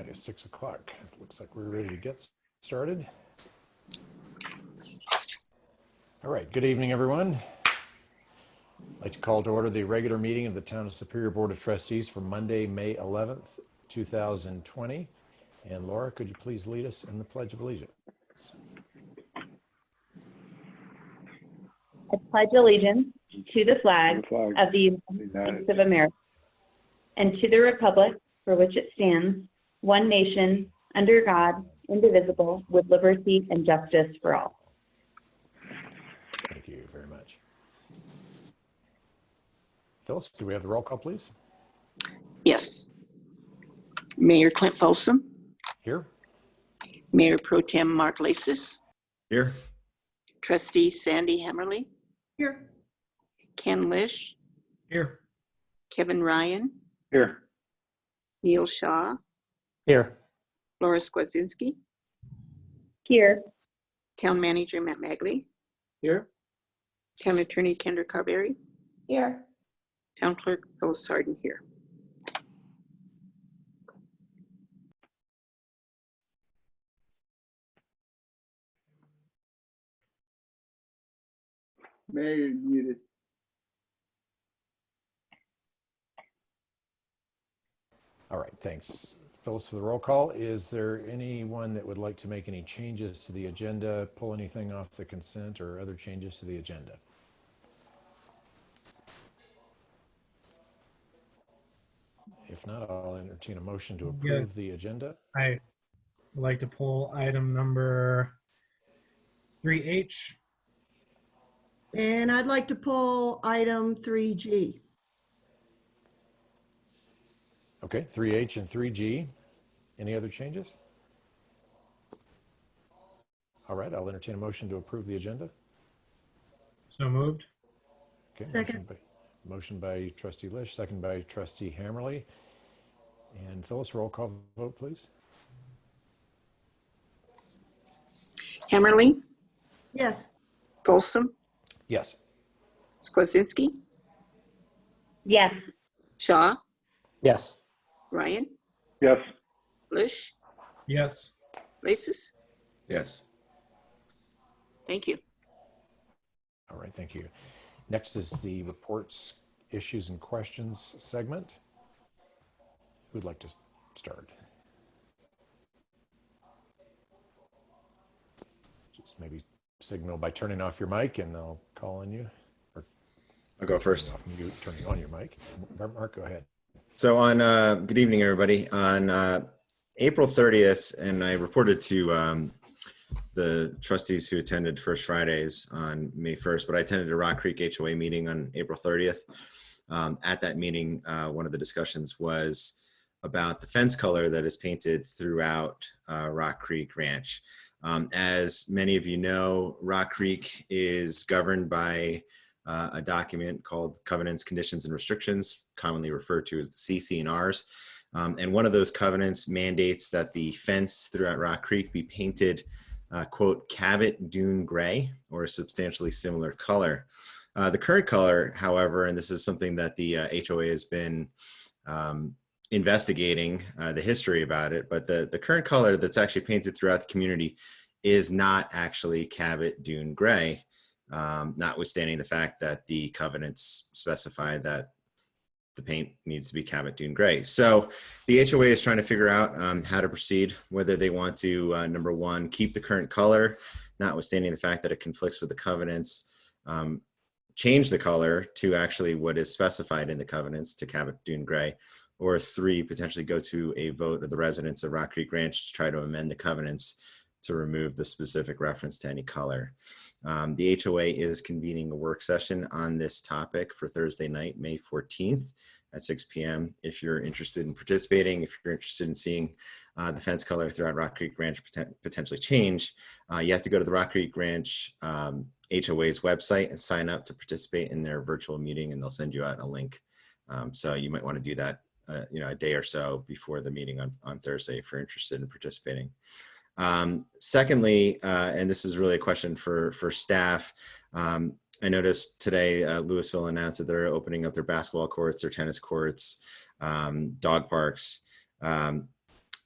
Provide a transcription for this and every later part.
is 6 o'clock. Looks like we're ready to get started. All right, good evening, everyone. I'd like to call to order the regular meeting of the Town of Superior Board of Trustees for Monday, May 11th, 2020. And Laura, could you please lead us in the Pledge of Allegiance? I pledge allegiance to the flag of the United States of America and to the republic for which it stands, one nation, under God, indivisible, with liberty and justice for all. Thank you very much. Phyllis, do we have the roll call, please? Yes. Mayor Clint Folsom. Here. Mayor Pro Tem Mark Lasis. Here. Trustee Sandy Hammerly. Here. Ken Lish. Here. Kevin Ryan. Here. Neil Shaw. Here. Laura Skwazinski. Here. Town Manager Matt Magley. Here. Town Attorney Kendra Carberry. Here. Town Clerk Phyllis Sarden here. Mayor, you're muted. All right, thanks, Phyllis, for the roll call. Is there anyone that would like to make any changes to the agenda, pull anything off the consent, or other changes to the agenda? If not, I'll entertain a motion to approve the agenda. I would like to pull item number 3H. And I'd like to pull item 3G. Okay, 3H and 3G. Any other changes? All right, I'll entertain a motion to approve the agenda. So moved. Okay, Second. Motion by Trustee Lish, second by Trustee Hammerly. And Phyllis, roll call vote, please. Hammerly. Yes. Folsom. Yes. Skwazinski. Yes. Shaw. Yes. Ryan. Yes. Lish. Yes. Lasis. Yes. Thank you. All right, thank you. Next is the reports, issues, and questions segment. Who'd like to start? Just maybe signal by turning off your mic and I'll call on you. Or I'll go first. turning off mute, turning on your mic. Mark, go ahead. So on, good evening, everybody. On April 30th, and I reported to the trustees who attended First Fridays on May 1st, but I attended a Rock Creek HOA meeting on April 30th. At that meeting, one of the discussions was about the fence color that is painted throughout Rock Creek Ranch. As many of you know, Rock Creek is governed by a document called Covenants, Conditions, and Restrictions, commonly referred to as the CC&Rs. And one of those covenants mandates that the fence throughout Rock Creek be painted, quote, Cabot Dune Gray, or a substantially similar color. The current color, however, and this is something that the HOA has been investigating the history about it, but the current color that's actually painted throughout the community is not actually Cabot Dune Gray, notwithstanding the fact that the covenants specify that the paint needs to be Cabot Dune Gray. So the HOA is trying to figure out how to proceed, whether they want to, number one, keep the current color, notwithstanding the fact that it conflicts with the covenants, change the color to actually what is specified in the covenants to Cabot Dune Gray, or three, potentially go to a vote of the residents of Rock Creek Ranch to try to amend the covenants to remove the specific reference to any color. The HOA is convening a work session on this topic for Thursday night, May 14th at 6 p.m. If you're interested in participating, if you're interested in seeing the fence color throughout Rock Creek Ranch potentially change, you have to go to the Rock Creek Ranch HOA's website and sign up to participate in their virtual meeting, and they'll send you out a link. So you might want to do that a day or so before the meeting on Thursday if you're interested in participating. Secondly, and this is really a question for staff, I noticed today Louisville announced that they're opening up their basketball courts, their tennis courts, dog parks.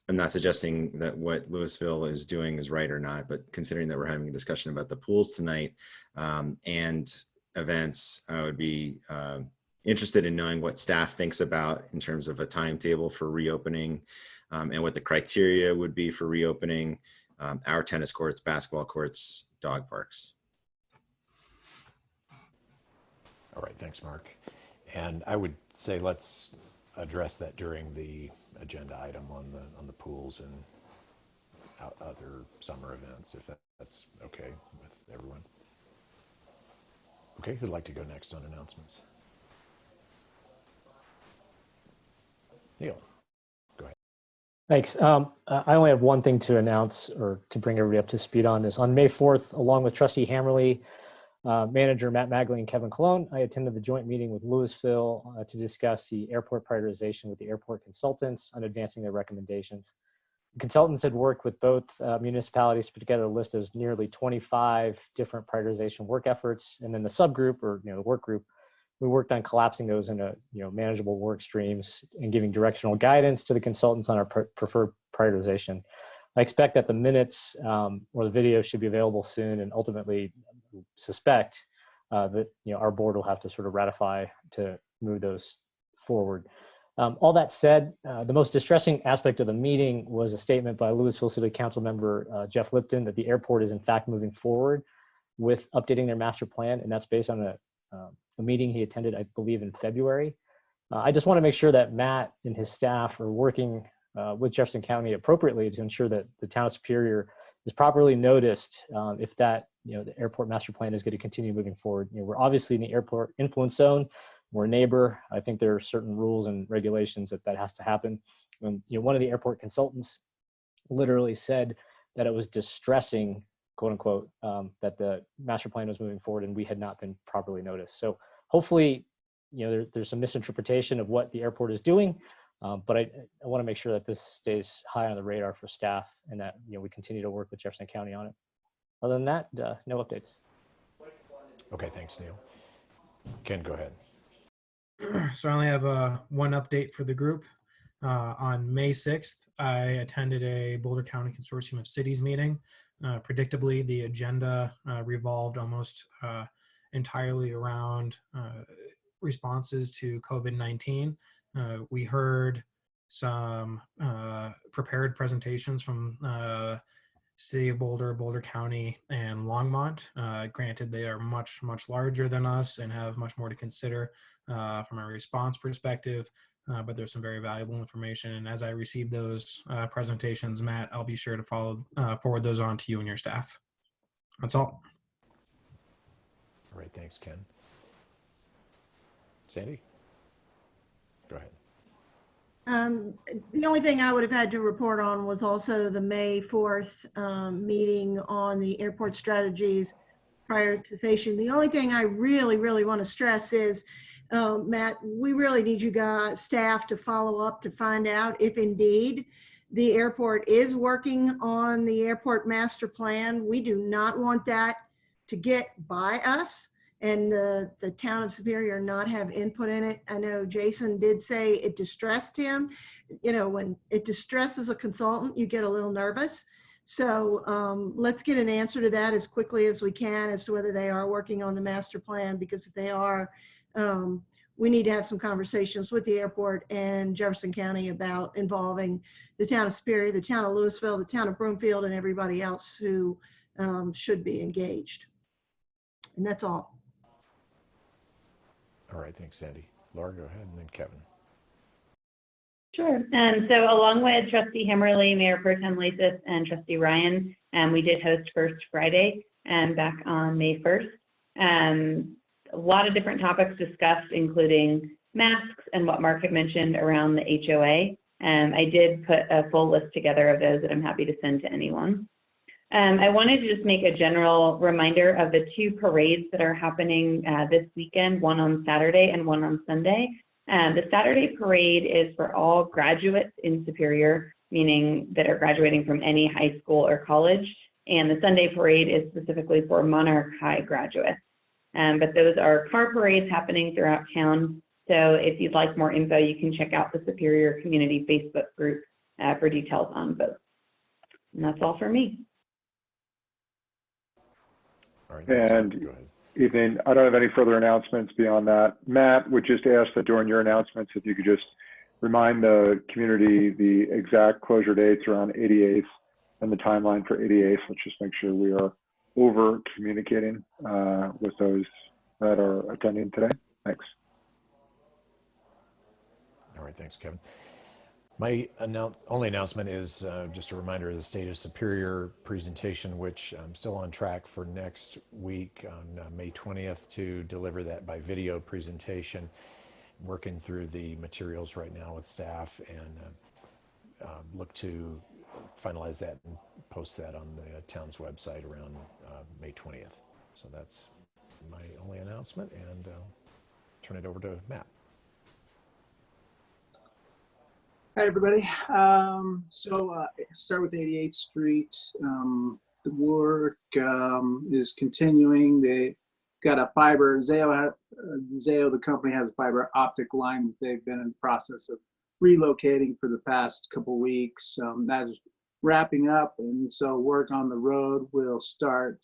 I'm not suggesting that what Louisville is doing is right or not, but considering that we're having a discussion about the pools tonight and events, I would be interested in knowing what staff thinks about in terms of a timetable for reopening and what the criteria would be for reopening our tennis courts, basketball courts, dog parks. All right, thanks, Mark. And I would say let's address that during the agenda item on the pools and other summer events, if that's okay with everyone. Okay, who'd like to go next on announcements? Neil, go ahead. Thanks. I only have one thing to announce or to bring everybody up to speed on this. On May 4th, along with Trustee Hammerly, Manager Matt Magley, and Kevin Colon, I attended the joint meeting with Louisville to discuss the airport prioritization with the airport consultants on advancing their recommendations. The consultants had worked with both municipalities to put together a list of nearly 25 different prioritization work efforts, and then the subgroup, or the work group, we worked on collapsing those into manageable work streams and giving directional guidance to the consultants on our preferred prioritization. I expect that the minutes or the video should be available soon, and ultimately suspect that our board will have to sort of ratify to move those forward. All that said, the most distressing aspect of the meeting was a statement by Louisville City Council member Jeff Lipton that the airport is in fact moving forward with updating their master plan, and that's based on a meeting he attended, I believe, in February. I just want to make sure that Matt and his staff are working with Jefferson County appropriately to ensure that the town of Superior is properly noticed if that the airport master plan is going to continue moving forward. We're obviously in the airport influence zone. We're a neighbor. I think there are certain rules and regulations that has to happen. And one of the airport consultants literally said that it was distressing, quote unquote, that the master plan was moving forward and we had not been properly noticed. So hopefully, there's some misinterpretation of what the airport is doing. But I want to make sure that this stays high on the radar for staff and that we continue to work with Jefferson County on it. Other than that, no updates. Okay, thanks, Neil. Ken, go ahead. So I only have one update for the group. On May 6th, I attended a Boulder County Consortium of Cities meeting. Predictably, the agenda revolved almost entirely around responses to COVID-19. We heard some prepared presentations from City of Boulder, Boulder County, and Longmont. Granted, they are much, much larger than us and have much more to consider from a response perspective, but there's some very valuable information. And as I receive those presentations, Matt, I'll be sure to forward those on to you and your staff. That's all. All right, thanks, Ken. Sandy, go ahead. The only thing I would have had to report on was also the May 4th meeting on the airport strategies prioritization. The only thing I really, really want to stress is, Matt, we really need you guys, staff, to follow up to find out if indeed the airport is working on the airport master plan. We do not want that to get by us and the town of Superior not have input in it. I know Jason did say it distressed him. When it distresses a consultant, you get a little nervous. So let's get an answer to that as quickly as we can as to whether they are working on the master plan, because if they are, we need to have some conversations with the airport and Jefferson County about involving the town of Superior, the town of Louisville, the town of Broomfield, and everybody else who should be engaged. And that's all. All right, thanks, Sandy. Laura, go ahead, and then Kevin. Sure. So along with Trustee Hammerly, Mayor Pro Tem Lasis, and Trustee Ryan, we did host First Friday back on May 1st. A lot of different topics discussed, including masks and what Mark had mentioned around the HOA. I did put a full list together of those that I'm happy to send to anyone. I wanted to just make a general reminder of the two parades that are happening this weekend, one on Saturday and one on Sunday. The Saturday parade is for all graduates in Superior, meaning that are graduating from any high school or college. And the Sunday parade is specifically for Monarch High graduates. But those are car parades happening throughout town. So if you'd like more info, you can check out the Superior Community Facebook group for details on both. And that's all for me. All right. And Go ahead. Evening. I don't have any further announcements beyond that. Matt would just ask that during your announcements, if you could just remind the community the exact closure dates around 88th and the timeline for 88th. Let's just make sure we are over communicating with those that are attending today. Thanks. All right. Thanks, Kevin. My only announcement is just a reminder of the State of Superior presentation, which I'm still on track for next week on May 20th to deliver that by video presentation. Working through the materials right now with staff and look to finalize that and post that on the town's website around May 20th. So that's my only announcement, and turn it over to Matt. Hi, everybody. Start with 88th Street. The work is continuing. They got a fiber, Zayo, the company has a fiber optic line that they've been in the process of relocating for the past couple weeks. That's wrapping up, and so work on the road will start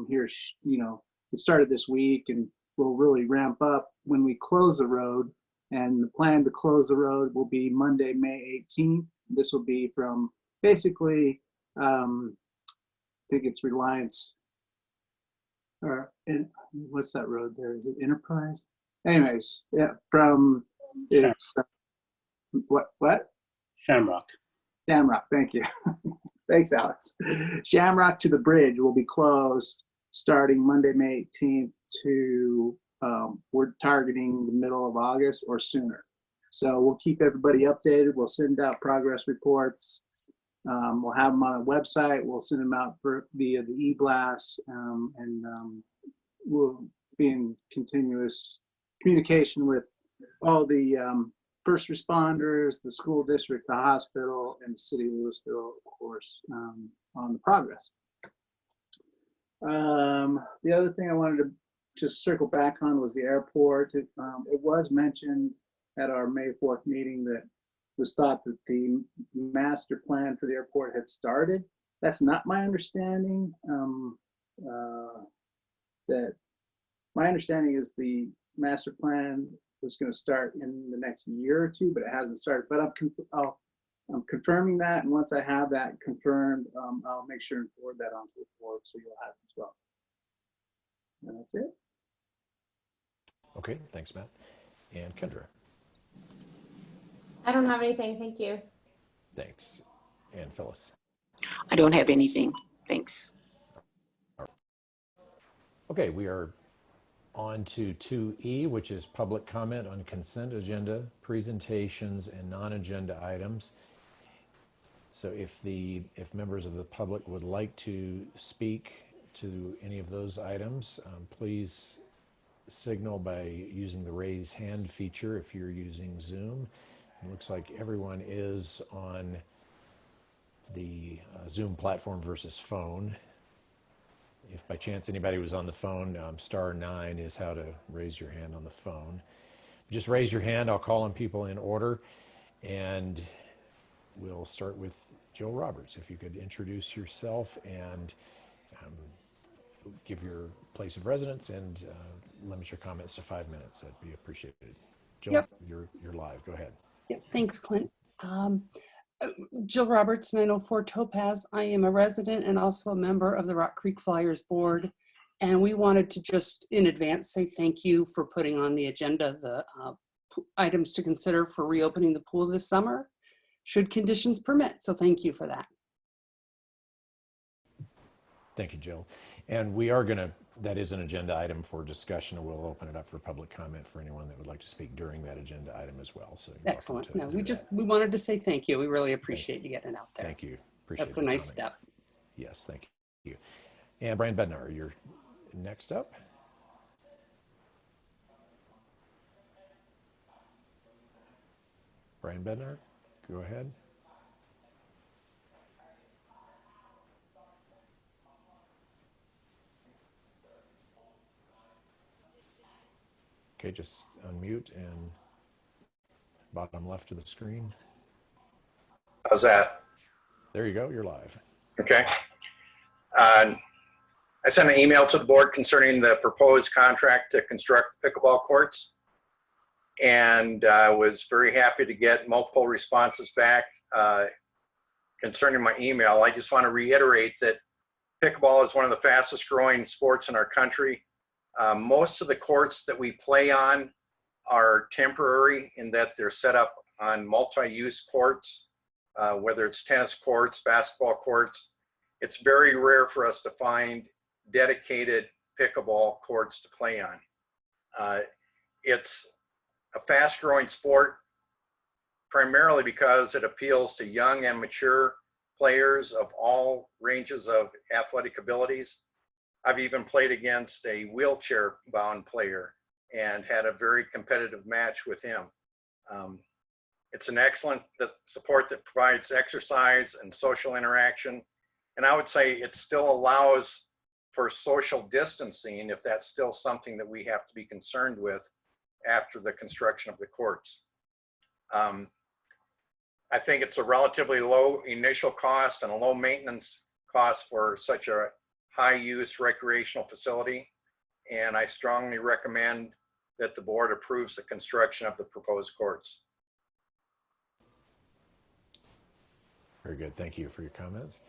here, it started this week and will really ramp up when we close the road. And the plan to close the road will be Monday, May 18th. This will be from basically, I think it's Reliance, what's that road there? Is it Enterprise? Anyways, yeah, from, it's, what? Shamrock. Shamrock, thank you. Thanks, Alex. Shamrock to the bridge will be closed starting Monday, May 18th to we're targeting the middle of August or sooner. So we'll keep everybody updated. We'll send out progress reports. We'll have them on a website. We'll send them out via the e-blast, and we'll be in continuous communication with all the first responders, the school district, the hospital, and the city of Louisville, of course, on the progress. The other thing I wanted to just circle back on was the airport. It was mentioned at our May 4th meeting that was thought that the master plan for the airport had started. That's not my understanding. That my understanding is the master plan was going to start in the next year or two, but it hasn't started. But I'm confirming that, and once I have that confirmed, I'll make sure and forward that onto the board so you'll have it as well. And that's it. Okay, thanks, Matt. And Kendra. I don't have anything. Thank you. Thanks. And Phyllis. I don't have anything. Thanks. Okay, we are on to 2E, which is public comment on consent agenda, presentations, and non-agenda items. So if members of the public would like to speak to any of those items, please signal by using the raise hand feature if you're using Zoom. It looks like everyone is on the Zoom platform versus phone. If by chance anybody was on the phone, *9 is how to raise your hand on the phone. Just raise your hand. I'll call on people in order, and we'll start with Jill Roberts. If you could introduce yourself and give your place of residence and limit your comments to 5 minutes, that'd be appreciated. Jill, Yep. You're live. Go ahead. Yep. Thanks, Clint. Jill Roberts, 904 Topaz. I am a resident and also a member of the Rock Creek Flyers Board. And we wanted to just in advance say thank you for putting on the agenda the items to consider for reopening the pool this summer, should conditions permit. So thank you for that. Thank you, Jill. And we are that is an agenda item for discussion, and we'll open it up for public comment for anyone that would like to speak during that agenda item as well. So excellent. No, we wanted to say thank you. We really appreciate you getting it out there. Thank you. Appreciate That's a nice step. Yes, thank you. And Brian Bednar, you're next up. Brian Bednar, go ahead. Okay, just unmute and bottom left of the screen. How's that? There you go. You're live. Okay. I sent an email to the board concerning the proposed contract to construct pickleball courts, and was very happy to get multiple responses back concerning my email. I just want to reiterate that pickleball is one of the fastest growing sports in our country. Most of the courts that we play on are temporary in that they're set up on multi-use courts, whether it's tennis courts, basketball courts. It's very rare for us to find dedicated pickleball courts to play on. It's a fast growing sport primarily because it appeals to young and mature players of all ranges of athletic abilities. I've even played against a wheelchair bound player and had a very competitive match with him. It's an excellent support that provides exercise and social interaction. And I would say it still allows for social distancing if that's still something that we have to be concerned with after the construction of the courts. I think it's a relatively low initial cost and a low maintenance cost for such a high use recreational facility. And I strongly recommend that the board approves the construction of the proposed courts. Very good. Thank you for your comments.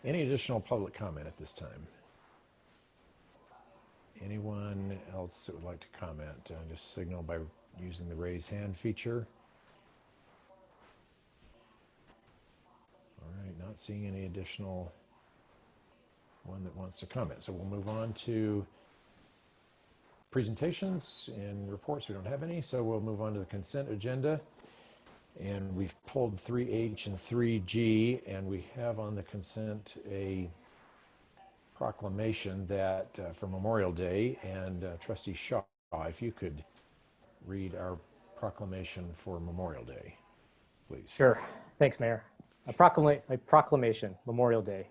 Any additional public comment at this time? Anyone else that would like to comment? Just signal by using the raise hand feature. All right, not seeing any additional one that wants to comment. So we'll move on to presentations and reports. We don't have any, so we'll move on to the consent agenda. And we've pulled 3H and 3G, and we have on the consent a proclamation that for Memorial Day, and Trustee Shaw, if you could read our proclamation for Memorial Day, please. Sure. Thanks, Mayor. A proclamation, Memorial Day.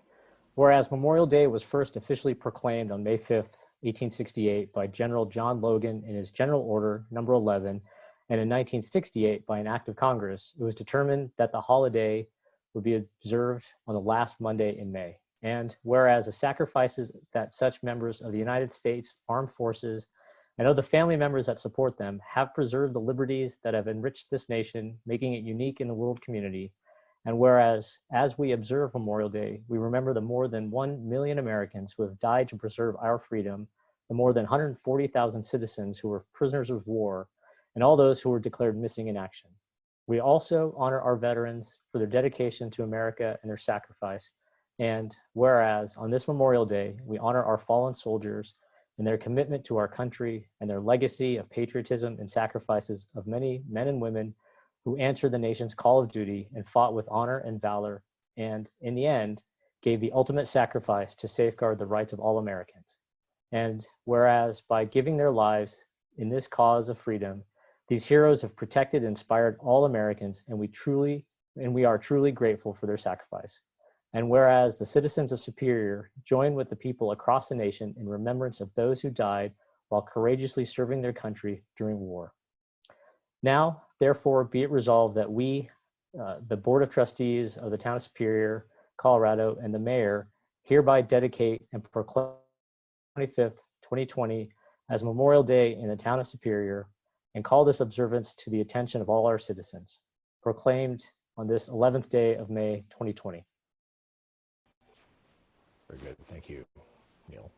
Whereas Memorial Day was first officially proclaimed on May 5th, 1868 by General John Logan in his General Order Number 11, and in 1968 by an act of Congress, it was determined that the holiday would be observed on the last Monday in May. And whereas the sacrifices that such members of the United States Armed Forces and of the family members that support them have preserved the liberties that have enriched this nation, making it unique in the world community. And whereas, as we observe Memorial Day, we remember the more than 1 million Americans who have died to preserve our freedom, the more than 140,000 citizens who were prisoners of war, and all those who were declared missing in action. We also honor our veterans for their dedication to America and their sacrifice. And whereas on this Memorial Day, we honor our fallen soldiers and their commitment to our country and their legacy of patriotism and sacrifices of many men and women who answered the nation's call of duty and fought with honor and valor, and in the end, gave the ultimate sacrifice to safeguard the rights of all Americans. And whereas by giving their lives in this cause of freedom, these heroes have protected and inspired all Americans, and we are truly grateful for their sacrifice. And whereas the citizens of Superior join with the people across the nation in remembrance of those who died while courageously serving their country during war. Now, therefore, be it resolved that we, the Board of Trustees of the Town of Superior, Colorado, and the Mayor hereby dedicate and proclaim 25th, 2020 as Memorial Day in the Town of Superior, and call this observance to the attention of all our citizens, proclaimed on this 11th day of May, 2020. Very good. Thank you, Neil.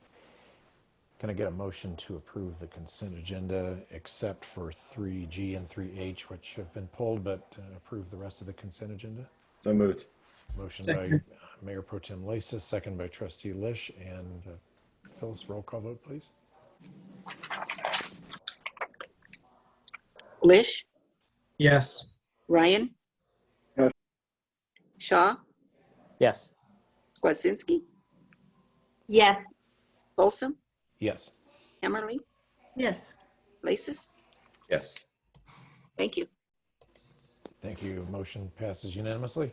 Can I get a motion to approve the consent agenda except for 3G and 3H, which have been pulled, but approve the rest of the consent agenda? So moved. Motion by Mayor Pro Tem Lasis, second by Trustee Lish, and Phyllis, roll call vote, please. Lish, Yes. Ryan? Yes. Shaw, Yes. Skwadzinski, Yes. Folsom, Yes. Emmerly, Yes. Lasis. Yes. Thank you. Thank you. Motion passes unanimously.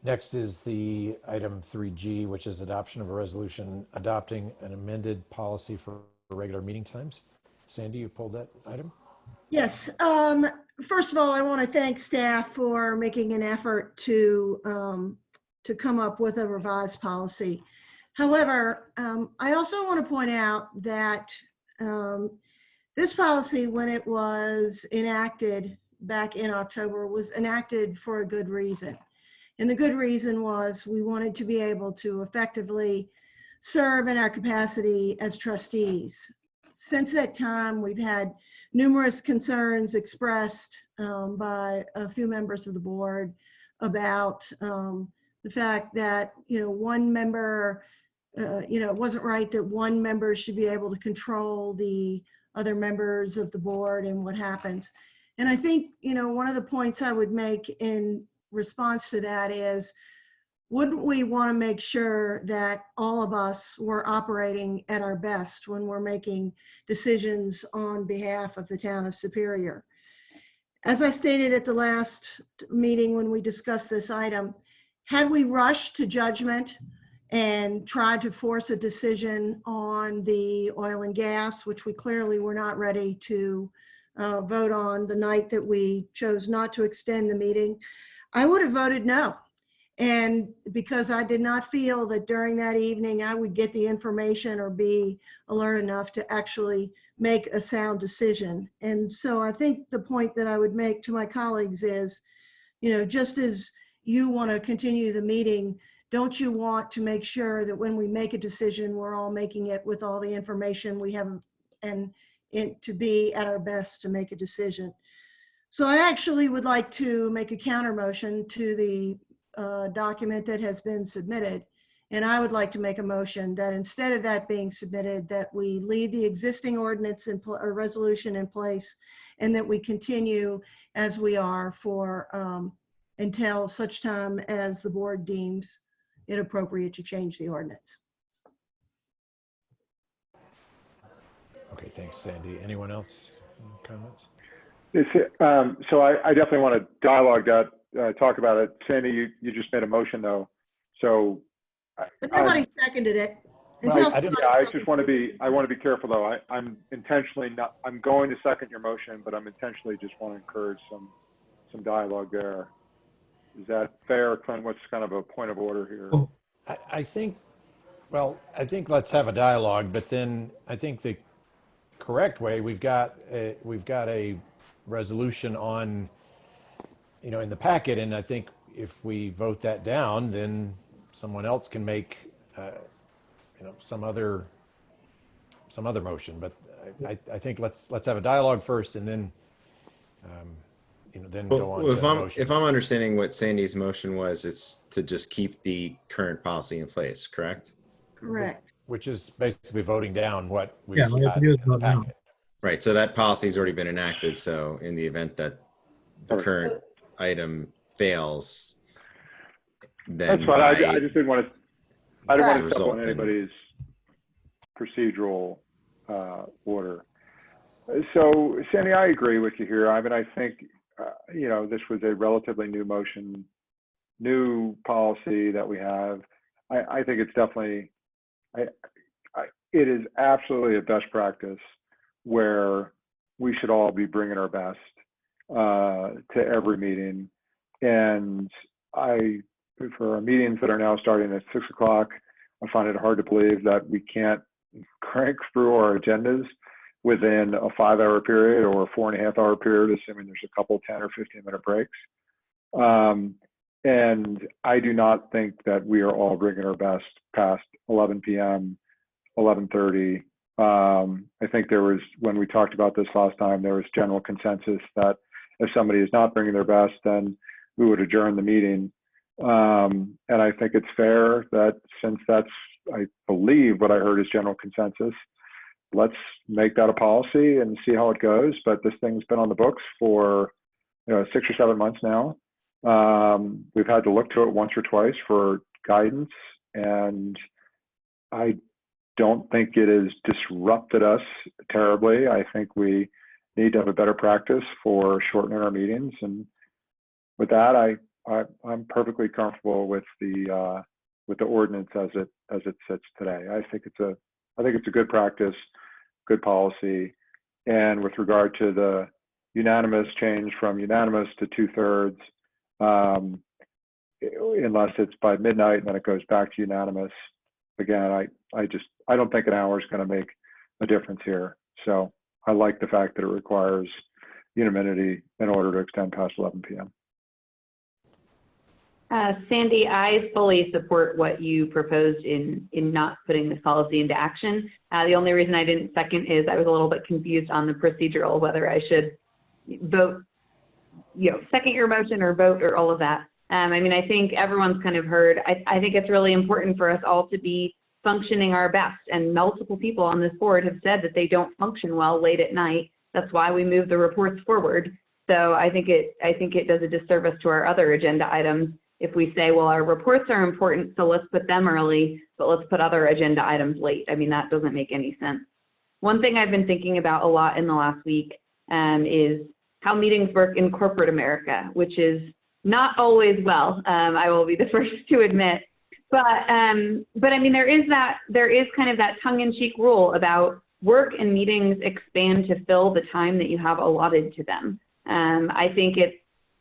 Next is the item 3G, which is adoption of a resolution adopting an amended policy for regular meeting times. Sandy, you pulled that item? Yes. first of all, I want to thank staff for making an effort to come up with a revised policy. However, I also want to point out that this policy, when it was enacted back in October, was enacted for a good reason. And the good reason was we wanted to be able to effectively serve in our capacity as trustees. Since that time, we've had numerous concerns expressed by a few members of the board about the fact that, one member, it wasn't right that one member should be able to control the other members of the board and what happens. And I think, one of the points I would make in response to that is, wouldn't we want to make sure that all of us were operating at our best when we're making decisions on behalf of the town of Superior? As I stated at the last meeting when we discussed this item, had we rushed to judgment and tried to force a decision on the oil and gas, which we clearly were not ready to vote on the night that we chose not to extend the meeting, I would have voted no. And because I did not feel that during that evening I would get the information or be alert enough to actually make a sound decision. And so I think the point that I would make to my colleagues is, just as you want to continue the meeting, don't you want to make sure that when we make a decision, we're all making it with all the information we have and to be at our best to make a decision. So I actually would like to make a counter motion to the document that has been submitted. And I would like to make a motion that instead of that being submitted, that we leave the existing ordinance or resolution in place, and that we continue as we are for until such time as the board deems it appropriate to change the ordinance. Okay, thanks, Sandy. Anyone else? Any comments? So I definitely want to dialogue that, talk about it. Sandy, you just made a motion though. So. But nobody seconded it. Well, I just want to be careful though. I'm intentionally not, I'm going to second your motion, but I'm intentionally just want to encourage some dialogue there. Is that fair, Clint? What's kind of a point of order here? I think let's have a dialogue, but then I think the correct way, we've got a resolution on, in the packet, and I think if we vote that down, then someone else can make, some other motion. But I think let's have a dialogue first, and then then go on. If I'm understanding what Sandy's motion was, it's to just keep the current policy in place, correct? Correct. Which is basically voting down what we've Yeah, got in the packet. Right. So that policy's already been enacted. So in the event that the current item fails, then that's fine. I just didn't want to step on in anybody's procedural order. So Sandy, I agree with you here. I mean, I think this was a relatively new policy that we have. I think it's definitely, it is absolutely a best practice where we should all be bringing our best to every meeting. And for our meetings that are now starting at 6 o'clock, I find it hard to believe that we can't crank through our agendas within a 5-hour period or a 4.5-hour period, assuming there's a couple 10 or 15-minute breaks. And I do not think that we are all bringing our best past 11 p.m., 11:30. I think when we talked about this last time, there was general consensus that if somebody is not bringing their best, then we would adjourn the meeting. And I think it's fair that since that's, I believe what I heard is general consensus, let's make that a policy and see how it goes. But this thing's been on the books for 6 or 7 months now. We've had to look to it once or twice for guidance, and I don't think it has disrupted us terribly. I think we need to have a better practice for shortening our meetings. And with that, I'm perfectly comfortable with the ordinance as it sits today. I think it's a good practice, good policy. And with regard to the unanimous change from unanimous to 2/3, unless it's by midnight and then it goes back to unanimous. Again, I don't think an hour is going to make a difference here. So I like the fact that it requires unanimity in order to extend past 11 p.m. Sandy, I fully support what you proposed in not putting this policy into action. The only reason I didn't second is I was a little bit confused on the procedural, whether I should vote, second your motion or vote or all of that. I mean, I think everyone's kind of heard. I think it's really important for us all to be functioning our best. And multiple people on this board have said that they don't function well late at night. That's why we move the reports forward. So I think it does a disservice to our other agenda items if we say, well, our reports are important, so let's put them early, but let's put other agenda items late. I mean, that doesn't make any sense. One thing I've been thinking about a lot in the last week is how meetings work in corporate America, which is not always well. I will be the first to admit. But I mean, there is kind of that tongue-in-cheek rule about work and meetings expand to fill the time that you have allotted to them. I think it's,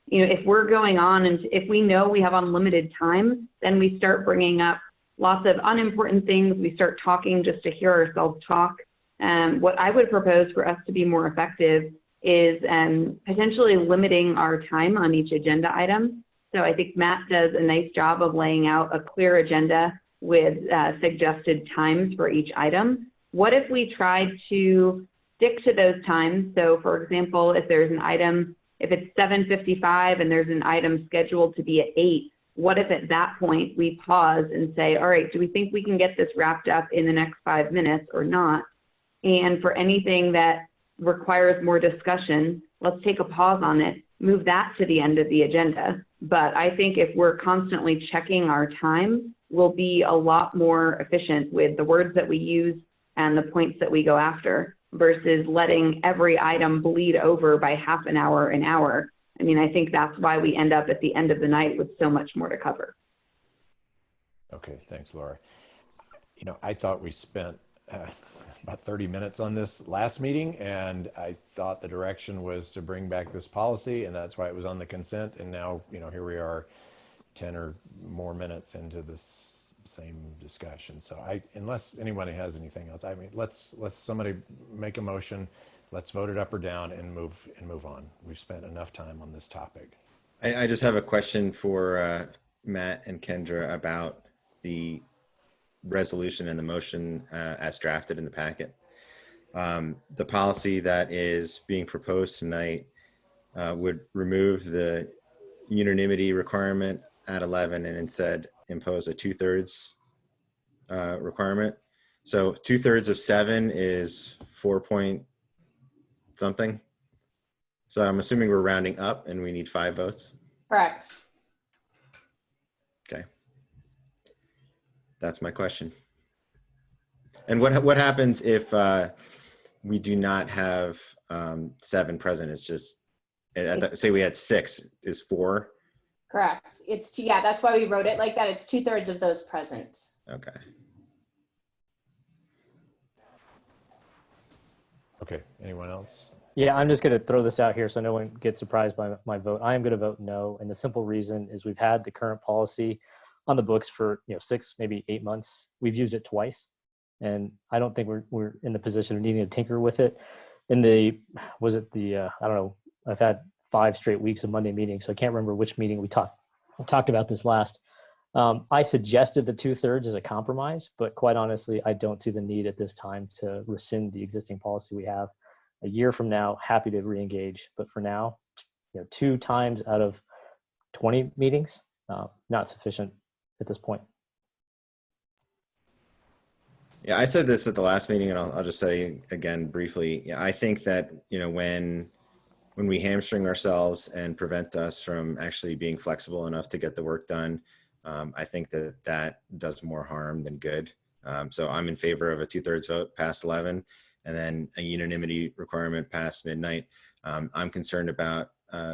if we're going on and if we know we have unlimited time, then we start bringing up lots of unimportant things. We start talking just to hear ourselves talk. What I would propose for us to be more effective is potentially limiting our time on each agenda item. So I think Matt does a nice job of laying out a clear agenda with suggested times for each item. What if we tried to stick to those times? So for example, if there's an item, if it's 7:55 and there's an item scheduled to be at 8, what if at that point we pause and say, all right, do we think we can get this wrapped up in the next 5 minutes or not? And for anything that requires more discussion, let's take a pause on it, move that to the end of the agenda. But I think if we're constantly checking our time, we'll be a lot more efficient with the words that we use and the points that we go after versus letting every item bleed over by half an hour, an hour. I mean, I think that's why we end up at the end of the night with so much more to cover. Okay, thanks, Laura. I thought we spent about 30 minutes on this last meeting, and I thought the direction was to bring back this policy, and that's why it was on the consent. And now, here we are 10 or more minutes into this same discussion. So unless anybody has anything else, I mean, let's somebody make a motion. Let's vote it up or down and move on. We've spent enough time on this topic. I just have a question for Matt and Kendra about the resolution and the motion as drafted in the packet. The policy that is being proposed tonight would remove the unanimity requirement at 11 and instead impose a 2/3 requirement. So 2/3 of 7 is 4 point something. So I'm assuming we're rounding up and we need 5 votes. Correct. Okay. That's my question. And what happens if we do not have 7 present? It's just, say we had 6, is 4? Correct. Yeah, that's why we wrote it like that. It's 2/3 of those present. Okay. Okay, anyone else? Yeah, I'm just going to throw this out here so no one gets surprised by my vote. I am going to vote no. And the simple reason is we've had the current policy on the books for 6, maybe 8 months. We've used it twice. And I don't think we're in the position of needing to tinker with it. I don't know, I've had 5 straight weeks of Monday meetings, so I can't remember which meeting we talked about this last. I suggested the 2/3 as a compromise, but quite honestly, I don't see the need at this time to rescind the existing policy we have. A year from now, happy to re-engage, but for now, 2 times out of 20 meetings, not sufficient at this point. Yeah, I said this at the last meeting, and I'll just say again briefly. Yeah, I think that when we hamstring ourselves and prevent us from actually being flexible enough to get the work done, I think that does more harm than good. So I'm in favor of a 2/3 vote past 11, and then a unanimity requirement past midnight. I'm concerned about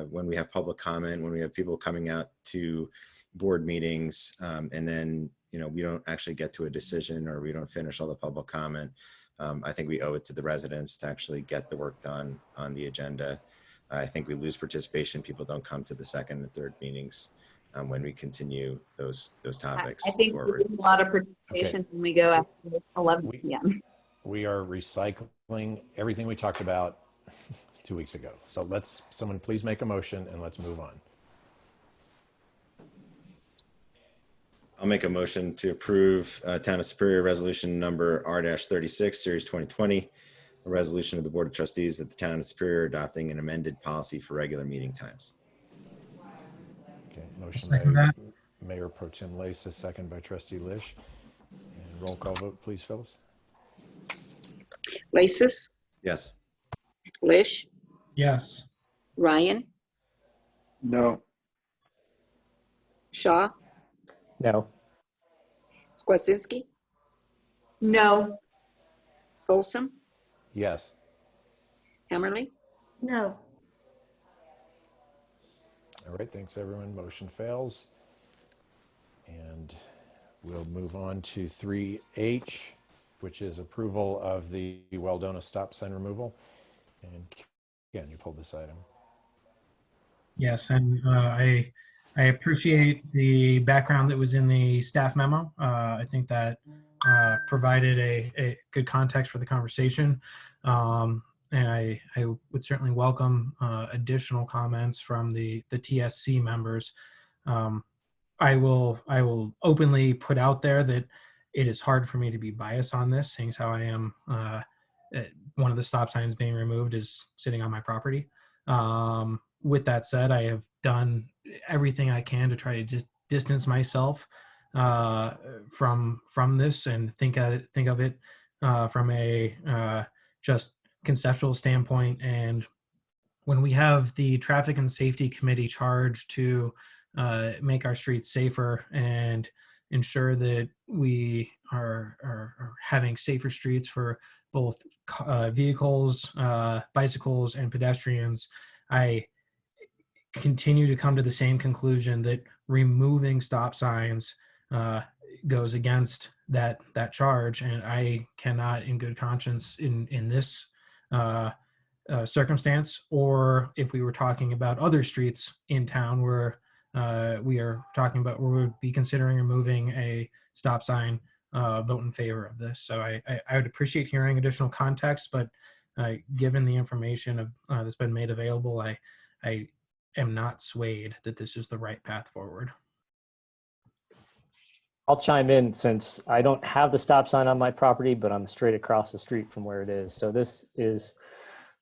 when we have public comment, when we have people coming out to board meetings, and then we don't actually get to a decision or we don't finish all the public comment. I think we owe it to the residents to actually get the work done on the agenda. I think we lose participation. People don't come to the second and third meetings when we continue those topics I think forward. there's a lot of participation when we go after 11 p.m. We are recycling everything we talked about 2 weeks ago. So someone please make a motion and let's move on. I'll make a motion to approve Town of Superior Resolution number R-36, Series 2020, a resolution of the Board of Trustees of the Town of Superior adopting an amended policy for regular meeting times. Okay, motion Second by that. Mayor Pro Tem Leysa, second by Trustee Lish. And roll call vote, please, Phyllis. Lasis, Yes. Lish, Yes. Ryan, No. Shaw, No. Skwacinski, No. Folsom, Yes. Hammerly. No. All right, thanks everyone. Motion fails. And we'll move on to 3H, which is approval of the Weldona stop sign removal. And again, you pulled this item. Yes, and I appreciate the background that was in the staff memo. I think that provided a good context for the conversation. And I would certainly welcome additional comments from the TSC members. I will openly put out there that it is hard for me to be biased on this, seeing as how I am one of the stop signs being removed is sitting on my property. With that said, I have done everything I can to try to just distance myself from this and think of it from a just conceptual standpoint. And when we have the Traffic and Safety Committee charged to make our streets safer and ensure that we are having safer streets for both vehicles, bicycles, and pedestrians, I continue to come to the same conclusion that removing stop signs goes against that charge, and I cannot, in good conscience, in this circumstance, or if we were talking about other streets in town where we are talking about where we would be considering removing a stop sign, vote in favor of this. So I would appreciate hearing additional context, but given the information that's been made available, I am not swayed that this is the right path forward. I'll chime in since I don't have the stop sign on my property, but I'm straight across the street from where it is. So this is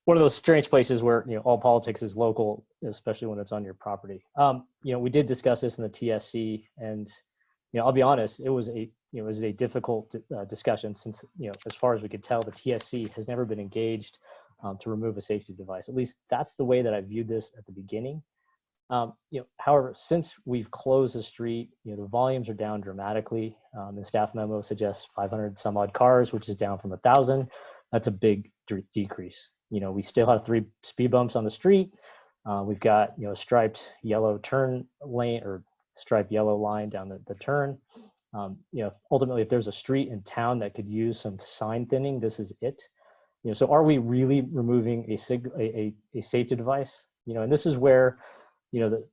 one of those strange places where, you know, all politics is local, especially when it's on your property. You know, we did discuss this in the TSC, and, you know, I'll be honest, it was a difficult discussion since, you know, as far as we could tell, the TSC has never been engaged to remove a safety device. At least that's the way that I viewed this at the beginning. You know, however, since we've closed the street, you know, the volumes are down dramatically. The staff memo suggests 500 some odd cars, which is down from 1,000. That's a big decrease. You know, we still have 3 speed bumps on the street. We've got, you know, a striped yellow turn lane or striped yellow line down the turn. You know, ultimately, if there's a street in town that could use some sign thinning, this is it. You know, so are we really removing a safety device? You know, and this is where, you know,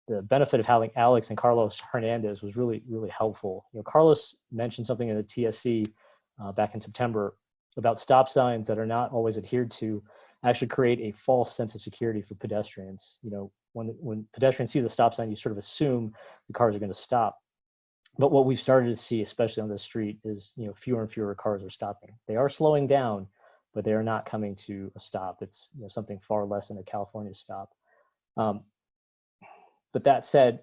the benefit of having Alex and Carlos Hernandez was really, really helpful. You know, Carlos mentioned something in the TSC back in September about stop signs that are not always adhered to actually create a false sense of security for pedestrians. You know, when pedestrians see the stop sign, you sort of assume the cars are going to stop. But what we've started to see, especially on the street, is, you know, fewer and fewer cars are stopping. They are slowing down, but they are not coming to a stop. It's, you know, something far less than a California stop. But that said,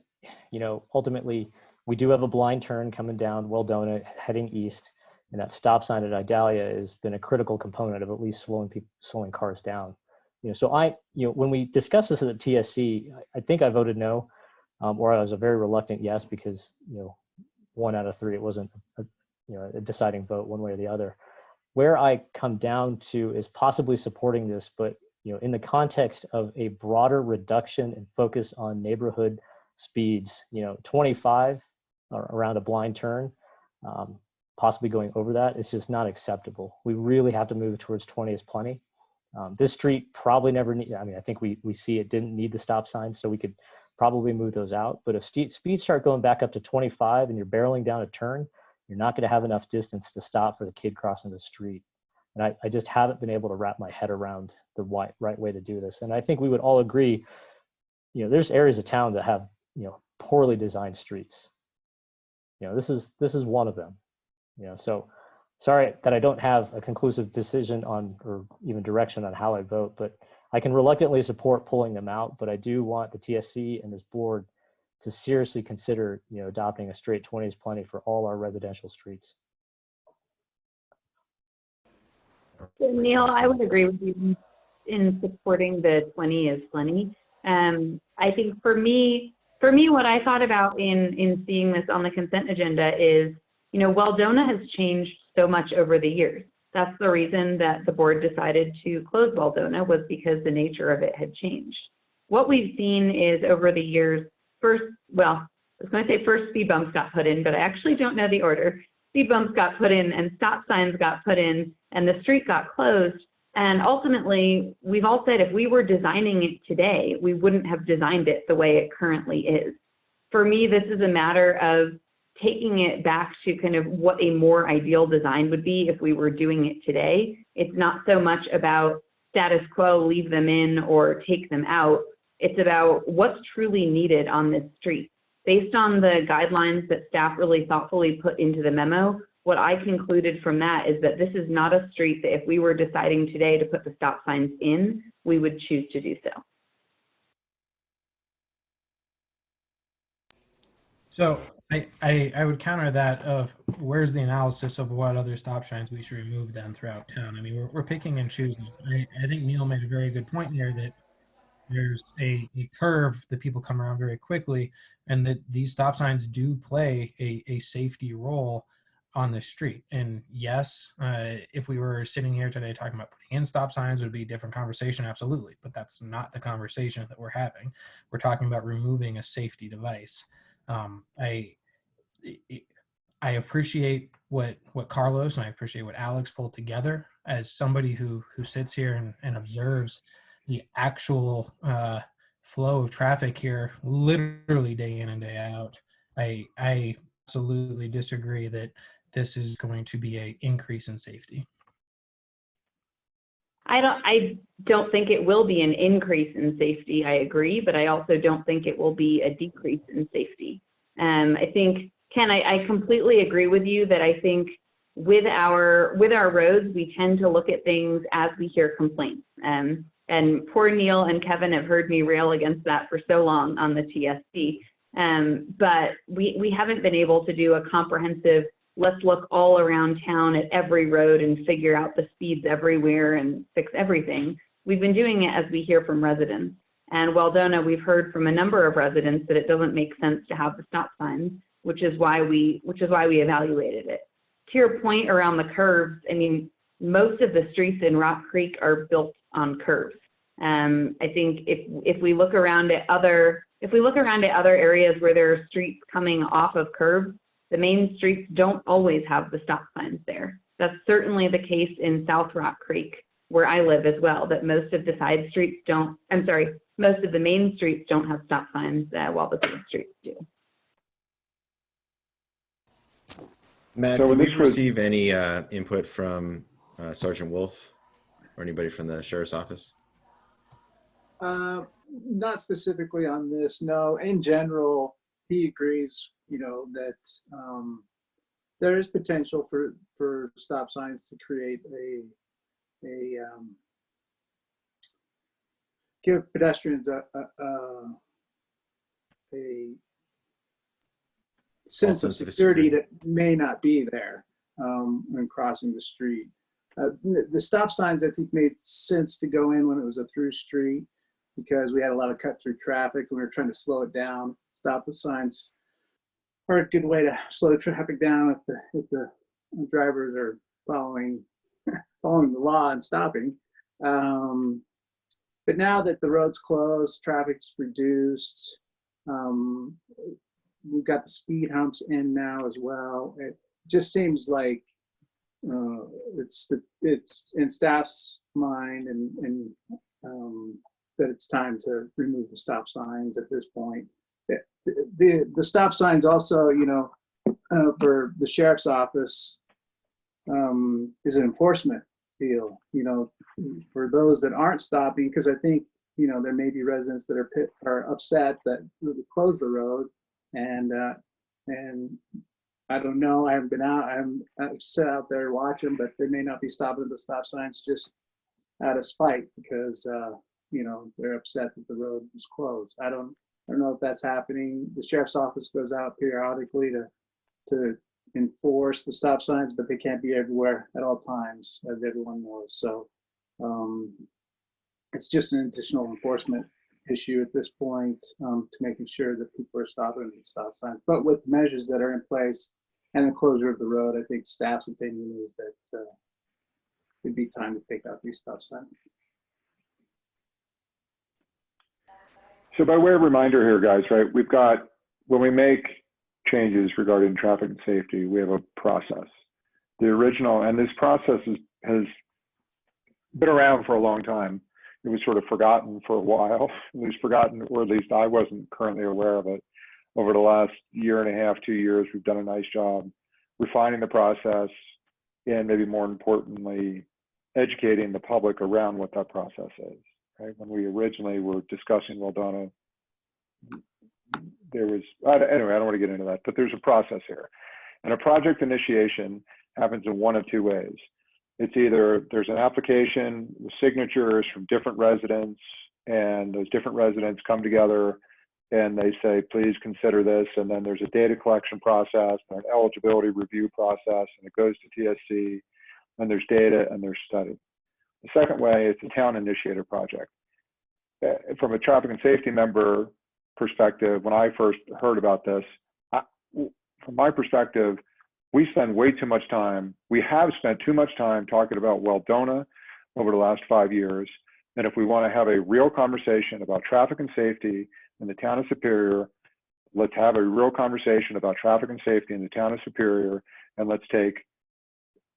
you know, ultimately, we do have a blind turn coming down Weldona heading east, and that stop sign at Idalia has been a critical component of at least slowing cars down. You know, so you know, when we discussed this at the TSC, I think I voted no, or I was a very reluctant yes, because, you know, 1 out of 3, it wasn't a deciding vote one way or the other. Where I come down to is possibly supporting this, but, you know, in the context of a broader reduction and focus on neighborhood speeds, you know, 25 around a blind turn, possibly going over that, it's just not acceptable. We really have to move towards 20 is plenty. This street probably never need, I mean, I think we see it didn't need the stop signs, so we could probably move those out. But if speeds start going back up to 25 and you're barreling down a turn, you're not going to have enough distance to stop for the kid crossing the street. And I just haven't been able to wrap my head around the right way to do this. And I think we would all agree, there's areas of town that have, poorly designed streets. This is one of them. So sorry that I don't have a conclusive decision on, or even direction on how I vote, but I can reluctantly support pulling them out. But I do want the TSC and this board to seriously consider, adopting a straight 20 is plenty for all our residential streets. So Neil, I would agree with you in supporting the 20 is plenty. I think for me, what I thought about in seeing this on the consent agenda is, Weldona has changed so much over the years. That's the reason that the board decided to close Weldona, was because the nature of it had changed. What we've seen is over the years, first speed bumps got put in, but I actually don't know the order. Speed bumps got put in and stop signs got put in and the street got closed. And ultimately, we've all said if we were designing it today, we wouldn't have designed it the way it currently is. For me, this is a matter of taking it back to kind of what a more ideal design would be if we were doing it today. It's not so much about status quo, leave them in or take them out. It's about what's truly needed on this street. Based on the guidelines that staff really thoughtfully put into the memo, what I concluded from that is that this is not a street that if we were deciding today to put the stop signs in, we would choose to do so. So I would counter that of where's the analysis of what other stop signs we should remove then throughout town. I mean, we're picking and choosing. I think Neil made a very good point there that there's a curve that people come around very quickly, and that these stop signs do play a safety role on the street. And yes, if we were sitting here today talking about putting in stop signs, it would be a different conversation, absolutely. But that's not the conversation that we're having. We're talking about removing a safety device. I appreciate what Carlos and I appreciate what Alex pulled together. As somebody who sits here and observes the actual flow of traffic here literally day in and day out, I absolutely disagree that this is going to be an increase in safety. I don't think it will be an increase in safety. I agree, but I also don't think it will be a decrease in safety. I think, Ken, I completely agree with you that I think with our roads, we tend to look at things as we hear complaints. And poor Neil and Kevin have heard me rail against that for so long on the TSC. But we haven't been able to do a comprehensive, let's look all around town at every road and figure out the speeds everywhere and fix everything. We've been doing it as we hear from residents. And Weldona, we've heard from a number of residents that it doesn't make sense to have the stop signs, which is why we evaluated it. To your point around the curves, I mean, most of the streets in Rock Creek are built on curves. I think if we look around at other areas where there are streets coming off of curves, the main streets don't always have the stop signs there. That's certainly the case in South Rock Creek, where I live as well, that most of the side streets don't, most of the main streets don't have stop signs while the side streets do. Matt, So did we this was- receive any input from Sergeant Wolf or anybody from the Sheriff's Office? Not specifically on this, no. In general, he agrees, that there is potential for stop signs to create give pedestrians a sense of security that may not be there when crossing the street. The stop signs, I think, made sense to go in when it was a through street because we had a lot of cut through traffic and we were trying to slow it down. Stop signs are a good way to slow the traffic down if the drivers are following the law and stopping. But now that the road's closed, traffic's reduced, we've got the speed humps in now as well. It just seems like it's in staff's mind that it's time to remove the stop signs at this point. The stop signs also, for the sheriff's office is an enforcement deal, for those that aren't stopping, because I think, there may be residents that are upset that we close the road, and I don't know, I haven't been out, I'm sat out there watching, but they may not be stopping at the stop signs just out of spite because, they're upset that the road is closed. I don't know if that's happening. The sheriff's office goes out periodically to enforce the stop signs, but they can't be everywhere at all times, as everyone knows. So it's just an additional enforcement issue at this point, to making sure that people are stopping at the stop signs. But with measures that are in place and the closure of the road, I think staff's opinion is that it'd be time to take out these stop signs. So by way of reminder here, guys, right, we've got, when we make changes regarding traffic and safety, we have a process. The original, and this process has been around for a long time. It was sort of forgotten for a while. It was forgotten, or at least I wasn't currently aware of it. Over the last year and a half, 2 years, we've done a nice job refining the process and, maybe more importantly, educating the public around what that process is. Right? When we originally were discussing Waldona, there was, anyway, I don't want to get into that, but there's a process here. And a project initiation happens in one of two ways. It's either there's an application with signatures from different residents, and those different residents come together and they say, please consider this. And then there's a data collection process, an eligibility review process, and it goes to TSC, and there's data and there's study. The second way, it's a town initiated project. From a traffic and safety member perspective, when I first heard about this, from my perspective, we spend way too much time. We have spent too much time talking about Waldona over the last 5 years. And if we want to have a real conversation about traffic and safety in the town of Superior, let's have a real conversation about traffic and safety in the town of Superior, and let's take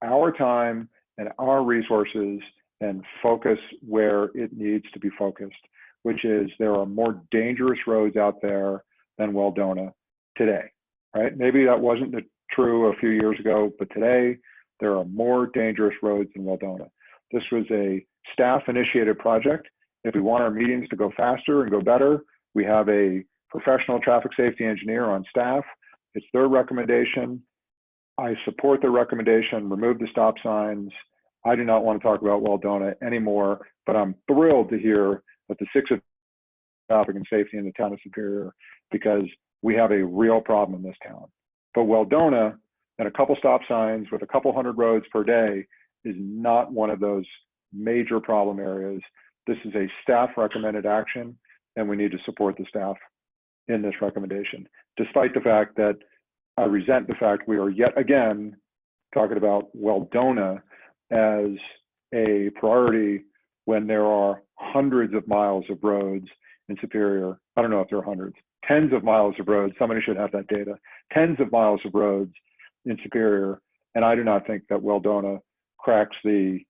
our time and our resources and focus where it needs to be focused, which is there are more dangerous roads out there than Waldona today, right? Maybe that wasn't true a few years ago, but today there are more dangerous roads than Waldona. This was a staff-initiated project. If we want our meetings to go faster and go better, we have a professional traffic safety engineer on staff. It's their recommendation. I support their recommendation, remove the stop signs. I do not want to talk about Waldona anymore, but I'm thrilled to hear that the 6 of traffic and safety in the town of Superior, because we have a real problem in this town. But Waldona and a couple stop signs with a couple hundred roads per day is not one of those major problem areas. This is a staff recommended action, and we need to support the staff in this recommendation, despite the fact that I resent the fact we are yet again talking about Waldona as a priority when there are hundreds of miles of roads in Superior. I don't know if there are hundreds, tens of miles of roads. Somebody should have that data. Tens of miles of roads in Superior, and I do not think that Waldona cracks the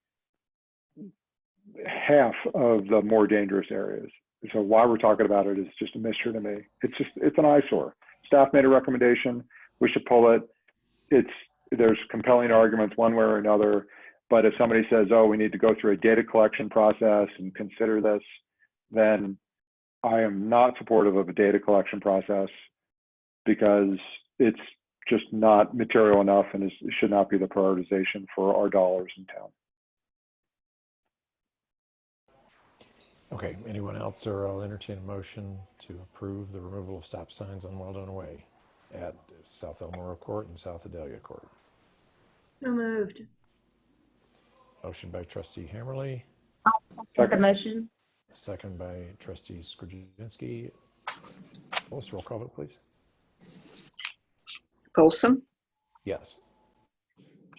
half of the more dangerous areas. So why we're talking about it is just a mystery to me. It's an eyesore. Staff made a recommendation. We should pull it. There's compelling arguments one way or another. But if somebody says, oh, we need to go through a data collection process and consider this, then I am not supportive of a data collection process, because it's just not material enough, and it should not be the prioritization for our dollars in town. Okay, anyone else, or I'll entertain a motion to approve the removal of stop signs on Waldona Way at South Elmore Court and South Adelia Court. So moved. Motion by trustee Hammerly, Second the motion. second by trustee Skrzynski. Phyllis, roll call vote, please. Folsom, Yes.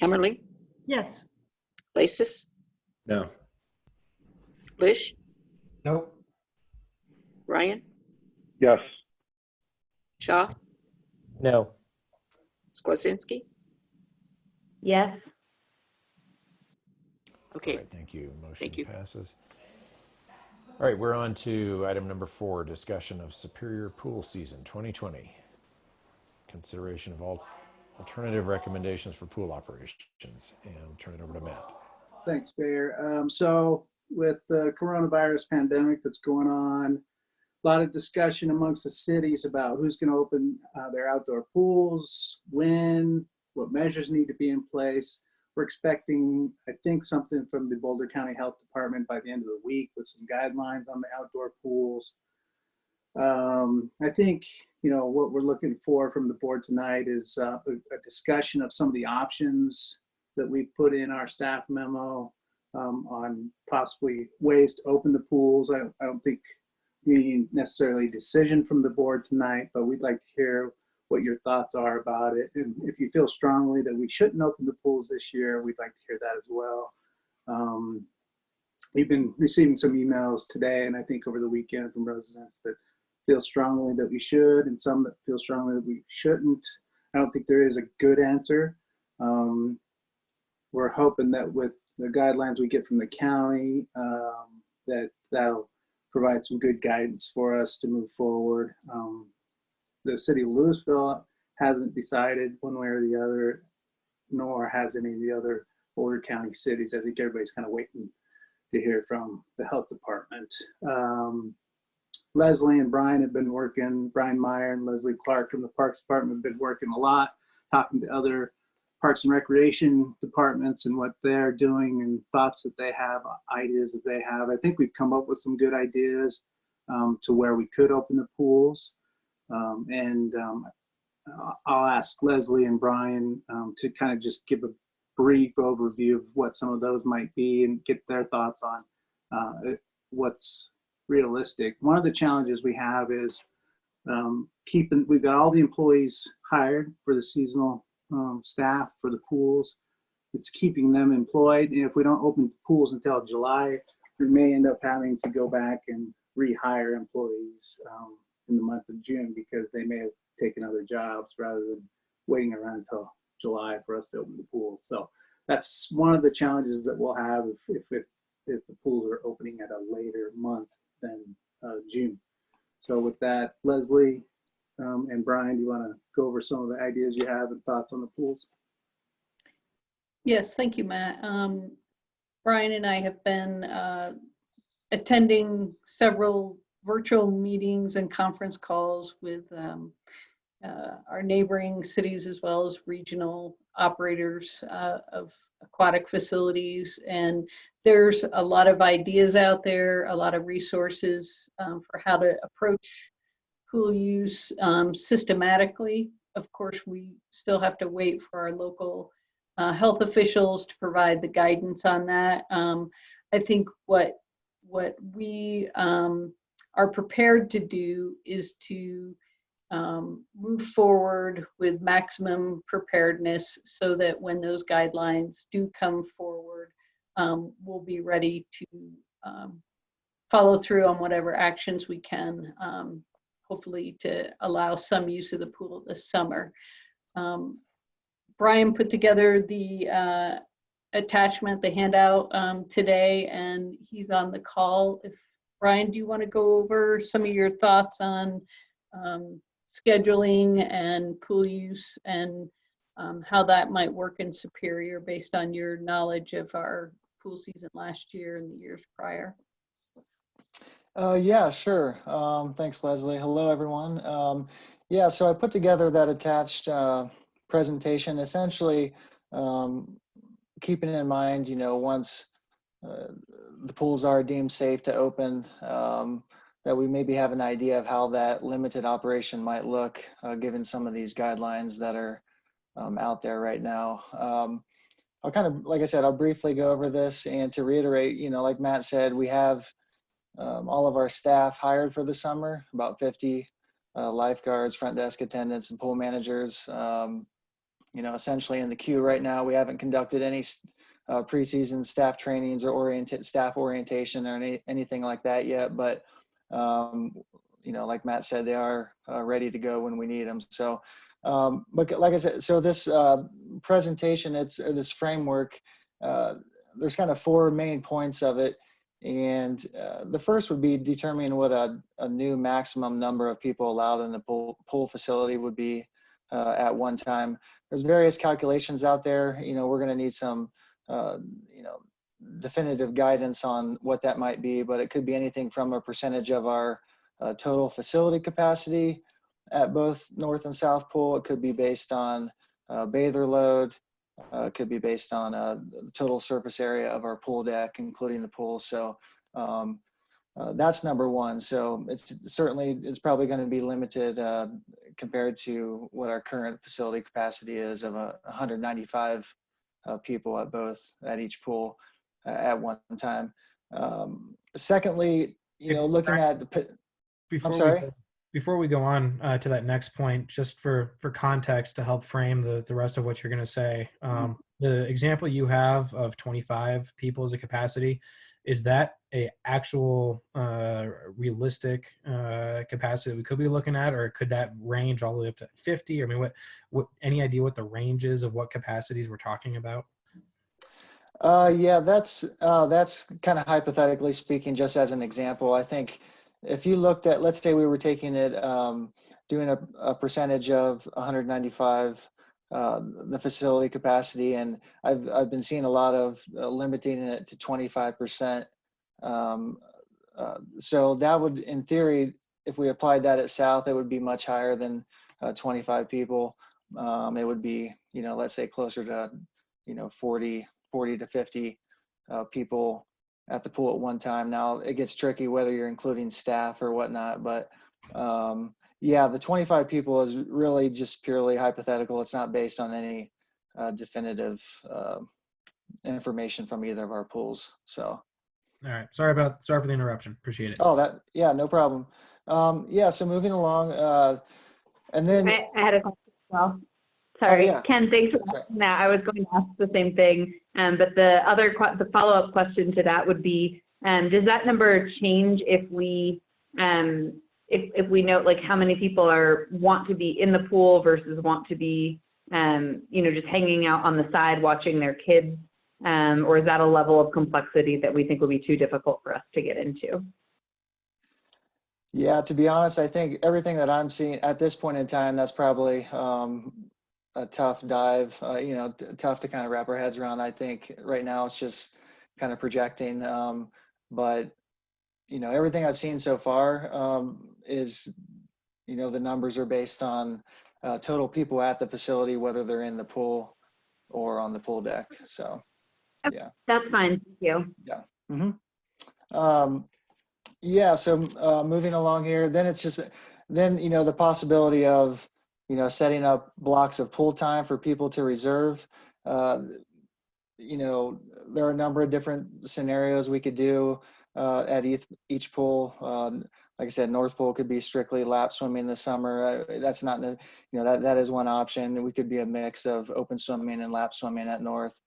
Hammerly, Yes. Lasis, No. Lish, Nope. Ryan, Yes. No. Skwasinski, Yes. Okay. All right, thank you. Motion Thank you. passes. All right, we're on to item number 4, discussion of Superior Pool Season 2020. Consideration of all alternative recommendations for pool operations, and turn it over to Matt. Thanks, Mayor. So with the coronavirus pandemic that's going on, a lot of discussion amongst the cities about who's going to open their outdoor pools, when, what measures need to be in place. We're expecting, I think, something from the Boulder County Health Department by the end of the week with some guidelines on the outdoor pools. I think, what we're looking for from the board tonight is a discussion of some of the options that we put in our staff memo on possibly ways to open the pools. I don't think we need necessarily a decision from the board tonight, but we'd like to hear what your thoughts are about it. And if you feel strongly that we shouldn't open the pools this year, we'd like to hear that as well. We've been receiving some emails today and I think over the weekend from residents that feel strongly that we should and some that feel strongly that we shouldn't. I don't think there is a good answer. We're hoping that with the guidelines we get from the county, that'll provide some good guidance for us to move forward. The city of Louisville hasn't decided one way or the other, nor has any of the other Boulder County cities. I think everybody's kind of waiting to hear from the health department. Leslie and Brian have been working, Brian Meyer and Leslie Clark from the Parks Department have been working a lot, talking to other Parks and Recreation departments and what they're doing and thoughts that they have, ideas that they have. I think we've come up with some good ideas to where we could open the pools. I'll ask Leslie and Brian to kind of just give a brief overview of what some of those might be and get their thoughts on what's realistic. One of the challenges we have is we've got all the employees hired for the seasonal staff for the pools. It's keeping them employed. And if we don't open pools until July, we may end up having to go back and rehire employees in the month of June because they may have taken other jobs rather than waiting around until July for us to open the pools. So that's one of the challenges that we'll have if the pools are opening at a later month than June. So with that, Leslie and Brian, do you want to go over some of the ideas you have and thoughts on the pools? Yes, thank you, Matt. Brian and I have been attending several virtual meetings and conference calls with our neighboring cities as well as regional operators of aquatic facilities. And there's a lot of ideas out there, a lot of resources for how to approach pool use systematically. Of course, we still have to wait for our local health officials to provide the guidance on that. I think what we are prepared to do is to move forward with maximum preparedness so that when those guidelines do come forward, we'll be ready to follow through on whatever actions we can, hopefully to allow some use of the pool this summer. Brian put together the attachment, the handout today, and he's on the call. Brian, do you want to go over some of your thoughts on scheduling and pool use and how that might work in Superior based on your knowledge of our pool season last year and the years prior? Yeah, sure. Thanks, Leslie. Hello, everyone. Yeah, so I put together that attached presentation, essentially keeping in mind, once the pools are deemed safe to open, that we maybe have an idea of how that limited operation might look, given some of these guidelines that are out there right now. I'll kind of, like I said, I'll briefly go over this, and to reiterate, like Matt said, we have all of our staff hired for the summer, about 50 lifeguards, front desk attendants, and pool managers. Essentially in the queue right now, we haven't conducted any preseason staff trainings or staff orientation or anything like that yet, but like Matt said, they are ready to go when we need them. So, but like I said, so this presentation, it's this framework. there's kind of 4 main points of it. And the first would be determining what a new maximum number of people allowed in the pool facility would be at one time. There's various calculations out there. We're going to need some, definitive guidance on what that might be, but it could be anything from a percentage of our total facility capacity at both North and South Pool. It could be based on bather load. It could be based on the total surface area of our pool deck, including the pool. So that's number one. So it's probably going to be limited compared to what our current facility capacity is of 195 people at each pool at one time. Secondly, looking at Before we go on to that next point, just for context to help frame the rest of what you're going to say, the example you have of 25 people as a capacity, is that a actual realistic capacity that we could be looking at, or could that range all the way up to 50? I mean, what any idea what the range is of what capacities we're talking about? Yeah, that's kind of hypothetically speaking, just as an example. I think if you looked at, let's say we were taking it, doing a percentage of 195, the facility capacity, and I've been seeing a lot of limiting it to 25%. So that would, in theory, if we applied that at South, it would be much higher than 25 people. It would be, let's say closer to, 40 to 50 people at the pool at one time. Now it gets tricky whether you're including staff or whatnot, but yeah, the 25 people is really just purely hypothetical. It's not based on any definitive information from either of our pools. So. All right. Sorry for the interruption. Appreciate it. Oh, yeah, no problem. Yeah, so moving along, and then I had a question as well. Sorry, oh, yeah. Ken, thanks for asking that. I was going to ask the same thing, but the follow-up question to that would be, does that number change if we note like how many people want to be in the pool versus want to be, just hanging out on the side watching their kids, or is that a level of complexity that we think will be too difficult for us to get into? Yeah, to be honest, I think everything that I'm seeing at this point in time, that's probably a tough dive, tough to kind of wrap our heads around. I think right now it's just kind of projecting, but everything I've seen so far is, the numbers are based on total people at the facility, whether they're in the pool or on the pool deck. So, yeah. That's fine. Thank you. Yeah. Mm-hmm. Yeah. So moving along here, then it's just, the possibility of, setting up blocks of pool time for people to reserve. There are a number of different scenarios we could do at each pool. Like I said, North Pool could be strictly lap swimming this summer. That's not, that is one option. We could be a mix of open swimming and lap swimming at North.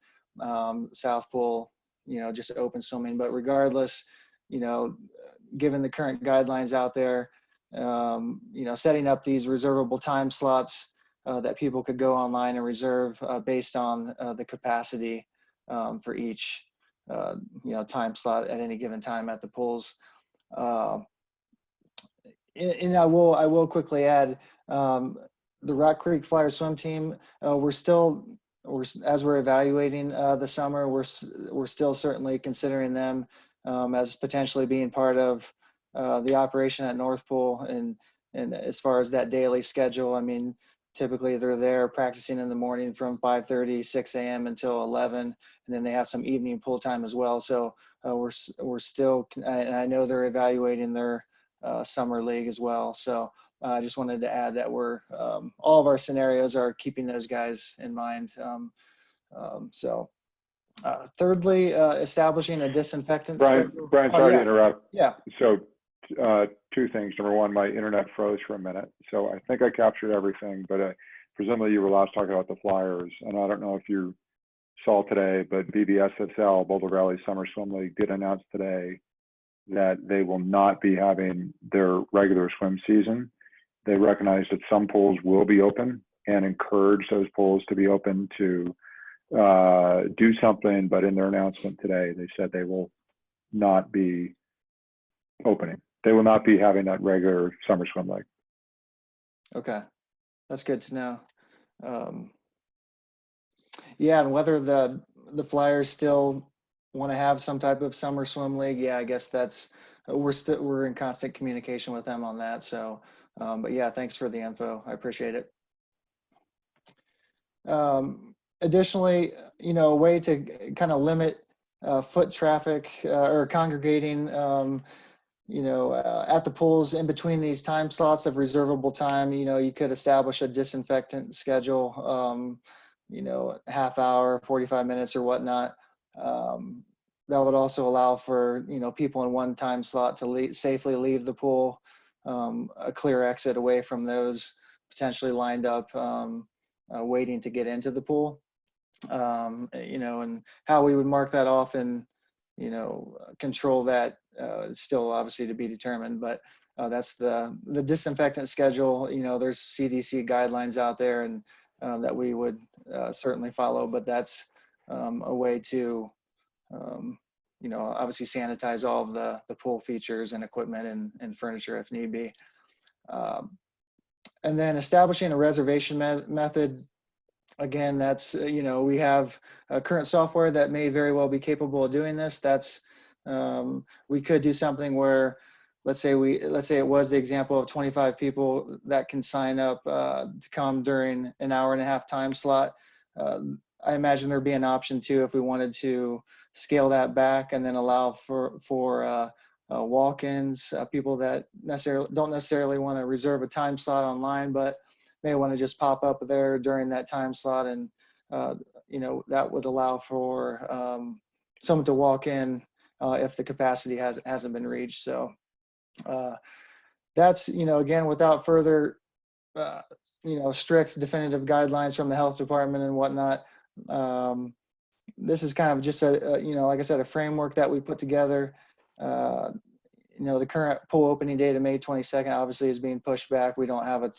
South Pool, just open swimming. But regardless, given the current guidelines out there, setting up these reservable time slots that people could go online and reserve based on the capacity for each, time slot at any given time at the pools. And I will quickly add, the Rock Creek Flyers swim team, as we're evaluating the summer, we're still certainly considering them as potentially being part of the operation at North Pool. And as far as that daily schedule, I mean, typically they're there practicing in the morning from 5:30, 6 a.m. until 11, and then they have some evening pool time as well. So we're still, and I know they're evaluating their summer league as well. So I just wanted to add that we're, all of our scenarios are keeping those guys in mind. Thirdly, establishing a disinfectant schedule. Brian, sorry to interrupt. Yeah. So two things. Number one, my internet froze for a minute. So I think I captured everything, but presumably you were last talking about the Flyers. And I don't know if you saw today, but BBSSL, Boulder Valley Summer Swim League, did announce today that they will not be having their regular swim season. They recognize that some pools will be open and encourage those pools to be open to do something, but in their announcement today, they said they will not be opening. They will not be having that regular summer swim leg. Okay, that's good to know. Yeah, and whether the Flyers still want to have some type of summer swim league, yeah, I guess that's we're in constant communication with them on that. So, but yeah, thanks for the info. I appreciate it. Additionally, you know, a way to kind of limit foot traffic or congregating, you know, at the pools in between these time slots of reservable time, you know, you could establish a disinfectant schedule, you know, half hour, 45 minutes or whatnot. That would also allow for, you know, people in one time slot to safely leave the pool, a clear exit away from those potentially lined up, waiting to get into the pool. You know, and how we would mark that off and, you know, control that is still obviously to be determined, but that's the disinfectant schedule. You know, there's CDC guidelines out there and that we would certainly follow, but that's a way to, you know, obviously sanitize all of the pool features and equipment and furniture if need be. And then establishing a reservation method. Again, that's, you know, we have current software that may very well be capable of doing this. That's, we could do something where, let's say it was the example of 25 people that can sign up to come during an hour-and-a-half time slot. I imagine there'd be an option too if we wanted to scale that back and then allow for walk-ins, people that don't necessarily want to reserve a time slot online, but may want to just pop up there during that time slot. And, you know, that would allow for someone to walk in if the capacity hasn't been reached. So that's, you know, again, without further, you know, strict definitive guidelines from the health department and whatnot. This is kind of just a, you know, like I said, a framework that we put together. You know, the current pool opening date of May 22nd obviously is being pushed back. We don't have a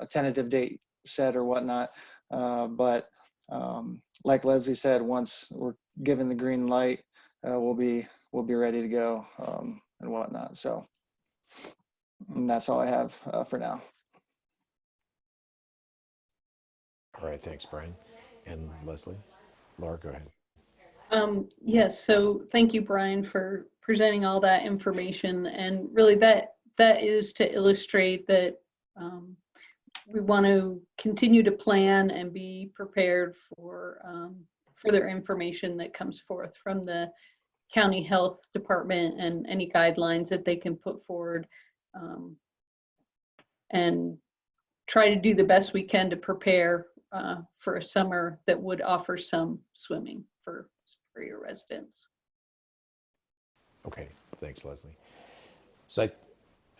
tentative date set or whatnot. But like Leslie said, once we're given the green light, we'll be ready to go and whatnot. So and that's all I have for now. All right, thanks, Brian. And Leslie? Laura, go ahead. Yes, so thank you, Brian, for presenting all that information. And really that is to illustrate that we want to continue to plan and be prepared for further information that comes forth from the county health department and any guidelines that they can put forward, and try to do the best we can to prepare for a summer that would offer some swimming for your residents. Okay, thanks, Leslie. So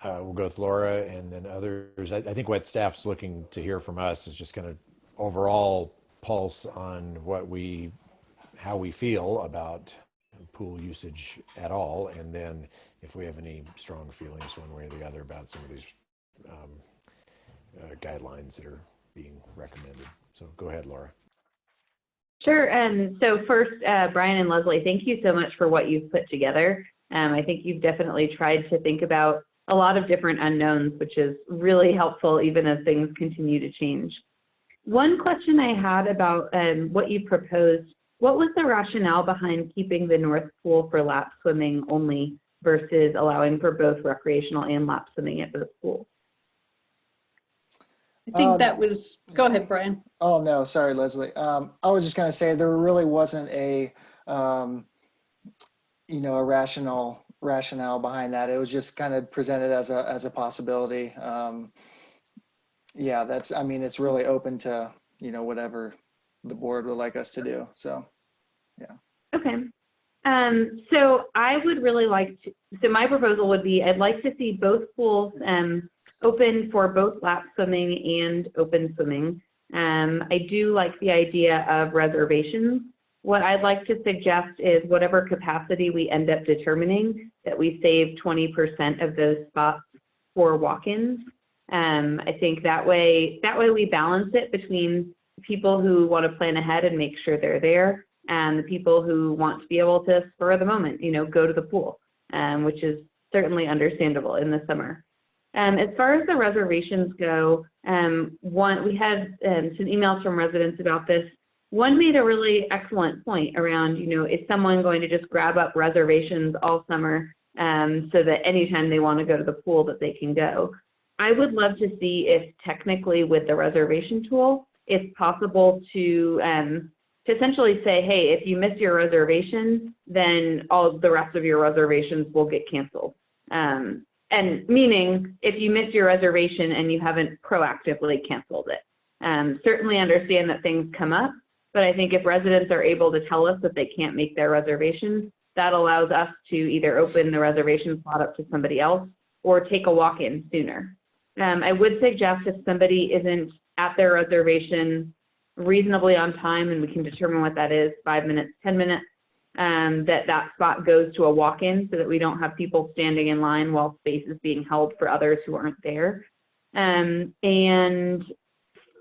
we'll go with Laura and then others. I think what staff's looking to hear from us is just kind of overall pulse on how we feel about pool usage at all, and then if we have any strong feelings one way or the other about some of these guidelines that are being recommended. So go ahead, Laura. Sure. So first, Brian and Leslie, thank you so much for what you've put together. I think you've definitely tried to think about a lot of different unknowns, which is really helpful even as things continue to change. One question I had about what you proposed, what was the rationale behind keeping the north pool for lap swimming only versus allowing for both recreational and lap swimming at both pools? I think that was, go ahead, Brian. Oh, no, sorry, Leslie. I was just going to say there really wasn't a, you know, a rationale behind that. It was just kind of presented as a possibility. Yeah, I mean, it's really open to, you know, whatever the board would like us to do. So, yeah. Okay. So I would really like to, so my proposal would be, I'd like to see both pools open for both lap swimming and open swimming. I do like the idea of reservations. What I'd like to suggest is whatever capacity we end up determining, that we save 20% of those spots for walk-ins. I think that way we balance it between people who want to plan ahead and make sure they're there, and the people who want to be able to spur of the moment, go to the pool, which is certainly understandable in the summer. As far as the reservations go, we had some emails from residents about this. One made a really excellent point around, is someone going to just grab up reservations all summer so that anytime they want to go to the pool that they can go? I would love to see if technically with the reservation tool, it's possible to essentially say, hey, if you miss your reservation, then all of the rest of your reservations will get canceled. And meaning if you miss your reservation and you haven't proactively canceled it. Certainly understand that things come up, but I think if residents are able to tell us that they can't make their reservations, that allows us to either open the reservation slot up to somebody else or take a walk-in sooner. I would suggest if somebody isn't at their reservation reasonably on time, and we can determine what that is, 5 minutes, 10 minutes, that spot goes to a walk-in so that we don't have people standing in line while space is being held for others who aren't there. And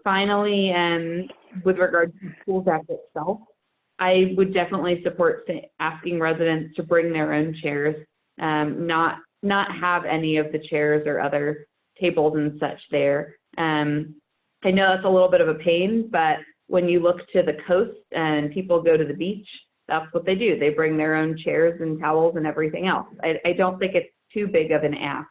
finally, with regard to Pools Act itself, I would definitely support asking residents to bring their own chairs, not have any of the chairs or other tables and such there. I know that's a little bit of a pain, but when you look to the coast and people go to the beach, that's what they do. They bring their own chairs and towels and everything else. I don't think it's too big of an ask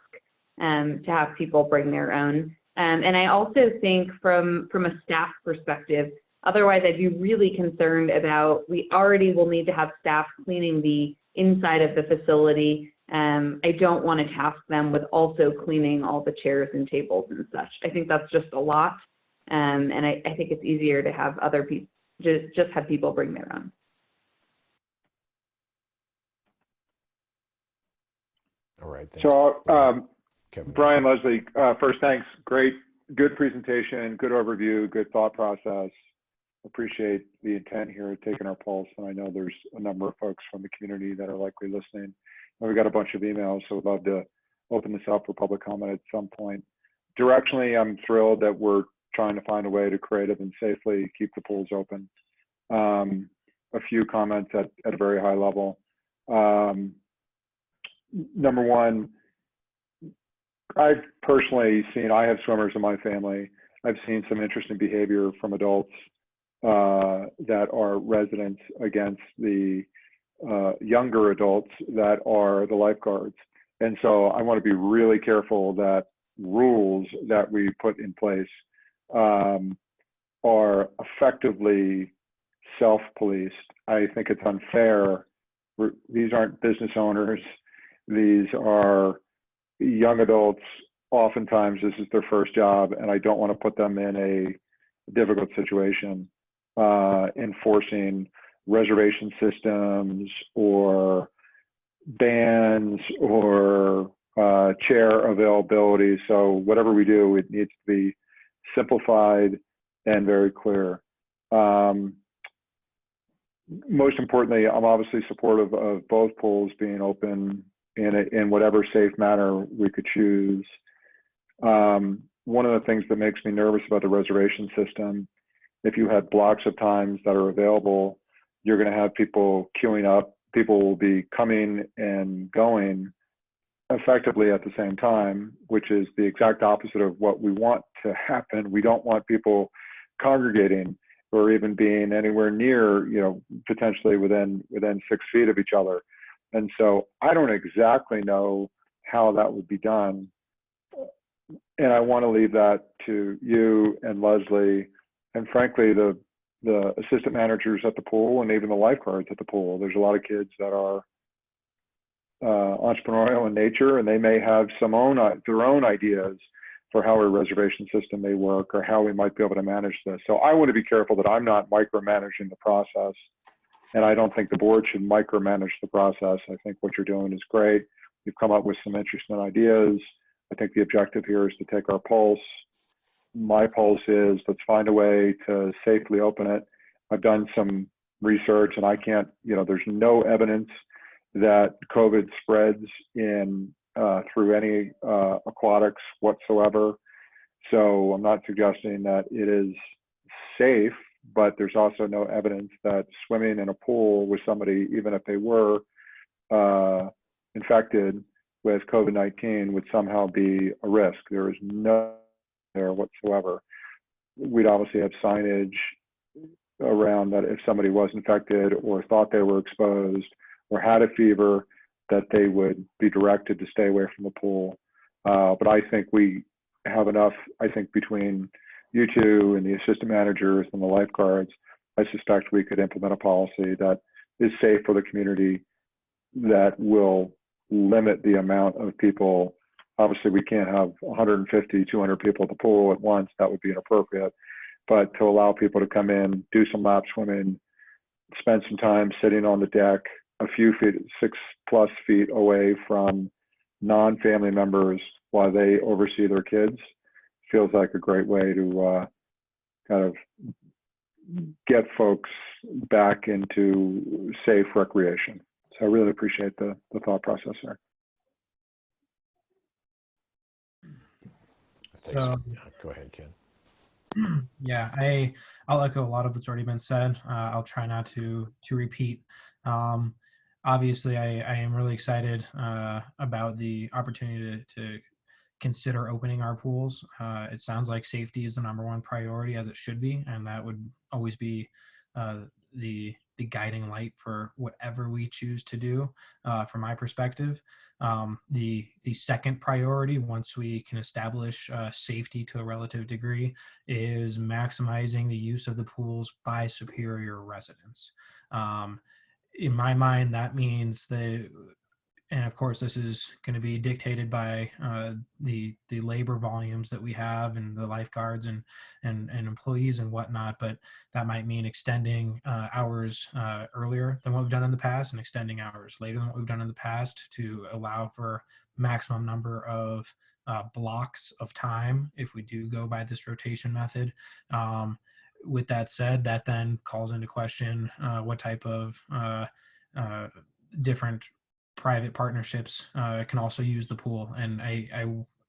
to have people bring their own. And I also think from a staff perspective, otherwise I'd be really concerned about, we already will need to have staff cleaning the inside of the facility. I don't want to task them with also cleaning all the chairs and tables and such. I think that's just a lot. And I think it's easier to have other people, just have people bring their own. All right. Thanks. So, Kevin. Brian, Leslie, first, thanks. Great, good presentation, good overview, good thought process. Appreciate the intent here of taking our pulse. And I know there's a number of folks from the community that are likely listening. And we got a bunch of emails, so we'd love to open this up for public comment at some point. Directionally, I'm thrilled that we're trying to find a way to creative and safely keep the pools open. A few comments at a very high level. Number one, I've personally seen, I have swimmers in my family. I've seen some interesting behavior from adults that are residents against the younger adults that are the lifeguards. And so I want to be really careful that rules that we put in place are effectively self-policed. I think it's unfair. These aren't business owners. These are young adults. Oftentimes this is their first job, and I don't want to put them in a difficult situation enforcing reservation systems or bans or chair availability. So whatever we do, it needs to be simplified and very clear. Most importantly, I'm obviously supportive of both pools being open in whatever safe manner we could choose. One of the things that makes me nervous about the reservation system, if you had blocks of times that are available, you're going to have people queuing up. People will be coming and going effectively at the same time, which is the exact opposite of what we want to happen. We don't want people congregating or even being anywhere near, potentially within 6 feet of each other. And so I don't exactly know how that would be done. And I want to leave that to you and Leslie, and frankly, the assistant managers at the pool and even the lifeguards at the pool. There's a lot of kids that are entrepreneurial in nature, and they may have their own ideas for how a reservation system may work or how we might be able to manage this. So I want to be careful that I'm not micromanaging the process, and I don't think the board should micromanage the process. I think what you're doing is great. You've come up with some interesting ideas. I think the objective here is to take our pulse. My pulse is let's find a way to safely open it. I've done some research, and I can't, there's no evidence that COVID spreads through any aquatics whatsoever. So I'm not suggesting that it is safe, but there's also no evidence that swimming in a pool with somebody, even if they were infected with COVID-19, would somehow be a risk. There is no there whatsoever. We'd obviously have signage around that if somebody was infected or thought they were exposed or had a fever, that they would be directed to stay away from the pool. But I think we have enough, I think between you two and the assistant managers and the lifeguards, I suspect we could implement a policy that is safe for the community, that will limit the amount of people. Obviously, we can't have 150, 200 people at the pool at once. That would be inappropriate. But to allow people to come in, do some lap swimming, spend some time sitting on the deck, a few feet, 6+ feet away from non-family members while they oversee their kids, feels like a great way to kind of get folks back into safe recreation. So I really appreciate the thought process there. Thanks. Go ahead, Ken. Yeah, I'll echo a lot of what's already been said. I'll try not to repeat. Obviously, I am really excited about the opportunity to consider opening our pools. It sounds like safety is the #1 priority, as it should be, and that would always be the guiding light for whatever we choose to do. From my perspective, the second priority, once we can establish safety to a relative degree, is maximizing the use of the pools by Superior residents. In my mind, that means that, and of course, this is going to be dictated by the labor volumes that we have and the lifeguards and employees and whatnot. But that might mean extending hours earlier than what we've done in the past, and extending hours later than what we've done in the past, to allow for maximum number of blocks of time if we do go by this rotation method. With that said, that then calls into question what type of different private partnerships can also use the pool. And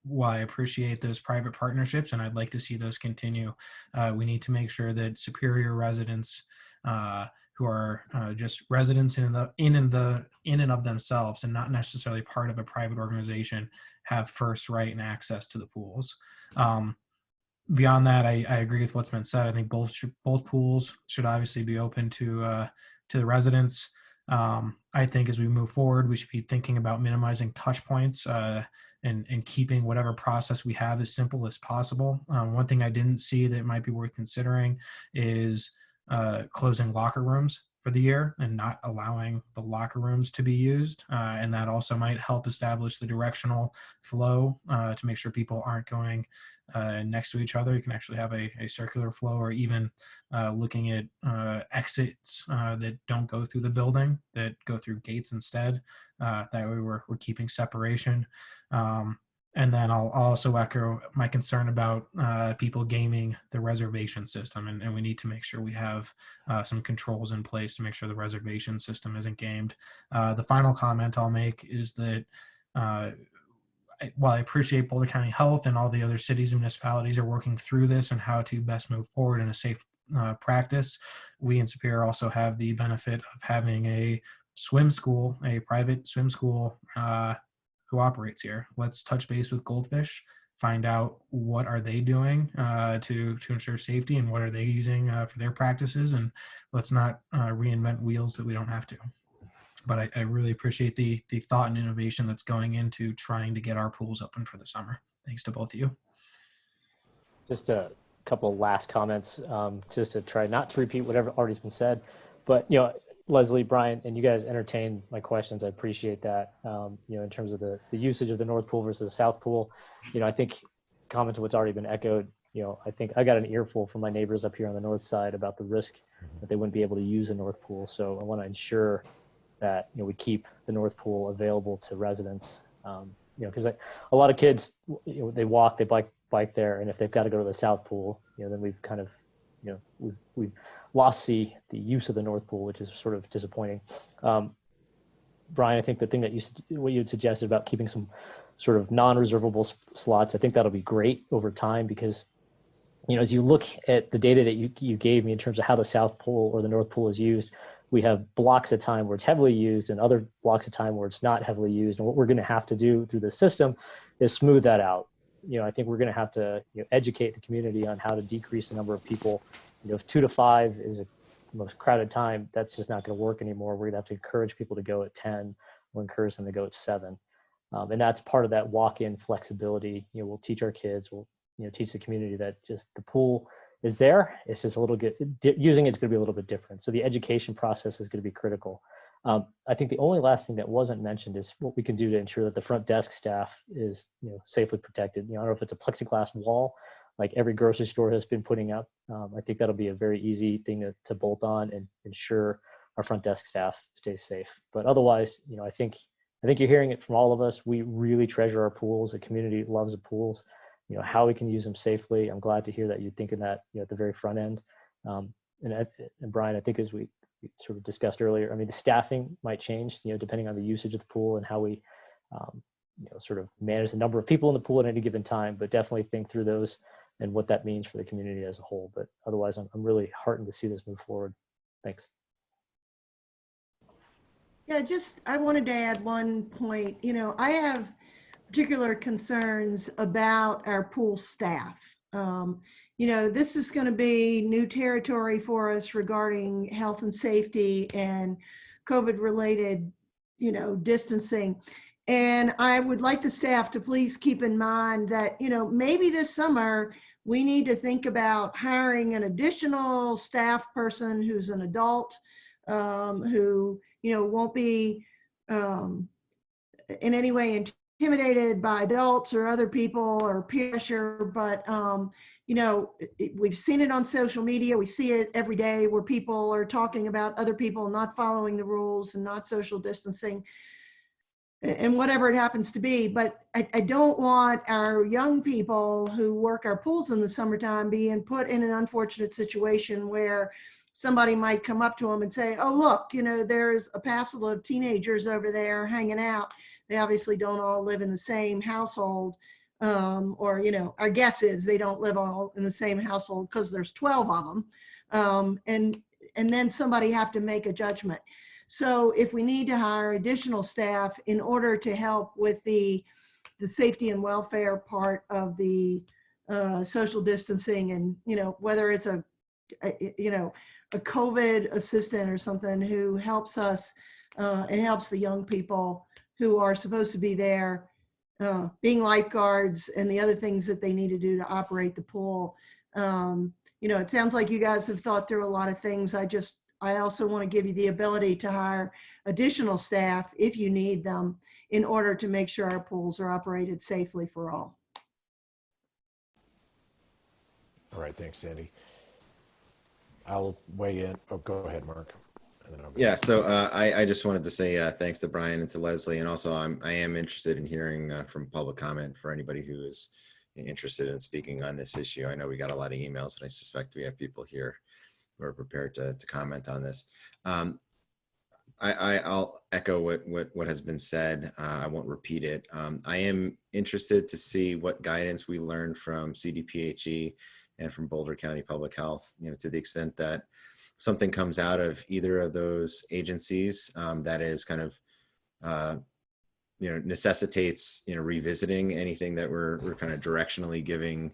while I appreciate those private partnerships and I'd like to see those continue, we need to make sure that Superior residents who are just residents in and of themselves and not necessarily part of a private organization have first right and access to the pools. Beyond that, I agree with what's been said. I think both pools should obviously be open to the residents. I think as we move forward, we should be thinking about minimizing touch points and keeping whatever process we have as simple as possible. One thing I didn't see that might be worth considering is closing locker rooms for the year and not allowing the locker rooms to be used. And that also might help establish the directional flow to make sure people aren't going next to each other. You can actually have a circular flow, or even looking at exits that don't go through the building, that go through gates instead. That way we're keeping separation. And then I'll also echo my concern about people gaming the reservation system, and we need to make sure we have some controls in place to make sure the reservation system isn't gamed. The final comment I'll make is that while I appreciate Boulder County Health and all the other cities and municipalities are working through this and how to best move forward in a safe practice, we in Superior also have the benefit of having a swim school, a private swim school who operates here. Let's touch base with Goldfish, find out what are they doing to ensure safety, and what are they using for their practices, and let's not reinvent wheels that we don't have to. But I really appreciate the thought and innovation that's going into trying to get our pools open for the summer. Thanks to both of you. Just a couple of last comments, just to try not to repeat whatever already's been said. But, Leslie, Brian, and you guys entertained my questions. I appreciate that. In terms of the usage of the North Pool versus the South Pool, I think, comment to what's already been echoed, I think I got an earful from my neighbors up here on the north side about the risk that they wouldn't be able to use the North Pool. So I want to ensure that we keep the North Pool available to residents, because a lot of kids, they walk, they bike there, and if they've got to go to the South Pool, then we've kind of, we've lost the use of the North Pool, which is sort of disappointing. Brian, I think the thing that what you had suggested about keeping some sort of non-reservable slots, I think that'll be great over time, because as you look at the data that you gave me in terms of how the South Pool or the North Pool is used, we have blocks of time where it's heavily used and other blocks of time where it's not heavily used. And what we're going to have to do through the system is smooth that out. I think we're going to have to educate the community on how to decrease the number of people. If 2 to 5 is the most crowded time, that's just not going to work anymore. We're going to have to encourage people to go at 10 or encourage them to go at 7. And that's part of that walk-in flexibility. We'll teach our kids, we'll teach the community that just the pool is there. It's just a little bit, using it's going to be a little bit different. So the education process is going to be critical. I think the only last thing that wasn't mentioned is what we can do to ensure that the front desk staff is safely protected. I don't know if it's a plexiglass wall like every grocery store has been putting up. I think that'll be a very easy thing to bolt on and ensure our front desk staff stays safe. But otherwise, I think you're hearing it from all of us. We really treasure our pools. The community loves the pools. How we can use them safely. I'm glad to hear that you're thinking that at the very front end. And Brian, I think as we sort of discussed earlier, the staffing might change, depending on the usage of the pool and how we, sort of manage the number of people in the pool at any given time. But definitely think through those and what that means for the community as a whole. But otherwise, I'm really heartened to see this move forward. Thanks. Yeah, I wanted to add one point. I have particular concerns about our pool staff. This is going to be new territory for us regarding health and safety and COVID related, distancing. And I would like the staff to please keep in mind that, maybe this summer we need to think about hiring an additional staff person who's an adult, who, won't be in any way intimidated by adults or other people or peer pressure. But, we've seen it on social media. We see it every day where people are talking about other people not following the rules and not social distancing and whatever it happens to be. But I don't want our young people who work our pools in the summertime being put in an unfortunate situation where somebody might come up to them and say, oh, look, there's a passel of teenagers over there hanging out. They obviously don't all live in the same household. Or, our guess is they don't live all in the same household because there's 12 of them. And then somebody have to make a judgment. So if we need to hire additional staff in order to help with the safety and welfare part of the social distancing, and, whether it's a COVID assistant or something who helps us and helps the young people who are supposed to be there, being lifeguards and the other things that they need to do to operate the pool. It sounds like you guys have thought through a lot of things. I also want to give you the ability to hire additional staff if you need them in order to make sure our pools are operated safely for all. All right, thanks, Sandy. I'll weigh in. Oh, go ahead, Mark. And then I'll go. Yeah, so I just wanted to say thanks to Brian and to Leslie, and also I am interested in hearing from public comment for anybody who is interested in speaking on this issue. I know we got a lot of emails, and I suspect we have people here who are prepared to comment on this. I'll echo what has been said. I won't repeat it. I am interested to see what guidance we learned from CDPHE and from Boulder County Public Health, to the extent that something comes out of either of those agencies that is kind of, necessitates, revisiting anything that we're kind of directionally giving,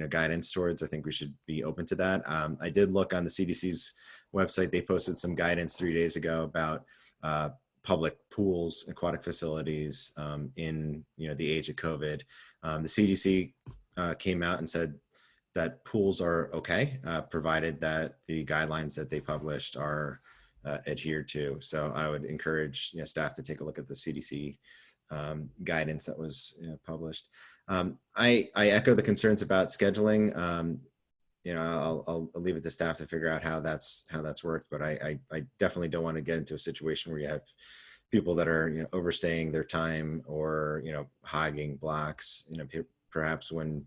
guidance towards. I think we should be open to that. I did look on the CDC's website. They posted some guidance 3 days ago about public pools, aquatic facilities in, the age of COVID. The CDC came out and said that pools are okay, provided that the guidelines that they published are adhered to. So I would encourage staff to take a look at the CDC guidance that was published. I echo the concerns about scheduling. I'll leave it to staff to figure out how that's worked, but I definitely don't want to get into a situation where you have people that are overstaying their time or hogging blocks. Perhaps when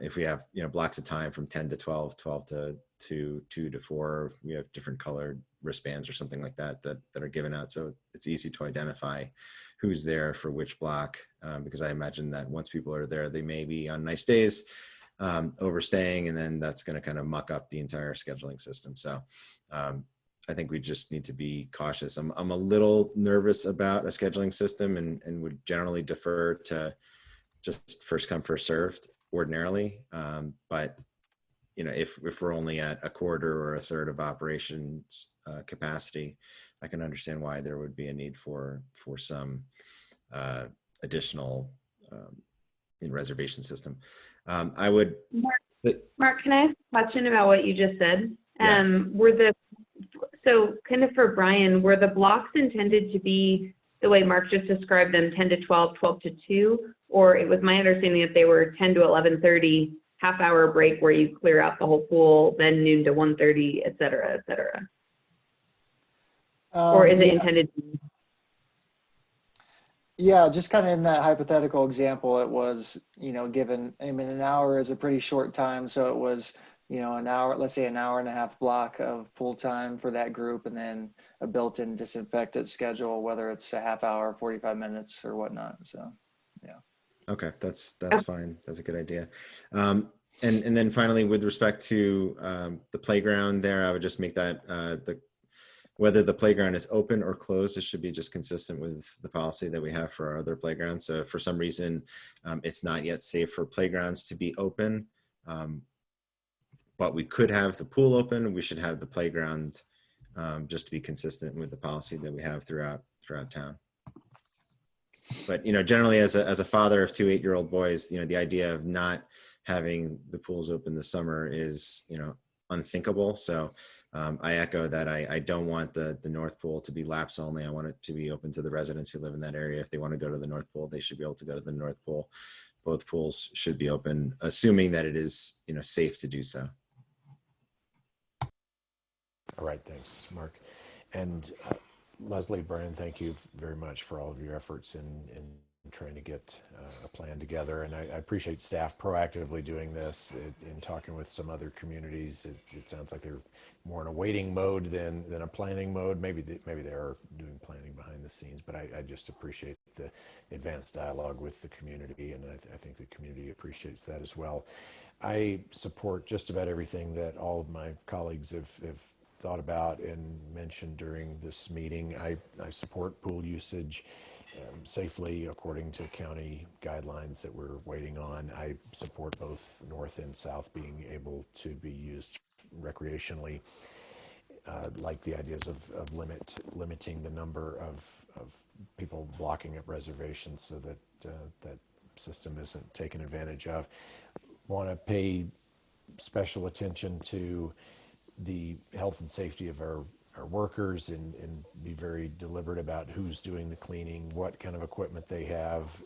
if we have blocks of time from 10 to 12, 12 to 2 to 4, we have different colored wristbands or something like that are given out, so it's easy to identify who's there for which block, because I imagine that once people are there, they may be on nice days overstaying, and then that's going to kind of muck up the entire scheduling system. So I think we just need to be cautious. I'm a little nervous about a scheduling system, and would generally defer to just first come, first served ordinarily. But you know, if we're only at a quarter or a third of operations capacity, I can understand why there would be a need for some additional reservation system. I would. Mark, can I ask a question about what you just said? Yeah. So kind of for Brian, were the blocks intended to be the way Mark just described them, 10 to 12, 12 to 2? Or it was my understanding that they were 10 to 11:30, half-hour break where you clear out the whole pool, then noon to 1:30, et cetera, et cetera? Or is it intended to be? Yeah, just kind of in that hypothetical example, it was, you know, given, I mean, an hour is a pretty short time. So it was, you know, an hour, let's say an hour and a half block of pool time for that group, and then a built-in disinfectant schedule, whether it's a half hour, 45 minutes or whatnot. So, yeah. Okay, that's fine. That's a good idea. And then finally, with respect to the playground there, I would just make that whether the playground is open or closed, it should be just consistent with the policy that we have for our other playgrounds. So if for some reason it's not yet safe for playgrounds to be open, but we could have the pool open, we should have the playground just to be consistent with the policy that we have throughout town. But, you know, generally as a father of 2 8-year-old boys, you know, the idea of not having the pools open this summer is, you know, unthinkable. So I echo that. I don't want the North Pool to be laps only. I want it to be open to the residents who live in that area. If they want to go to the North Pool, they should be able to go to the North Pool. Both pools should be open, assuming that it is, you know, safe to do so. All right, thanks, Mark. And Leslie, Brian, thank you very much for all of your efforts in trying to get a plan together. And I appreciate staff proactively doing this in talking with some other communities. It sounds like they're more in a waiting mode than a planning mode. Maybe they are doing planning behind the scenes, but I just appreciate the advanced dialogue with the community, and I think the community appreciates that as well. I support just about everything that all of my colleagues have thought about and mentioned during this meeting. I support pool usage safely according to county guidelines that we're waiting on. I support both north and south being able to be used recreationally. Like the ideas of limiting the number of people blocking up reservations so that that system isn't taken advantage of. Want to pay special attention to the health and safety of our workers and be very deliberate about who's doing the cleaning, what kind of equipment they have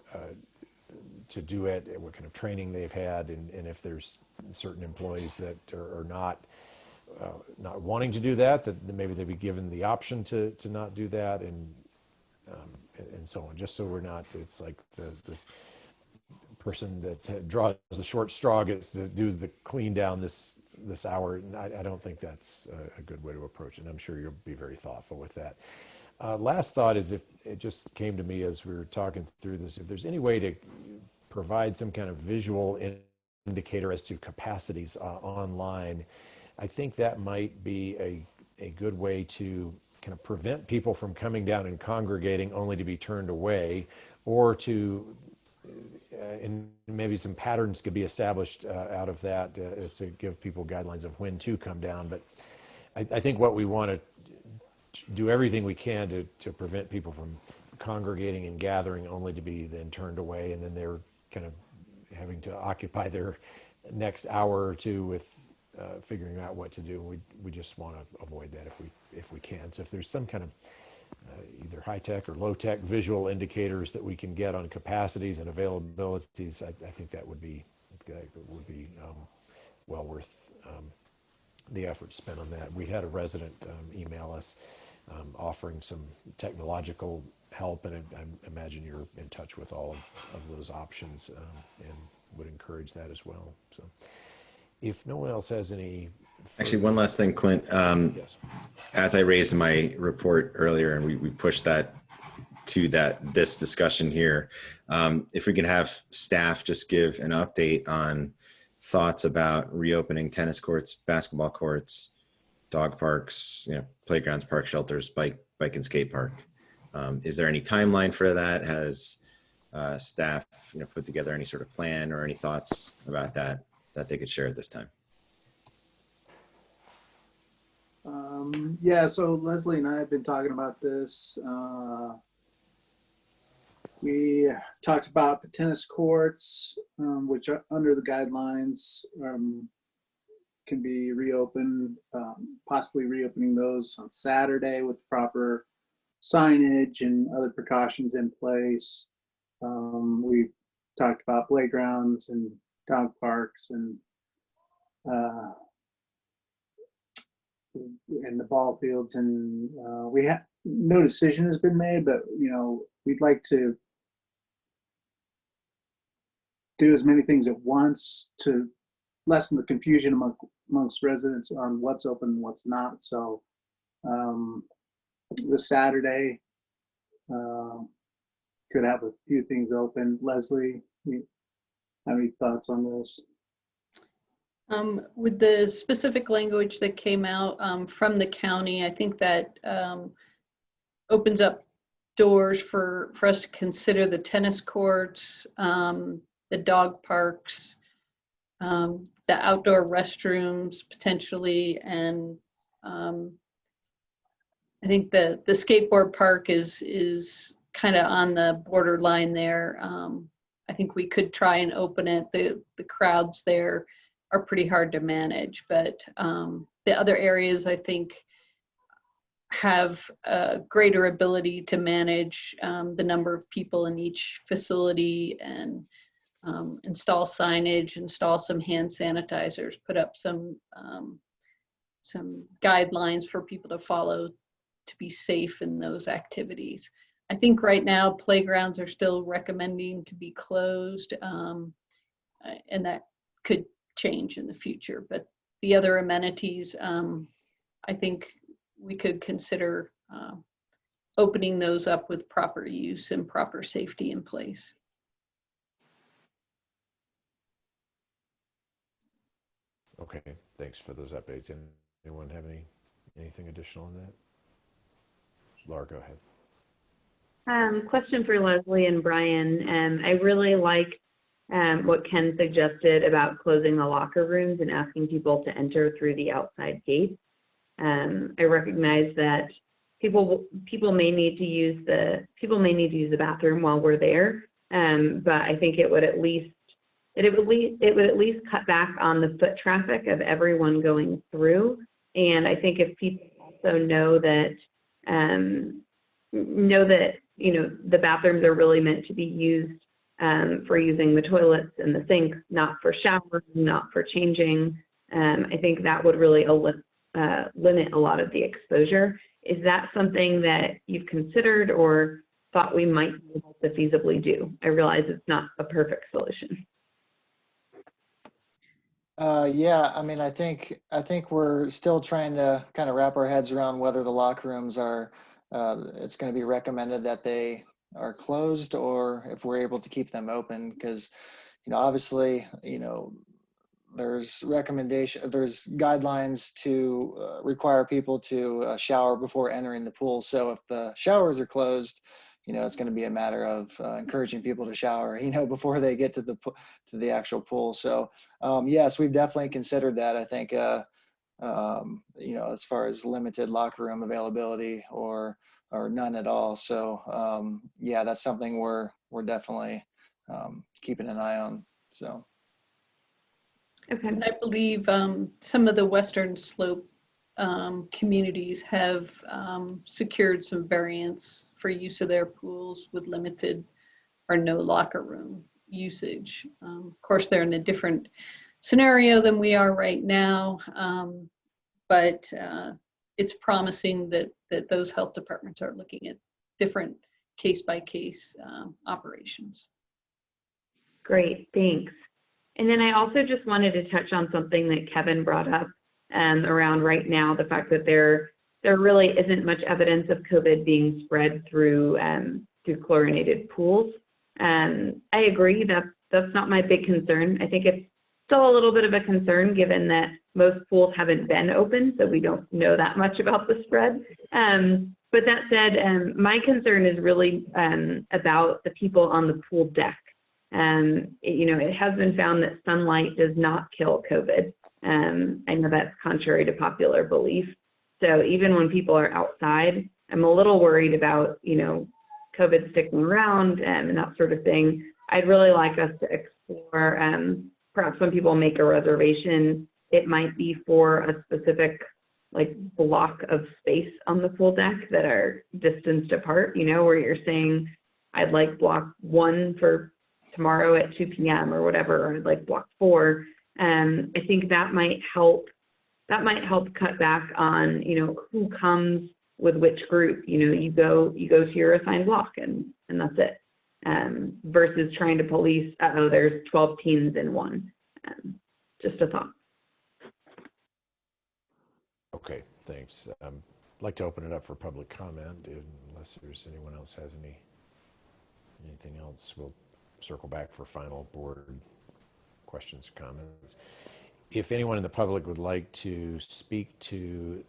to do it, what kind of training they've had, and if there's certain employees that are not wanting to do that maybe they be given the option to not do that, and so on, just so we're not, it's like the person that draws the short straw gets to do the clean down this hour. And I don't think that's a good way to approach it. And I'm sure you'll be very thoughtful with that. Last thought is, if it just came to me as we were talking through this, if there's any way to provide some kind of visual indicator as to capacities online, I think that might be a good way to kind of prevent people from coming down and congregating only to be turned away, or to and maybe some patterns could be established out of that as to give people guidelines of when to come down. But I think what we want to do everything we can to prevent people from congregating and gathering only to be then turned away, and then they're kind of having to occupy their next hour or two with figuring out what to do. We just want to avoid that if we can. So if there's some kind of either high-tech or low-tech visual indicators that we can get on capacities and availabilities, I think that would be well worth the effort spent on that. We had a resident email us offering some technological help, and I imagine you're in touch with all of those options and would encourage that as well. So if no one else has any... Actually, one last thing, Clint. Yes. As I raised in my report earlier, and we pushed that to this discussion here, if we can have staff just give an update on thoughts about reopening tennis courts, basketball courts, dog parks, playgrounds, park shelters, bike and skate park. Is there any timeline for that? Has staff put together any sort of plan or any thoughts about that they could share at this time? Yeah, so Leslie and I have been talking about this. We talked about the tennis courts, which are under the guidelines, can be reopened, possibly reopening those on Saturday with proper signage and other precautions in place. We've talked about playgrounds and dog parks and the ball fields, and we have no decision has been made, but we'd like to do as many things at once to lessen the confusion amongst residents on what's open and what's not. So this Saturday could have a few things open. Leslie, you have any thoughts on this? With the specific language that came out from the county, I think that opens up doors for us to consider the tennis courts, the dog parks, the outdoor restrooms potentially, and I think the skateboard park is kind of on the borderline there. I think we could try and open it. The crowds there are pretty hard to manage, but the other areas I think have a greater ability to manage the number of people in each facility and install signage, install some hand sanitizers, put up some guidelines for people to follow to be safe in those activities. I think right now playgrounds are still recommending to be closed, and that could change in the future. But the other amenities, I think we could consider opening those up with proper use and proper safety in place. Okay, thanks for those updates. And anyone have anything additional on that? Laura, go ahead. Question for Leslie and Brian. I really like what Ken suggested about closing the locker rooms and asking people to enter through the outside gates. I recognize that people may need to use the bathroom while we're there, but I think it would at least cut back on the foot traffic of everyone going through. And I think if people also know that the bathrooms are really meant to be used for using the toilets and the sinks, not for showering, not for changing, I think that would really limit a lot of the exposure. Is that something that you've considered or thought we might be able to feasibly do? I realize it's not a perfect solution. Yeah, I mean, I think we're still trying to kind of wrap our heads around whether the locker rooms are, it's going to be recommended that they are closed or if we're able to keep them open, because, obviously, there's guidelines to require people to shower before entering the pool. So if the showers are closed, it's going to be a matter of encouraging people to shower, before they get to the actual pool. So yes, we've definitely considered that. I think, as far as limited locker room availability or none at all. So yeah, that's something we're definitely keeping an eye on. So. Okay. And I believe some of the Western Slope communities have secured some variants for use of their pools with limited or no locker room usage. Of course, they're in a different scenario than we are right now, but it's promising that those health departments are looking at different case-by-case operations. Great, thanks. And then I also just wanted to touch on something that Kevin brought up around right now, the fact that there really isn't much evidence of COVID being spread through chlorinated pools. I agree that that's not my big concern. I think it's still a little bit of a concern given that most pools haven't been open, so we don't know that much about the spread. But that said, my concern is really about the people on the pool deck. It has been found that sunlight does not kill COVID. I know that's contrary to popular belief. So even when people are outside, I'm a little worried about, COVID sticking around and that sort of thing. I'd really like us to explore, perhaps when people make a reservation, it might be for a specific block of space on the pool deck that are distanced apart, where you're saying, I'd like block 1 for tomorrow at 2 p.m. or whatever, or I'd like block 4. I think that might help cut back on, who comes with which group. You go to your assigned block and that's it. Versus trying to police, there's 12 teens in one. Just a thought. Okay, thanks. I'd like to open it up for public comment unless there's anyone else has anything else. We'll circle back for final board questions or comments. If anyone in the public would like to speak to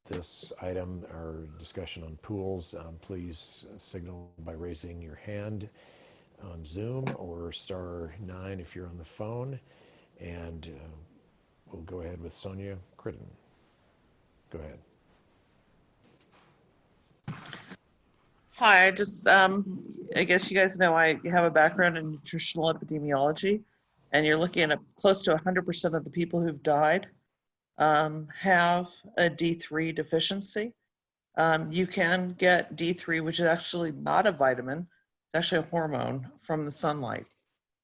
this item or discussion on pools, please signal by raising your hand on Zoom or *9 if you're on the phone. And we'll go ahead with Sonia Critton. Go ahead. Hi, I guess you guys know I have a background in nutritional epidemiology, and you're looking at close to 100% of the people who've died have a D3 deficiency. You can get D3, which is actually not a vitamin, it's actually a hormone from the sunlight.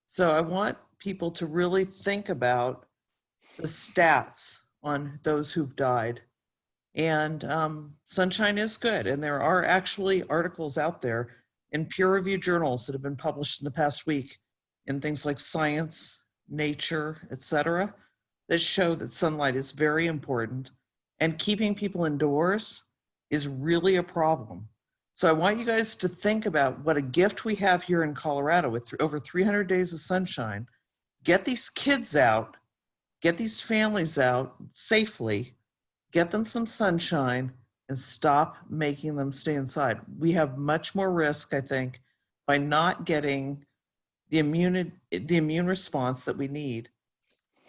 So I want people to really think about the stats on those who've died. And sunshine is good. And there are actually articles out there in peer-reviewed journals that have been published in the past week in things like Science, Nature, etc., that show that sunlight is very important. And keeping people indoors is really a problem. So I want you guys to think about what a gift we have here in Colorado with over 300 days of sunshine. Get these kids out, get these families out safely, get them some sunshine, and stop making them stay inside. We have much more risk, I think, by not getting the immune response that we need.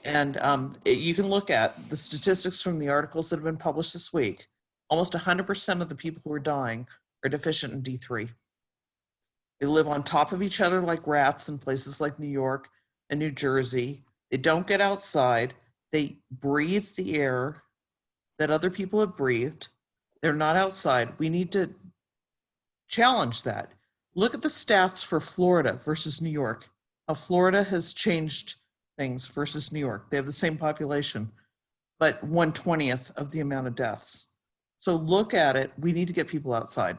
And you can look at the statistics from the articles that have been published this week. Almost 100% of the people who are dying are deficient in D3. They live on top of each other like rats in places like New York and New Jersey. They don't get outside. They breathe the air that other people have breathed. They're not outside. We need to challenge that. Look at the stats for Florida versus New York. How Florida has changed things versus New York. They have the same population, but 1/20th of the amount of deaths. So look at it. We need to get people outside.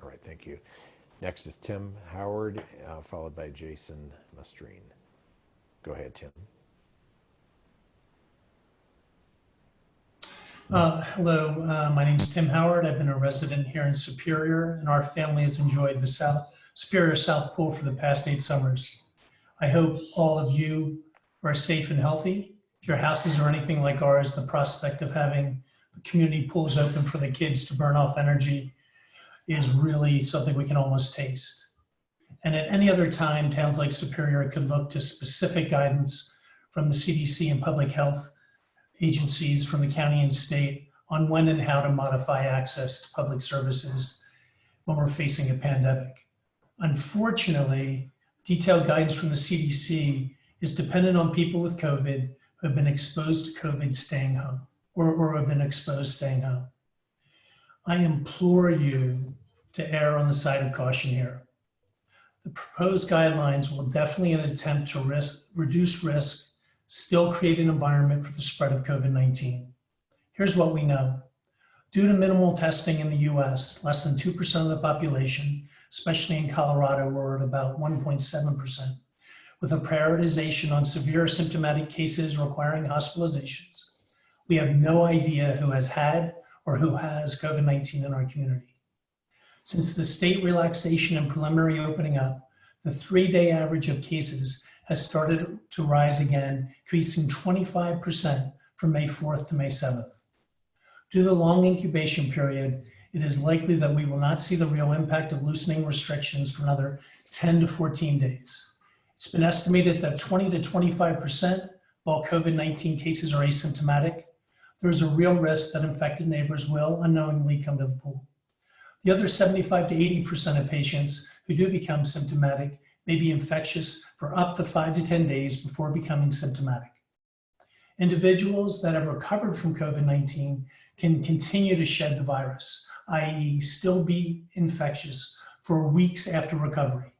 All right, thank you. Next is Tim Howard, followed by Jason Mustrine. Go ahead, Tim. Hello, my name is Tim Howard. I've been a resident here in Superior, and our family has enjoyed the Superior South Pool for the past 8 summers. I hope all of you are safe and healthy. If your houses are anything like ours, the prospect of having the community pools open for the kids to burn off energy is really something we can almost taste. And at any other time, towns like Superior could look to specific guidance from the CDC and public health agencies from the county and state on when and how to modify access to public services when we're facing a pandemic. Unfortunately, detailed guidance from the CDC is dependent on people with COVID who have been exposed to COVID staying home or have been exposed staying home. I implore you to err on the side of caution here. The proposed guidelines will definitely, in an attempt to reduce risk, still create an environment for the spread of COVID-19. Here's what we know. Due to minimal testing in the US, less than 2% of the population, especially in Colorado, we're at about 1.7%, with a prioritization on severe symptomatic cases requiring hospitalizations. We have no idea who has had or who has COVID-19 in our community. Since the state relaxation and preliminary opening up, the 3-day average of cases has started to rise again, increasing 25% from May 4th to May 7th. Due to the long incubation period, it is likely that we will not see the real impact of loosening restrictions for another 10 to 14 days. It's been estimated that 20 to 25% of all COVID-19 cases are asymptomatic. There is a real risk that infected neighbors will unknowingly come to the pool. The other 75 to 80% of patients who do become symptomatic may be infectious for up to 5 to 10 days before becoming symptomatic. Individuals that have recovered from COVID-19 can continue to shed the virus, i.e. still be infectious for weeks after recovery.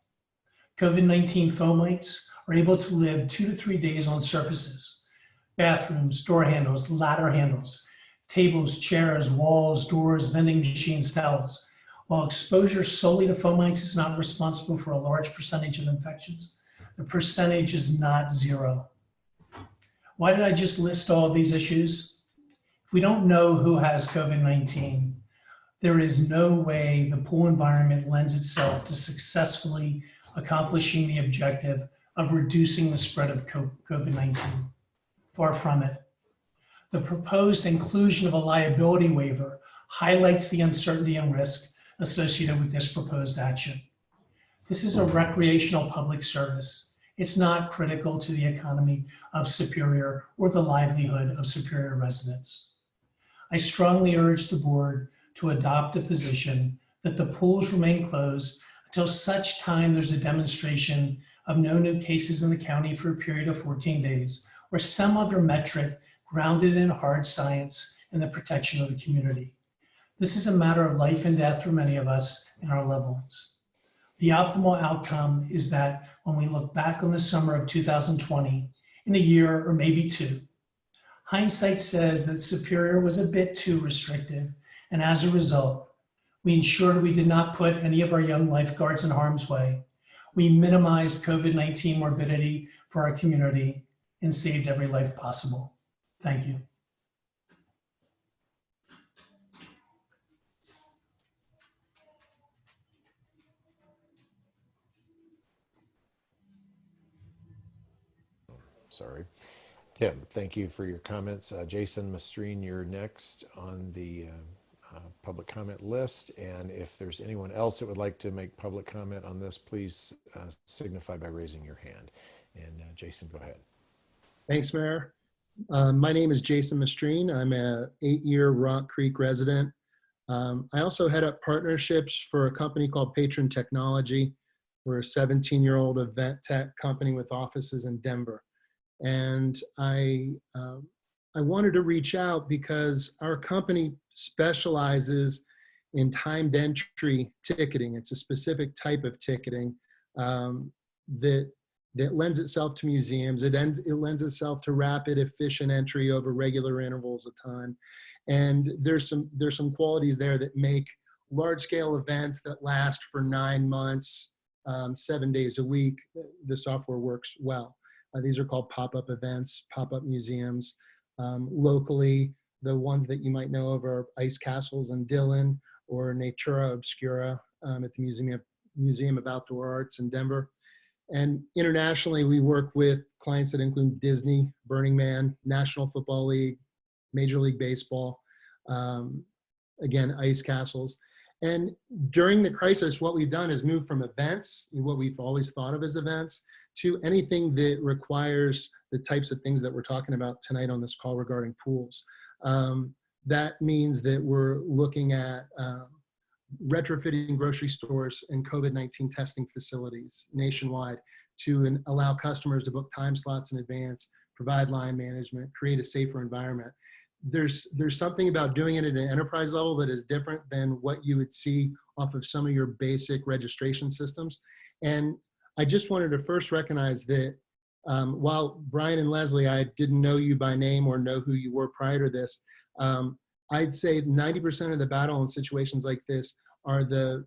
COVID-19 fomites are able to live 2 to 3 days on surfaces, bathrooms, door handles, ladder handles, tables, chairs, walls, doors, vending machines, towels. While exposure solely to fomites is not responsible for a large percentage of infections, the percentage is not zero. Why did I just list all of these issues? If we don't know who has COVID-19, there is no way the pool environment lends itself to successfully accomplishing the objective of reducing the spread of COVID-19. Far from it. The proposed inclusion of a liability waiver highlights the uncertainty and risk associated with this proposed action. This is a recreational public service. It's not critical to the economy of Superior or the livelihood of Superior residents. I strongly urge the board to adopt a position that the pools remain closed until such time there's a demonstration of no new cases in the county for a period of 14 days or some other metric grounded in hard science and the protection of the community. This is a matter of life and death for many of us and our loved ones. The optimal outcome is that when we look back on the summer of 2020, in a year or maybe two, hindsight says that Superior was a bit too restrictive, and as a result, we ensured we did not put any of our young lifeguards in harm's way. We minimized COVID-19 morbidity for our community and saved every life possible. Thank you. Sorry. Tim, thank you for your comments. Jason Mastrine, you're next on the public comment list. And if there's anyone else that would like to make public comment on this, please signify by raising your hand. And Jason, go ahead. Thanks, Mayor. My name is Jason Mastrine. I'm an 8-year Rock Creek resident. I also head up partnerships for a company called Patron Technology. We're a 17-year-old event tech company with offices in Denver. And I wanted to reach out because our company specializes in timed entry ticketing. It's a specific type of ticketing that lends itself to museums. It lends itself to rapid, efficient entry over regular intervals of time. And there's some qualities there that make large-scale events that last for 9 months, 7 days a week, the software works well. These are called pop-up events, pop-up museums. Locally, the ones that you might know of are Ice Castles in Dillon or Natura Obscura at the Museum of Outdoor Arts in Denver. And internationally, we work with clients that include Disney, Burning Man, National Football League, Major League Baseball, again, Ice Castles. And during the crisis, what we've done is move from events, what we've always thought of as events, to anything that requires the types of things that we're talking about tonight on this call regarding pools. That means that we're looking at retrofitting grocery stores and COVID-19 testing facilities nationwide to allow customers to book time slots in advance, provide line management, create a safer environment. There's something about doing it at an enterprise level that is different than what you would see off of some of your basic registration systems. And I just wanted to first recognize that while Brian and Leslie, I didn't know you by name or know who you were prior to this, I'd say 90% of the battle in situations like this are the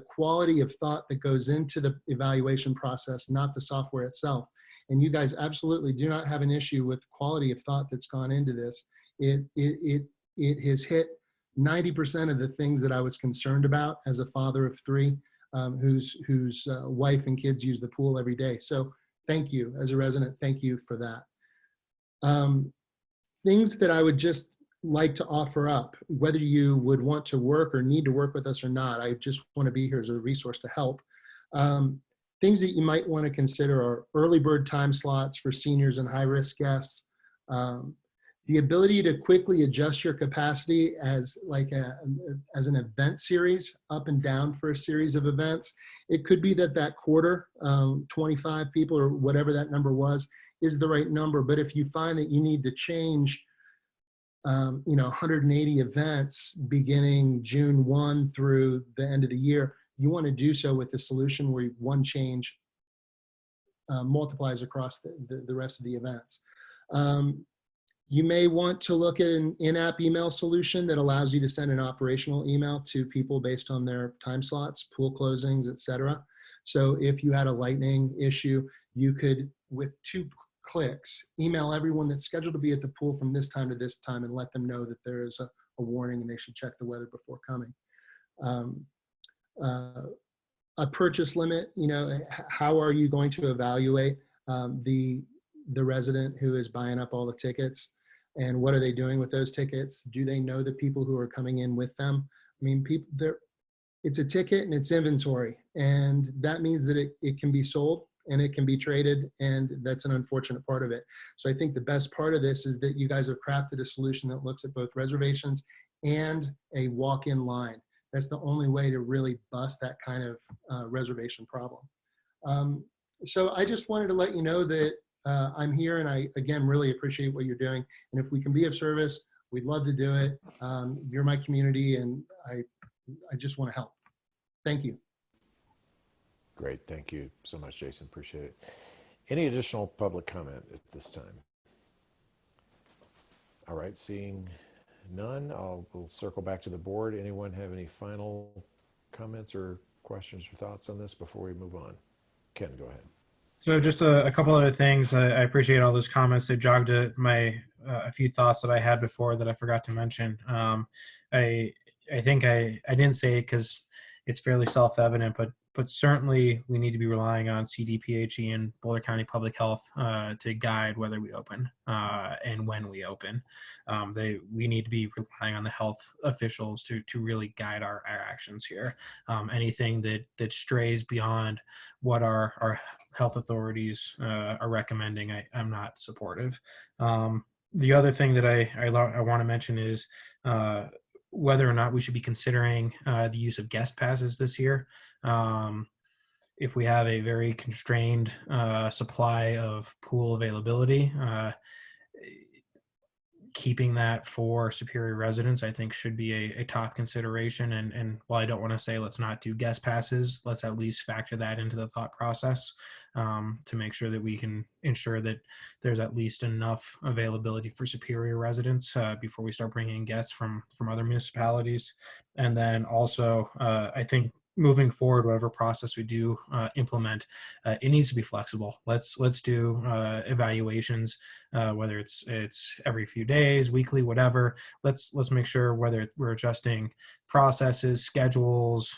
quality of thought that goes into the evaluation process, not the software itself. And you guys absolutely do not have an issue with the quality of thought that's gone into this. It has hit 90% of the things that I was concerned about as a father of 3, whose wife and kids use the pool every day. So thank you as a resident. Thank you for that. Things that I would just like to offer up, whether you would want to work or need to work with us or not, I just want to be here as a resource to help. Things that you might want to consider are early bird time slots for seniors and high-risk guests. The ability to quickly adjust your capacity as as an event series up and down for a series of events. It could be that quarter, 25 people or whatever that number was, is the right number. But if you find that you need to change 180 events beginning June 1 through the end of the year, you want to do so with the solution where one change multiplies across the rest of the events. You may want to look at an in-app email solution that allows you to send an operational email to people based on their time slots, pool closings, etc. So if you had a lightning issue, you could, with 2 clicks, email everyone that's scheduled to be at the pool from this time to this time and let them know that there is a warning and they should check the weather before coming. A purchase limit, how are you going to evaluate the resident who is buying up all the tickets, and what are they doing with those tickets? Do they know the people who are coming in with them? I mean, it's a ticket and it's inventory, and that means that it can be sold and it can be traded, and that's an unfortunate part of it. So I think the best part of this is that you guys have crafted a solution that looks at both reservations and a walk-in line. That's the only way to really bust that kind of reservation problem. So I just wanted to let you know that I'm here, and I, again, really appreciate what you're doing. And if we can be of service, we'd love to do it. You're my community, and I just want to help. Thank you. Great. Thank you so much, Jason. Appreciate it. Any additional public comment at this time? All right. Seeing none, we'll circle back to the board. Anyone have any final comments or questions or thoughts on this before we move on? Ken, go ahead. So just a couple other things. I appreciate all those comments. They jogged a few thoughts that I had before that I forgot to mention. I think I didn't say it because it's fairly self-evident, but certainly we need to be relying on CDPHE and Boulder County Public Health to guide whether we open and when we open. We need to be relying on the health officials to really guide our actions here. Anything that strays beyond what our health authorities are recommending, I'm not supportive. The other thing that I want to mention is whether or not we should be considering the use of guest passes this year. If we have a very constrained supply of pool availability, keeping that for Superior residents, I think, should be a top consideration. And while I don't want to say let's not do guest passes, let's at least factor that into the thought process to make sure that we can ensure that there's at least enough availability for Superior residents before we start bringing in guests from other municipalities. And then also, I think moving forward, whatever process we do implement, it needs to be flexible. Let's do evaluations, whether it's every few days, weekly, whatever. Let's make sure whether we're adjusting processes, schedules.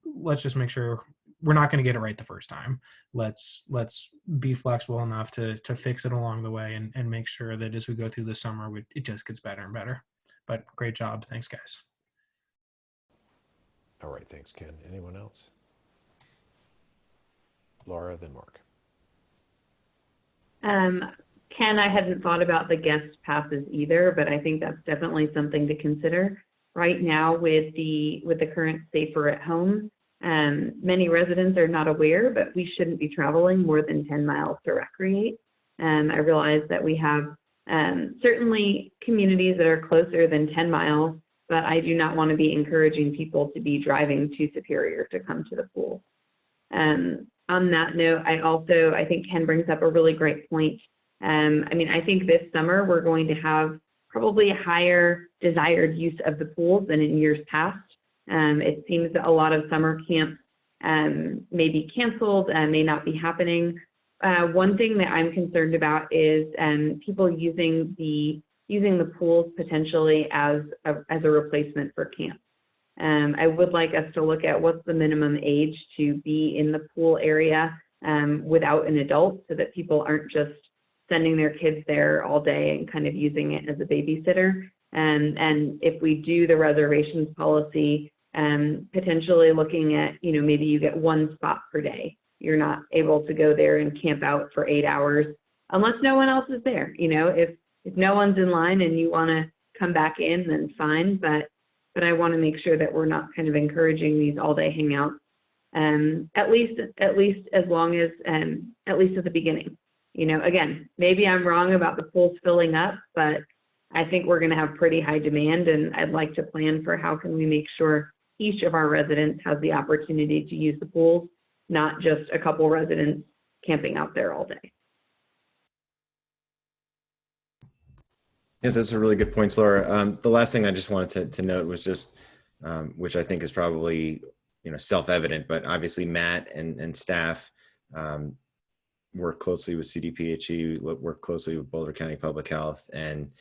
Let's just make sure we're not going to get it right the first time. Let's be flexible enough to fix it along the way and make sure that as we go through the summer, it just gets better and better. But great job. Thanks, guys. All right, thanks, Ken. Anyone else? Laura, then Mark. Ken, I hadn't thought about the guest passes either, but I think that's definitely something to consider. Right now, with the current Safer at Home, many residents are not aware, but we shouldn't be traveling more than 10 miles to recreate. I realize that we have certainly communities that are closer than 10 miles, but I do not want to be encouraging people to be driving to Superior to come to the pool. On that note, I think Ken brings up a really great point. I think this summer we're going to have probably a higher desired use of the pools than in years past. It seems that a lot of summer camps may be canceled and may not be happening. One thing that I'm concerned about is people using the pools potentially as a replacement for camp. I would like us to look at what's the minimum age to be in the pool area. without an adult, so that people aren't just sending their kids there all day and kind of using it as a babysitter. And if we do the reservations policy, potentially looking at, maybe you get one spot per day. You're not able to go there and camp out for 8 hours unless no one else is there. If no one's in line and you want to come back in, then fine. But I want to make sure that we're not kind of encouraging these all-day hangouts. At least as long as, at least at the beginning. Again, maybe I'm wrong about the pools filling up, but I think we're going to have pretty high demand, and I'd like to plan for how can we make sure each of our residents has the opportunity to use the pools, not just a couple residents camping out there all day. Yeah, those are really good points, Laura. The last thing I just wanted to note was just, which I think is probably self-evident, but obviously Matt and staff work closely with CDPHE, work closely with Boulder County Public Health, and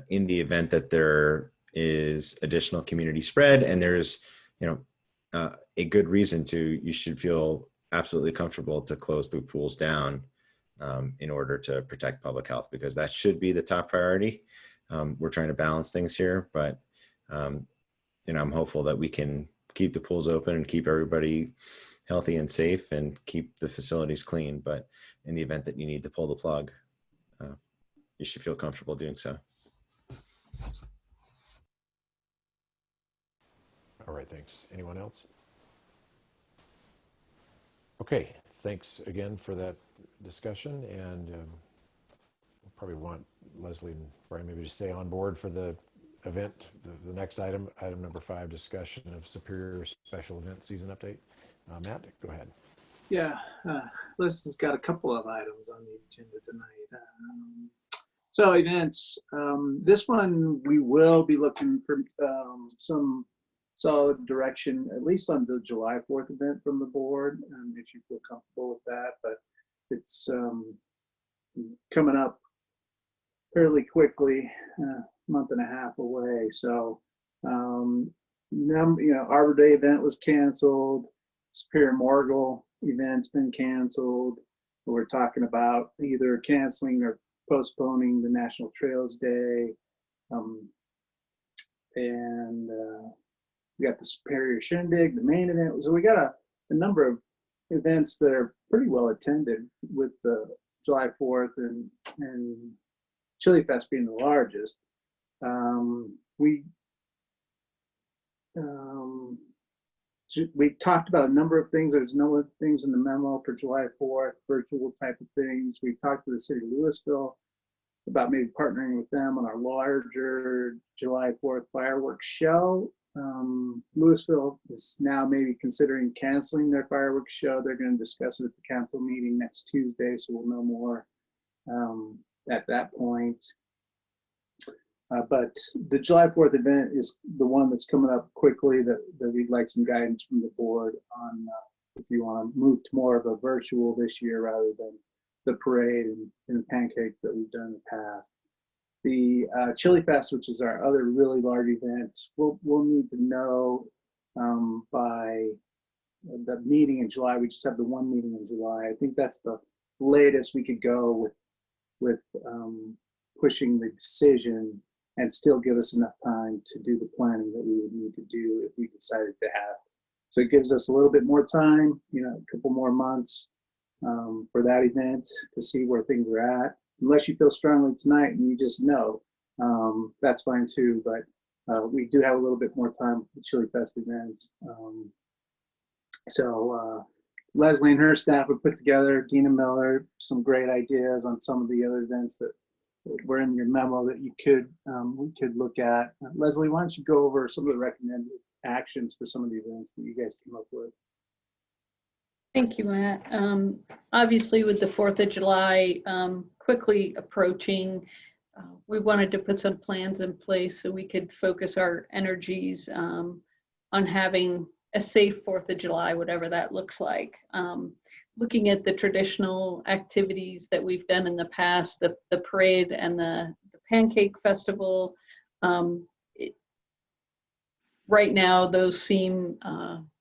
in the event that there is additional community spread and there's a good reason you should feel absolutely comfortable to close the pools down in order to protect public health, because that should be the top priority. We're trying to balance things here, but I'm hopeful that we can keep the pools open and keep everybody healthy and safe and keep the facilities clean. But in the event that you need to pull the plug, you should feel comfortable doing so. All right, thanks. Anyone else? Okay, thanks again for that discussion, and we'll probably want Leslie and Brian maybe to stay on board for the event, the next item number 5, discussion of Superior Special Event Season Update. Matt, go ahead. Yeah, Leslie's got a couple of items on the agenda tonight. So events, this one we will be looking for some solid direction, at least on the July 4th event from the board, if you feel comfortable with that. But it's coming up fairly quickly, month and a half away. So, Arbor Day event was canceled. Superior Morgul event's been canceled. We're talking about either canceling or postponing the National Trails Day. We got the Superior Shindig, the main event. So we got a number of events that are pretty well attended, with the July 4th and Chili Fest being the largest. We talked about a number of things. There's no other things in the memo for July 4th, virtual type of things. We talked to the city of Louisville about maybe partnering with them on our larger July 4th fireworks show. Louisville is now maybe considering canceling their fireworks show. They're going to discuss it at the council meeting next Tuesday, so we'll know more at that point. But the July 4th event is the one that's coming up quickly that we'd like some guidance from the board on if you want to move to more of a virtual this year rather than the parade and the pancake that we've done in the past. The Chili Fest, which is our other really large event, we'll need to know by the meeting in July. We just have the one meeting in July. I think that's the latest we could go with pushing the decision and still give us enough time to do the planning that we would need to do if we decided to have. So it gives us a little bit more time, a couple more months for that event to see where things are at. Unless you feel strongly tonight and you just know, that's fine too. But we do have a little bit more time for the Chili Fest event. So Leslie and her staff have put together, Dina Miller, some great ideas on some of the other events that were in your memo that we could look at. Leslie, why don't you go over some of the recommended actions for some of the events that you guys came up with? Thank you, Matt. Obviously, with the 4th of July quickly approaching, we wanted to put some plans in place so we could focus our energies on having a safe 4th of July, whatever that looks like. Looking at the traditional activities that we've done in the past, the parade and the Pancake Festival, right now those seem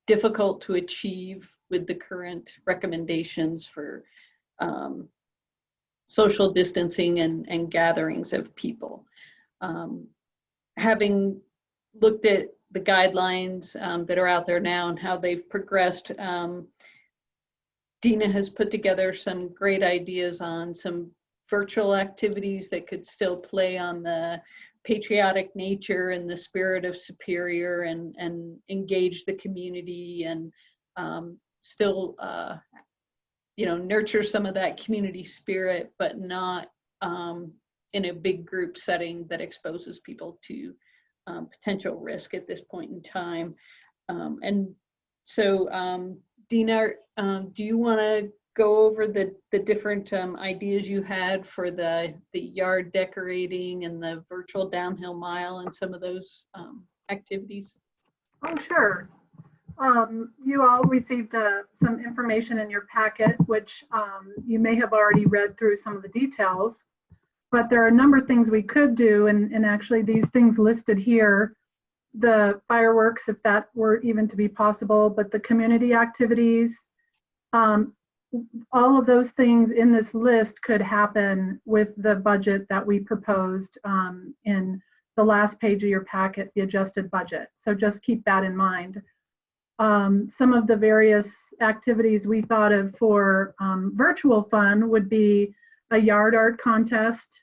difficult to achieve with the current recommendations for social distancing and gatherings of people. Having looked at the guidelines that are out there now and how they've progressed, Dina has put together some great ideas on some virtual activities that could still play on the patriotic nature and the spirit of Superior and engage the community and still nurture some of that community spirit, but not in a big group setting that exposes people to potential risk at this point in time. And so Dina, do you want to go over the different ideas you had for the yard decorating and the virtual downhill mile and some of those activities? Oh, sure. You all received some information in your packet, which you may have already read through some of the details, but there are a number of things we could do, and actually these things listed here, the fireworks, if that were even to be possible, but the community activities, all of those things in this list could happen with the budget that we proposed in the last page of your packet, the adjusted budget. So just keep that in mind. Some of the various activities we thought of for virtual fun would be a yard art contest.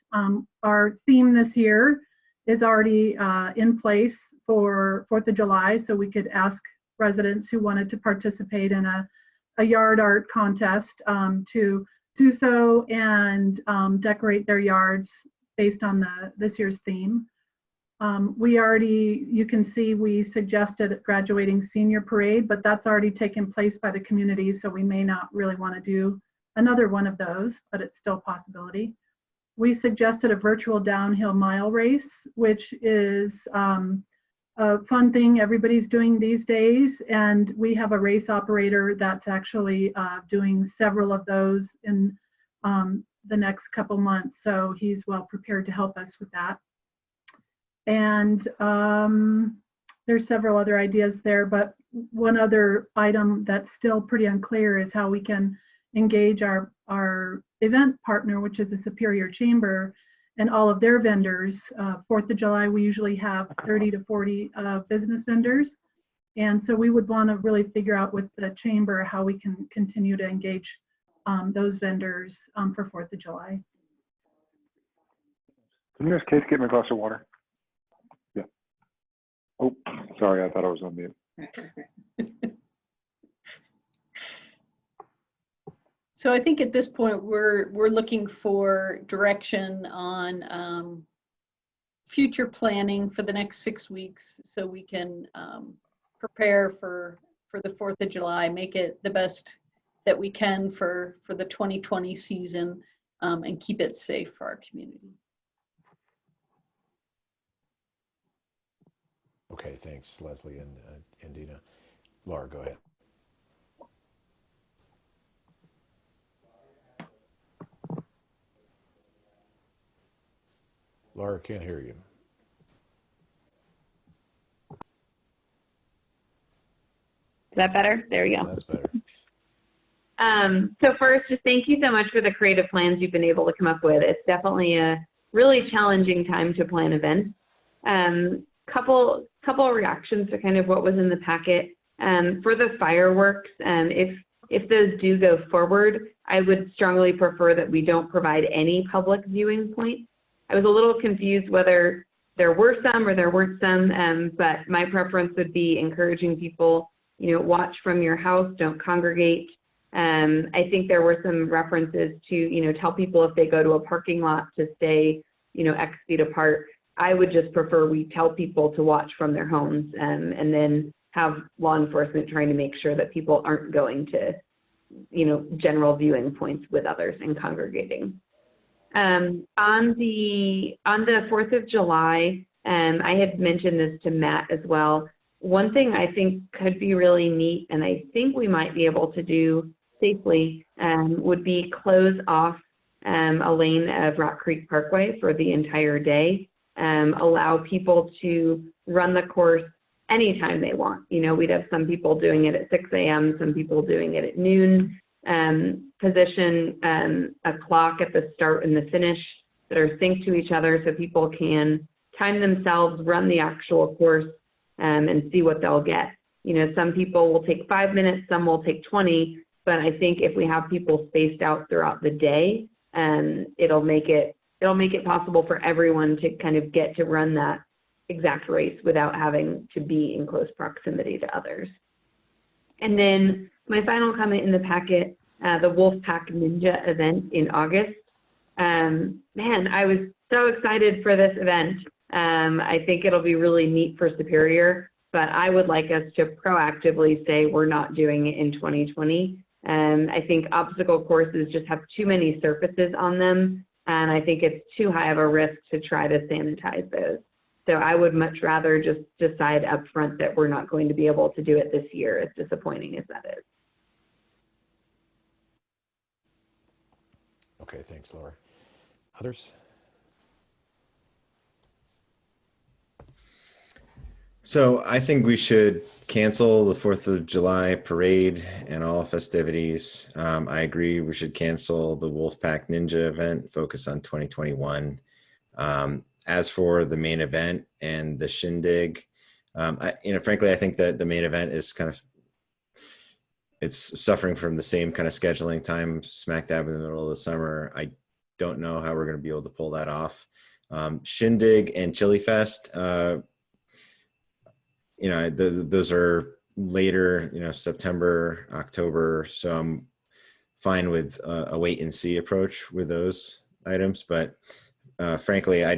Our theme this year is already in place for 4th of July, so we could ask residents who wanted to participate in a yard art contest to do so and decorate their yards based on this year's theme. You can see we suggested graduating senior parade, but that's already taken place by the community, so we may not really want to do another one of those, but it's still a possibility. We suggested a virtual downhill mile race, which is a fun thing everybody's doing these days, and we have a race operator that's actually doing several of those in the next couple months, so he's well prepared to help us with that. And there's several other ideas there, but one other item that's still pretty unclear is how we can engage our event partner, which is the Superior Chamber, and all of their vendors. 4th of July, we usually have 30 to 40 business vendors. And so we would want to really figure out with the chamber how we can continue to engage those vendors for 4th of July. Can you ask Kate to get me a glass of water? Yeah. Oh, sorry, I thought I was on mute. So I think at this point we're looking for direction on future planning for the next 6 weeks, so we can prepare for the 4th of July, make it the best that we can for the 2020 season, and keep it safe for our community. Okay, thanks, Leslie and Dina. Laura, go ahead. Laura, can't hear you. Is that better? There we go. That's better. So first, just thank you so much for the creative plans you've been able to come up with. It's definitely a really challenging time to plan events. Couple reactions to kind of what was in the packet. For the fireworks, if those do go forward, I would strongly prefer that we don't provide any public viewing points. I was a little confused whether there were some or there weren't some, but my preference would be encouraging people, watch from your house, don't congregate. I think there were some references to, tell people if they go to a parking lot to stay, X feet apart. I would just prefer we tell people to watch from their homes, and then have law enforcement trying to make sure that people aren't going to, general viewing points with others and congregating. On the 4th of July, I had mentioned this to Matt as well. One thing I think could be really neat, and I think we might be able to do safely, would be close off a lane of Rock Creek Parkway for the entire day. Allow people to run the course, anytime they want. You know, we'd have some people doing it at 6 a.m., some people doing it at noon. Position a clock at the start and the finish that are synced to each other so people can time themselves, run the actual course, and see what they'll get. You know, some people will take 5 minutes, some will take 20, but I think if we have people spaced out throughout the day, it'll make it possible for everyone to kind of get to run that exact race without having to be in close proximity to others. And then my final comment in the packet, the Wolfpack Ninja event in August. Man, I was so excited for this event. I think it'll be really neat for Superior, but I would like us to proactively say we're not doing it in 2020. I think obstacle courses just have too many surfaces on them, and I think it's too high of a risk to try to sanitize those. So I would much rather just decide up front that we're not going to be able to do it this year, as disappointing as that is. Okay, thanks, Laura. Others? So I think we should cancel the 4th of July parade and all festivities. I agree we should cancel the Wolfpack Ninja event, focus on 2021. As for the main event and the shindig, frankly, I think that the main event is it's suffering from the same kind of scheduling time, smack dab in the middle of the summer. I don't know how we're going to be able to pull that off. Shindig and Chili Fest, those are later, September, October. So I'm fine with a wait and see approach with those items. But frankly, I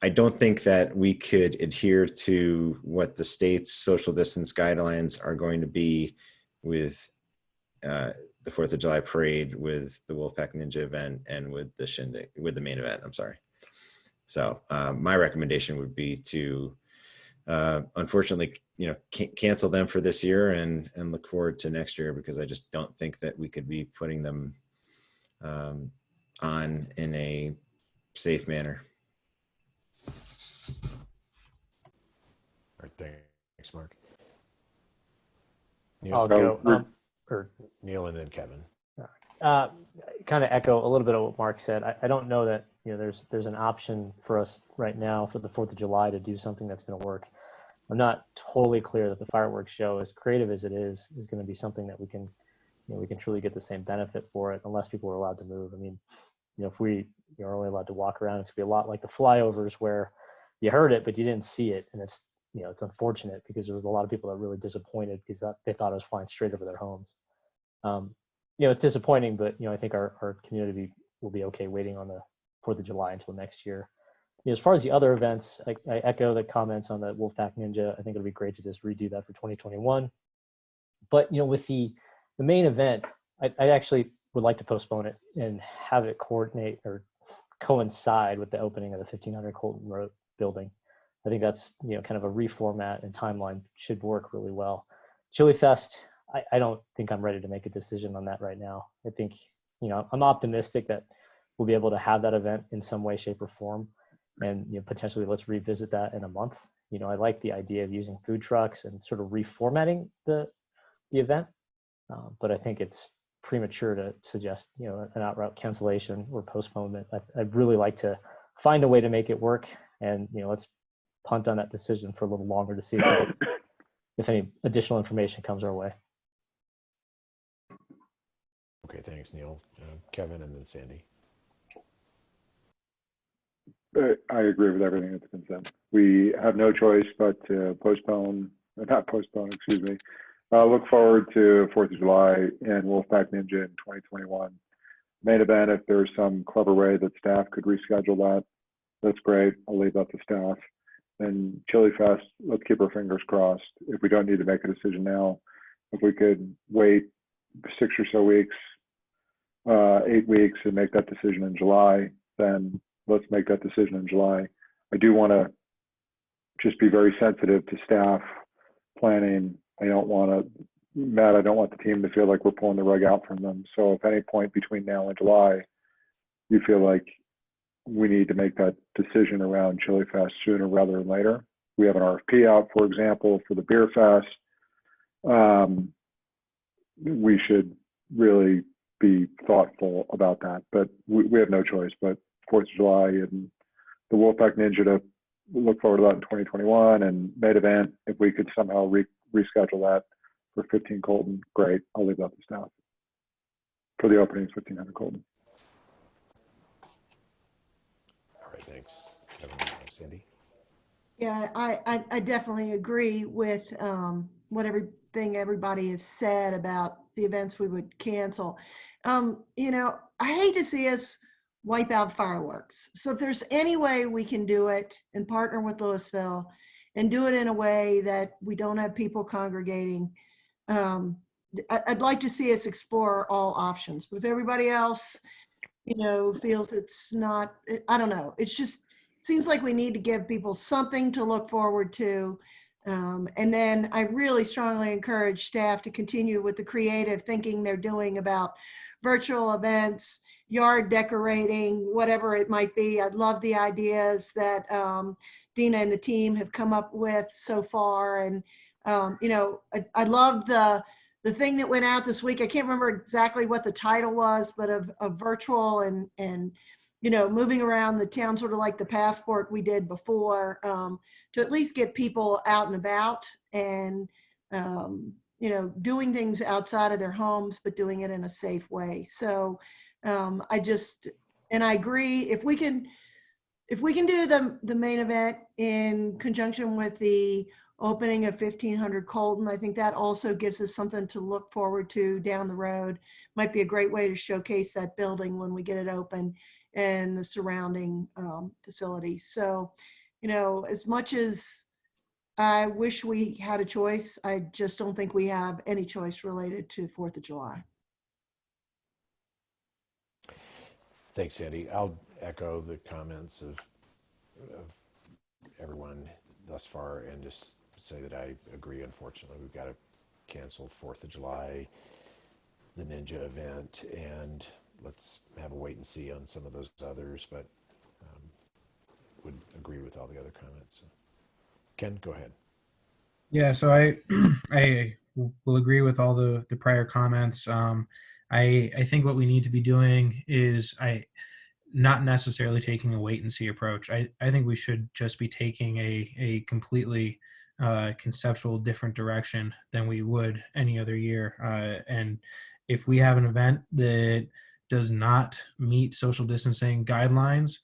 don't think that we could adhere to what the state's social distance guidelines are going to be with the 4th of July parade, with the Wolfpack Ninja event, and with the shindig, with the main event. I'm sorry. So my recommendation would be to unfortunately, cancel them for this year and look forward to next year, because I just don't think that we could be putting them on in a safe manner. All right, thanks, Mark. I'll go. Neil and then Kevin. Kind of echo a little bit of what Mark said. I don't know that there's an option for us right now for the 4th of July to do something that's going to work. I'm not totally clear that the fireworks show, as creative as it is going to be something that we can truly get the same benefit for it, unless people are allowed to move. I mean, if we are only allowed to walk around, it's going to be a lot like the flyovers where you heard it but you didn't see it, and it's unfortunate because there was a lot of people that were really disappointed because they thought it was flying straight over their homes. It's disappointing, but I think our community will be okay waiting on the 4th of July until next year. As far as the other events, I echo the comments on the Wolfpack Ninja. I think it'll be great to just redo that for 2021. But with the main event, I actually would like to postpone it and have it coordinate or coincide with the opening of the 1500 Colton Road building. I think that's kind of a reformat and timeline should work really well. Chili Fest, I don't think I'm ready to make a decision on that right now. I think I'm optimistic that we'll be able to have that event in some way, shape, or form, and potentially let's revisit that in a month. I like the idea of using food trucks and sort of reformatting the event, but I think it's premature to suggest an outright cancellation or postponement. I'd really like to find a way to make it work, and let's punt on that decision for a little longer to see if any additional information comes our way. Okay, thanks, Neil. Kevin and then Sandy. I agree with everything that's been said. We have no choice but to look forward to 4th of July and Wolfpack Ninja in 2021. Main event, if there's some clever way that staff could reschedule that, that's great. I'll leave that to staff. And Chili Fest, let's keep our fingers crossed. If we don't need to make a decision now, if we could wait 6 or so weeks, 8 weeks, and make that decision in July, then let's make that decision in July. I do want to just be very sensitive to staff planning. I don't want the team to feel like we're pulling the rug out from them. So if any point between now and July, you feel like we need to make that decision around Chili Fest sooner rather than later, we have an RFP out, for example, for the Beer Fest. We should really be thoughtful about that, but we have no choice but 4th of July and the Wolfpack Ninja to look forward to that in 2021, and Main Event, if we could somehow reschedule that for 15 Colton, great. I'll leave that to staff. For the opening, 1500 Colton. All right, thanks. Kevin, Sandy? Yeah, I definitely agree with everything everybody has said about the events we would cancel. You know, I hate to see us wipe out fireworks. So if there's any way we can do it and partner with Louisville and do it in a way that we don't have people congregating, I'd like to see us explore all options. But if everybody else, you know, feels it's not, I don't know, it's just, seems like we need to give people something to look forward to. And then I really strongly encourage staff to continue with the creative thinking they're doing about virtual events, yard decorating, whatever it might be. I'd love the ideas that Dina and the team have come up with so far. And, you know, I love the thing that went out this week. I can't remember exactly what the title was, but of virtual and you know, moving around the town, sort of like the passport we did before, to at least get people out and about and, you know, doing things outside of their homes, but doing it in a safe way. So I agree, if we can do the Main Event in conjunction with the opening of 1500 Colton, I think that also gives us something to look forward to down the road. Might be a great way to showcase that building when we get it open and the surrounding facilities. So, you know, as much as I wish we had a choice, I just don't think we have any choice related to 4th of July. Thanks, Sandy. I'll echo the comments of everyone thus far and just say that I agree. Unfortunately, we've got to cancel 4th of July, the Ninja event, and let's have a wait and see on some of those others, but would agree with all the other comments. So, Ken, go ahead. Yeah, so I will agree with all the prior comments. I think what we need to be doing is not necessarily taking a wait and see approach. I think we should just be taking a completely conceptual different direction than we would any other year. And if we have an event that does not meet social distancing guidelines,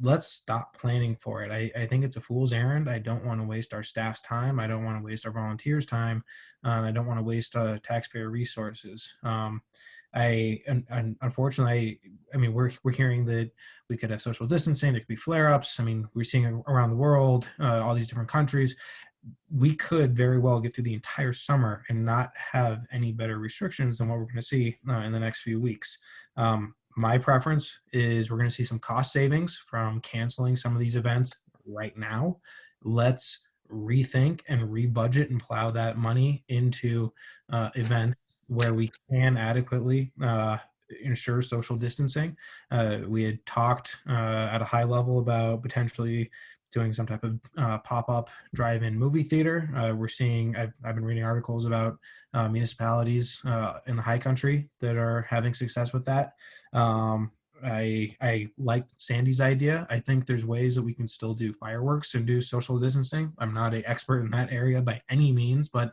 let's stop planning for it. I think it's a fool's errand. I don't want to waste our staff's time. I don't want to waste our volunteers' time. I don't want to waste taxpayer resources. Unfortunately, I mean, we're hearing that we could have social distancing. There could be flare-ups. I mean, we're seeing around the world, all these different countries. We could very well get through the entire summer and not have any better restrictions than what we're going to see in the next few weeks. My preference is we're going to see some cost savings from canceling some of these events right now. Let's rethink and rebudget and plow that money into events where we can adequately ensure social distancing. We had talked at a high level about potentially doing some type of pop-up drive-in movie theater. We're seeing, I've been reading articles about municipalities in the high country that are having success with that. I like Sandy's idea. I think there's ways that we can still do fireworks and do social distancing. I'm not an expert in that area by any means, but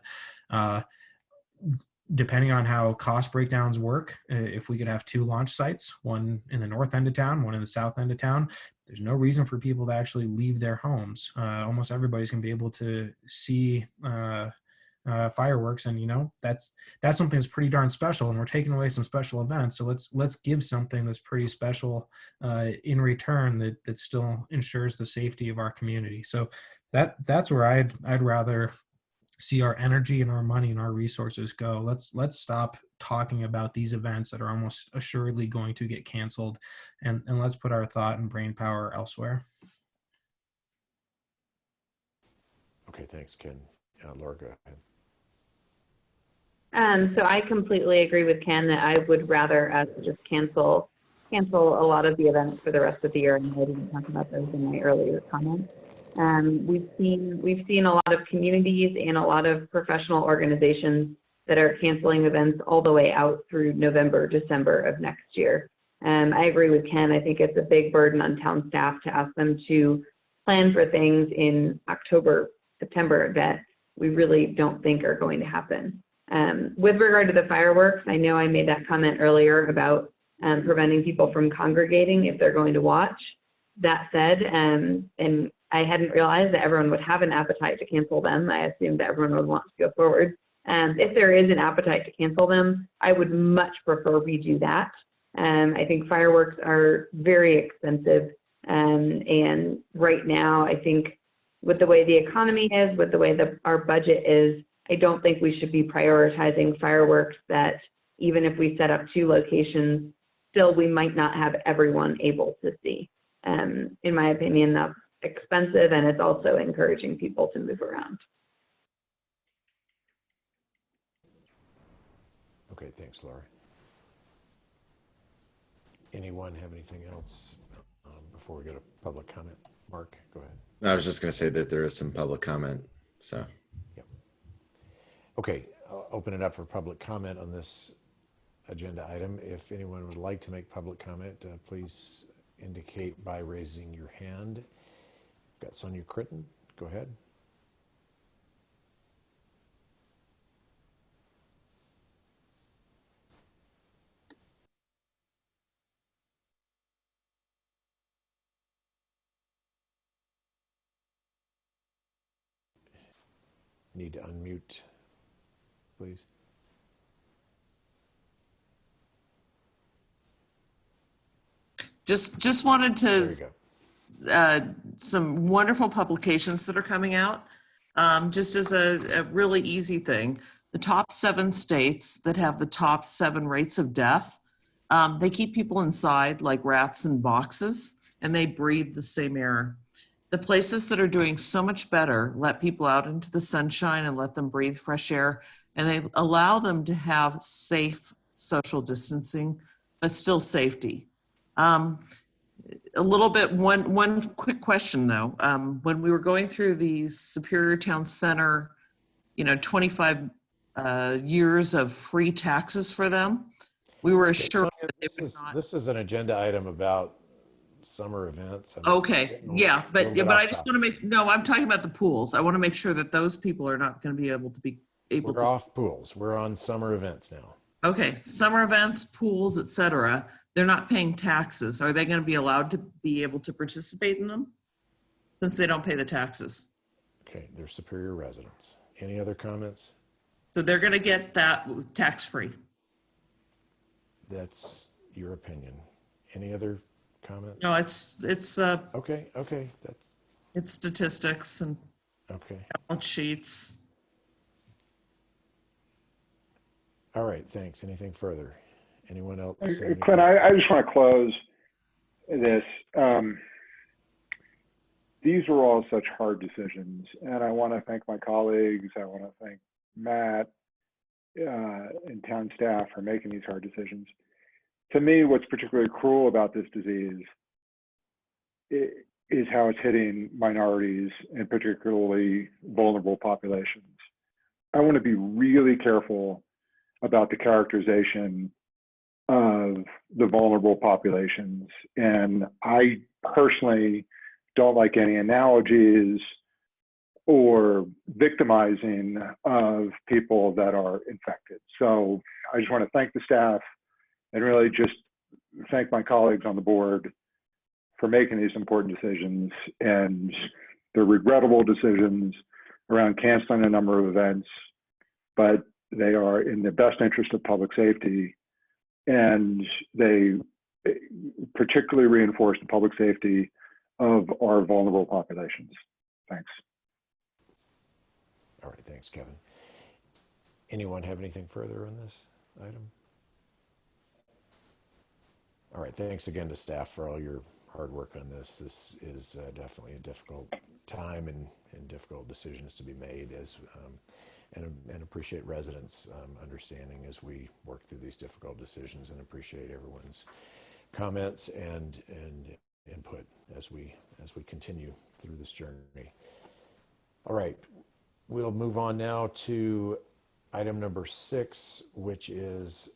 depending on how cost breakdowns work, if we could have 2 launch sites, one in the north end of town, one in the south end of town, there's no reason for people to actually leave their homes. Almost everybody's gonna be able to see fireworks, and you know that's something that's pretty darn special. And we're taking away some special events, so let's give something that's pretty special in return that still ensures the safety of our community. So that's where I'd rather see our energy and our money and our resources go. Let's stop talking about these events that are almost assuredly going to get canceled, and let's put our thought and brain power elsewhere. Okay, thanks, Ken. Laura, go ahead. So I completely agree with Ken that I would rather us just cancel a lot of the events for the rest of the year, and I didn't talk about those in my earlier comments. We've seen a lot of communities and a lot of professional organizations that are canceling events all the way out through November, December of next year. I agree with Ken. I think it's a big burden on town staff to ask them to plan for things in October, September that we really don't think are going to happen. With regard to the fireworks, I know I made that comment earlier about preventing people from congregating if they're going to watch. That said, and I hadn't realized that everyone would have an appetite to cancel them. I assumed that everyone would want to go forward. If there is an appetite to cancel them, I would much prefer we do that. I think fireworks are very expensive. And right now, I think with the way the economy is, with the way that our budget is, I don't think we should be prioritizing fireworks that even if we set up 2 locations, still we might not have everyone able to see. In my opinion, that's expensive, and it's also encouraging people to move around. Okay, thanks, Laura. Anyone have anything else before we go to public comment? Mark, go ahead. I was just going to say that there is some public comment, so. Yep. Okay, I'll open it up for public comment on this agenda item. If anyone would like to make public comment, please indicate by raising your hand. Got Sonia Critton, go ahead. Need to unmute, please. Just wanted to, some wonderful publications that are coming out. Just as a really easy thing, the top 7 states that have the top 7 rates of death, they keep people inside like rats in boxes, and they breathe the same air. The places that are doing so much better let people out into the sunshine and let them breathe fresh air, and they allow them to have safe social distancing, but still safety. A little bit, one quick question though. When we were going through the Superior Town Center, 25 years of free taxes for them, we were assured that they would not. This is an agenda item about summer events. Okay, yeah, but I just want to make, no, I'm talking about the pools. I want to make sure that those people are not going to be able to be able to. We're off pools. We're on summer events now. Okay, summer events, pools, etc. They're not paying taxes. Are they going to be allowed to be able to participate in them since they don't pay the taxes? Okay, they're Superior residents. Any other comments? So they're going to get that tax-free. That's your opinion. Any other comments? No, it's okay. That's it's statistics and okay. balance sheets. All right, thanks. Anything further? Anyone else? Clint, I just want to close this. These were all such hard decisions, and I want to thank my colleagues. I want to thank Matt and town staff for making these hard decisions. To me, what's particularly cruel about this disease is how it's hitting minorities and particularly vulnerable populations. I want to be really careful about the characterization of the vulnerable populations. And I personally don't like any analogies or victimizing of people that are infected. So I just want to thank the staff and really just thank my colleagues on the board for making these important decisions, and the regrettable decisions around canceling a number of events, but they are in the best interest of public safety, and they particularly reinforce the public safety of our vulnerable populations. Thanks. All right, thanks, Kevin. Anyone have anything further on this item? All right, thanks again to staff for all your hard work on this. This is definitely a difficult time and difficult decisions to be made, and appreciate residents' understanding as we work through these difficult decisions, and appreciate everyone's comments and input as we continue through this journey. All right, we'll move on now to item number 6, which is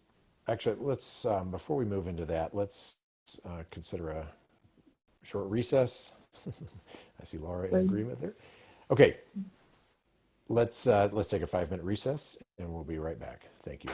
actually, let's before we move into that, let's consider a short recess. I see Laura in agreement there. Okay, let's take a 5-minute recess, and we'll be right back. Thank you.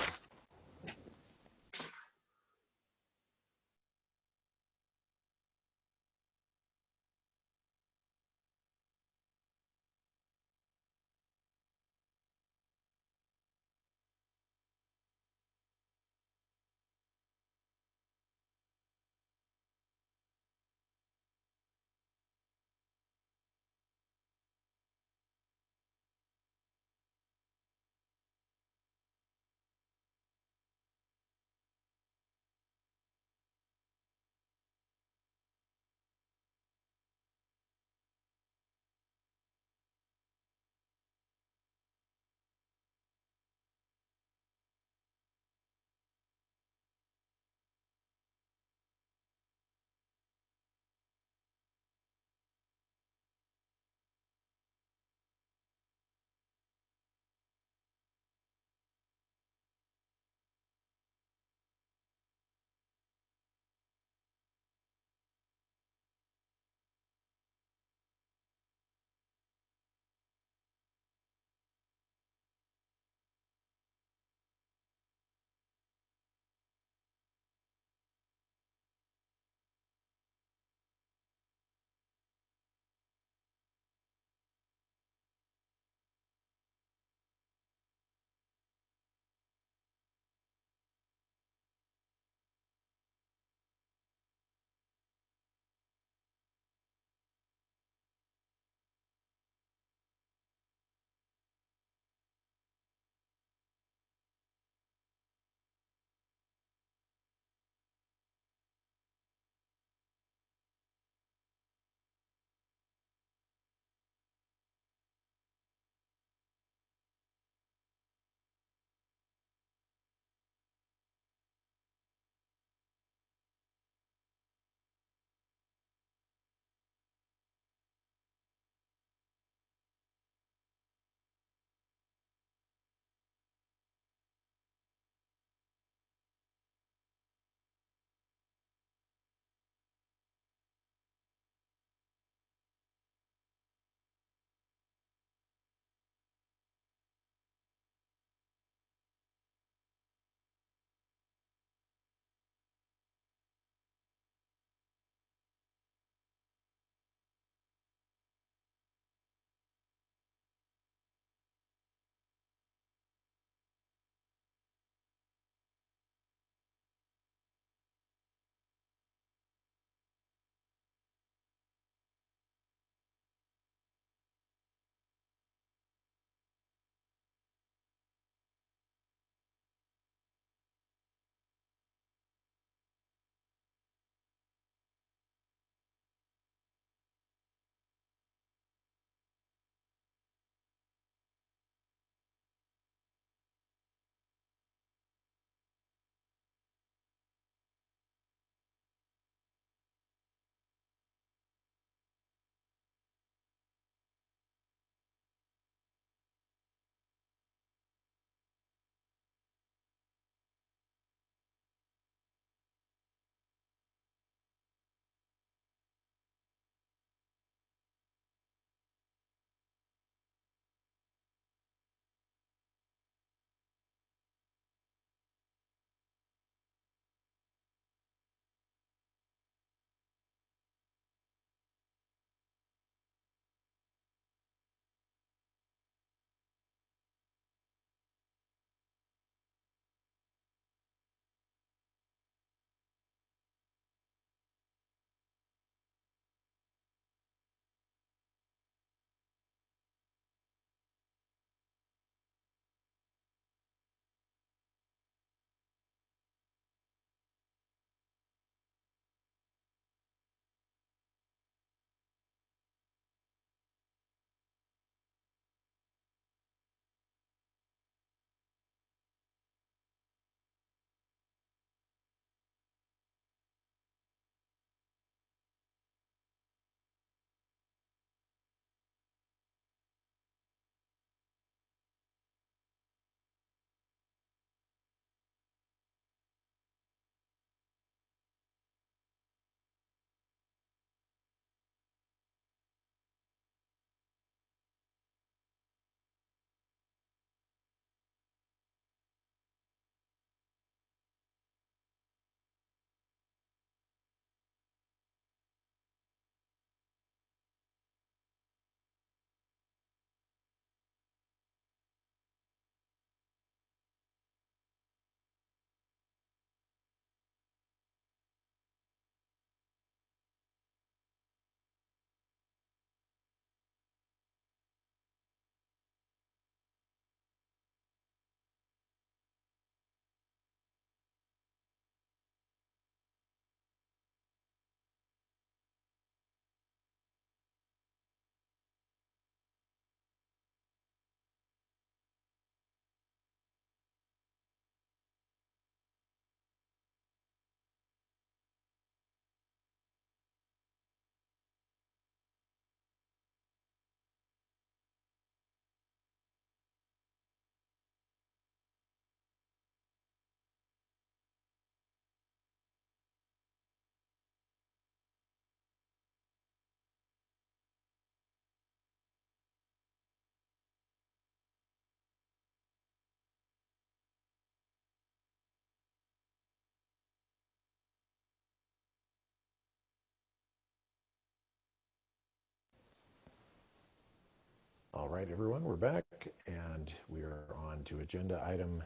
right, everyone, we're back, and we are on to agenda item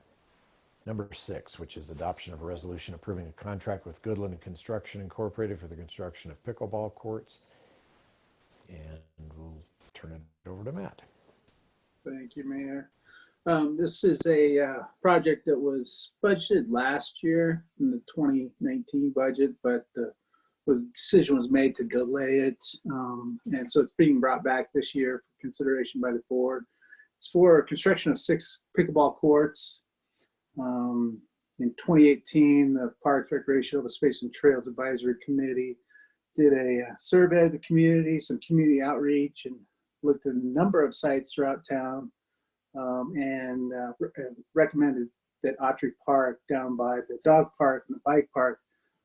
number 6, which is adoption of a resolution approving a contract with Goodland Construction Incorporated for the construction of pickleball courts. And we'll turn it over to Matt. Thank you, Mayor. This is a project that was budgeted last year in the 2019 budget, but the decision was made to delay it. And so it's being brought back this year for consideration by the board. It's for construction of 6 pickleball courts. In 2018, the Parks, Recreation, Open Space, and Trails Advisory Committee did a survey of the community, some community outreach, and looked at a number of sites throughout town, and recommended that Autry Park down by the dog park and the bike park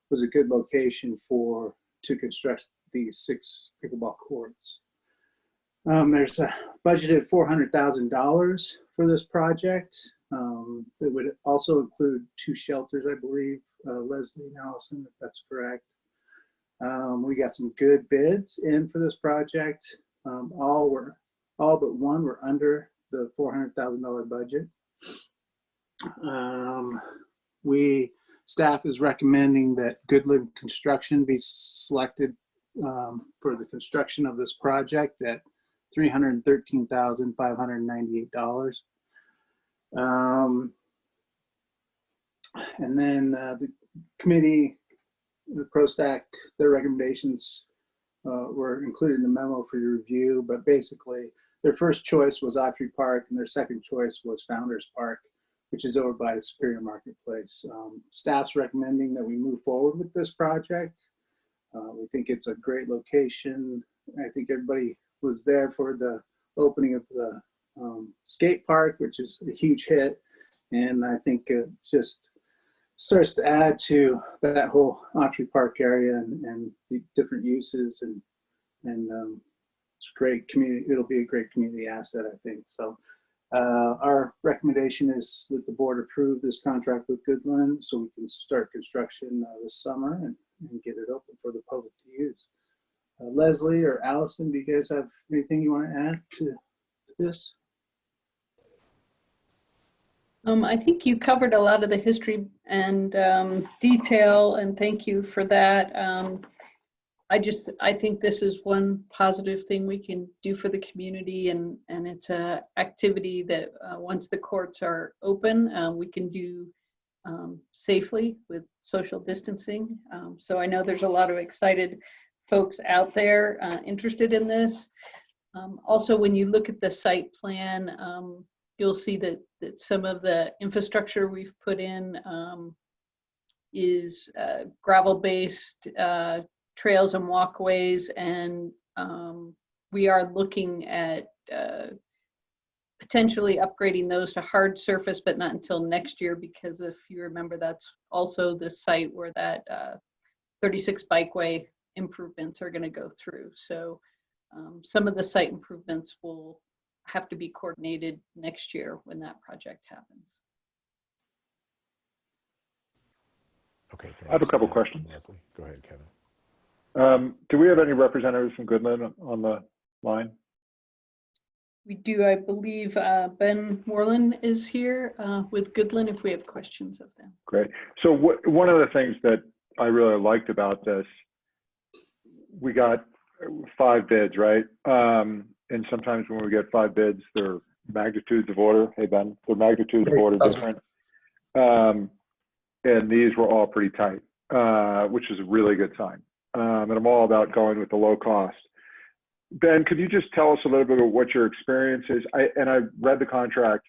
was a good location to construct these 6 pickleball courts. There's a budgeted $400,000 for this project. It would also include 2 shelters, I believe, Leslie and Allison, if that's correct. We got some good bids in for this project. All but one were under the $400,000 budget. Staff is recommending that Goodland Construction be selected for the construction of this project at $313,598. And then the committee, the ProStack, their recommendations were included in the memo for your review, but basically their first choice was Autry Park and their second choice was Founders Park, which is over by the Superior Marketplace. Staff's recommending that we move forward with this project. We think it's a great location. I think everybody was there for the opening of the skate park, which is a huge hit. And I think it just starts to add to that whole Autry Park area and the different uses, and it's great community. It'll be a great community asset, I think. So our recommendation is that the board approve this contract with Goodland so we can start construction this summer and get it open for the public to use. Leslie or Allison, do you guys have anything you want to add to this? I think you covered a lot of the history and detail, and thank you for that. I think this is one positive thing we can do for the community, and it's a activity that once the courts are open, we can do safely with social distancing. So I know there's a lot of excited folks out there interested in this. Also, when you look at the site plan, you'll see that some of the infrastructure we've put in is gravel-based trails and walkways, and we are looking at potentially upgrading those to hard surface, but not until next year, because if you remember, that's also the site where that 36 bikeway improvements are going to go through. So some of the site improvements will have to be coordinated next year when that project happens. Okay, thanks. I have a couple questions. Leslie, go ahead, Kevin. Do we have any representatives from Goodland on the line? We do, I believe Ben Moreland is here with Goodland if we have questions of them. Great. So one of the things that I really liked about this, we got 5 bids, right? And sometimes when we get 5 bids, they're magnitudes of order. Hey, Ben, they're magnitudes of order different. And these were all pretty tight, which is a really good sign. And I'm all about going with the low cost. Ben, could you just tell us a little bit about what your experience is? I read the contract.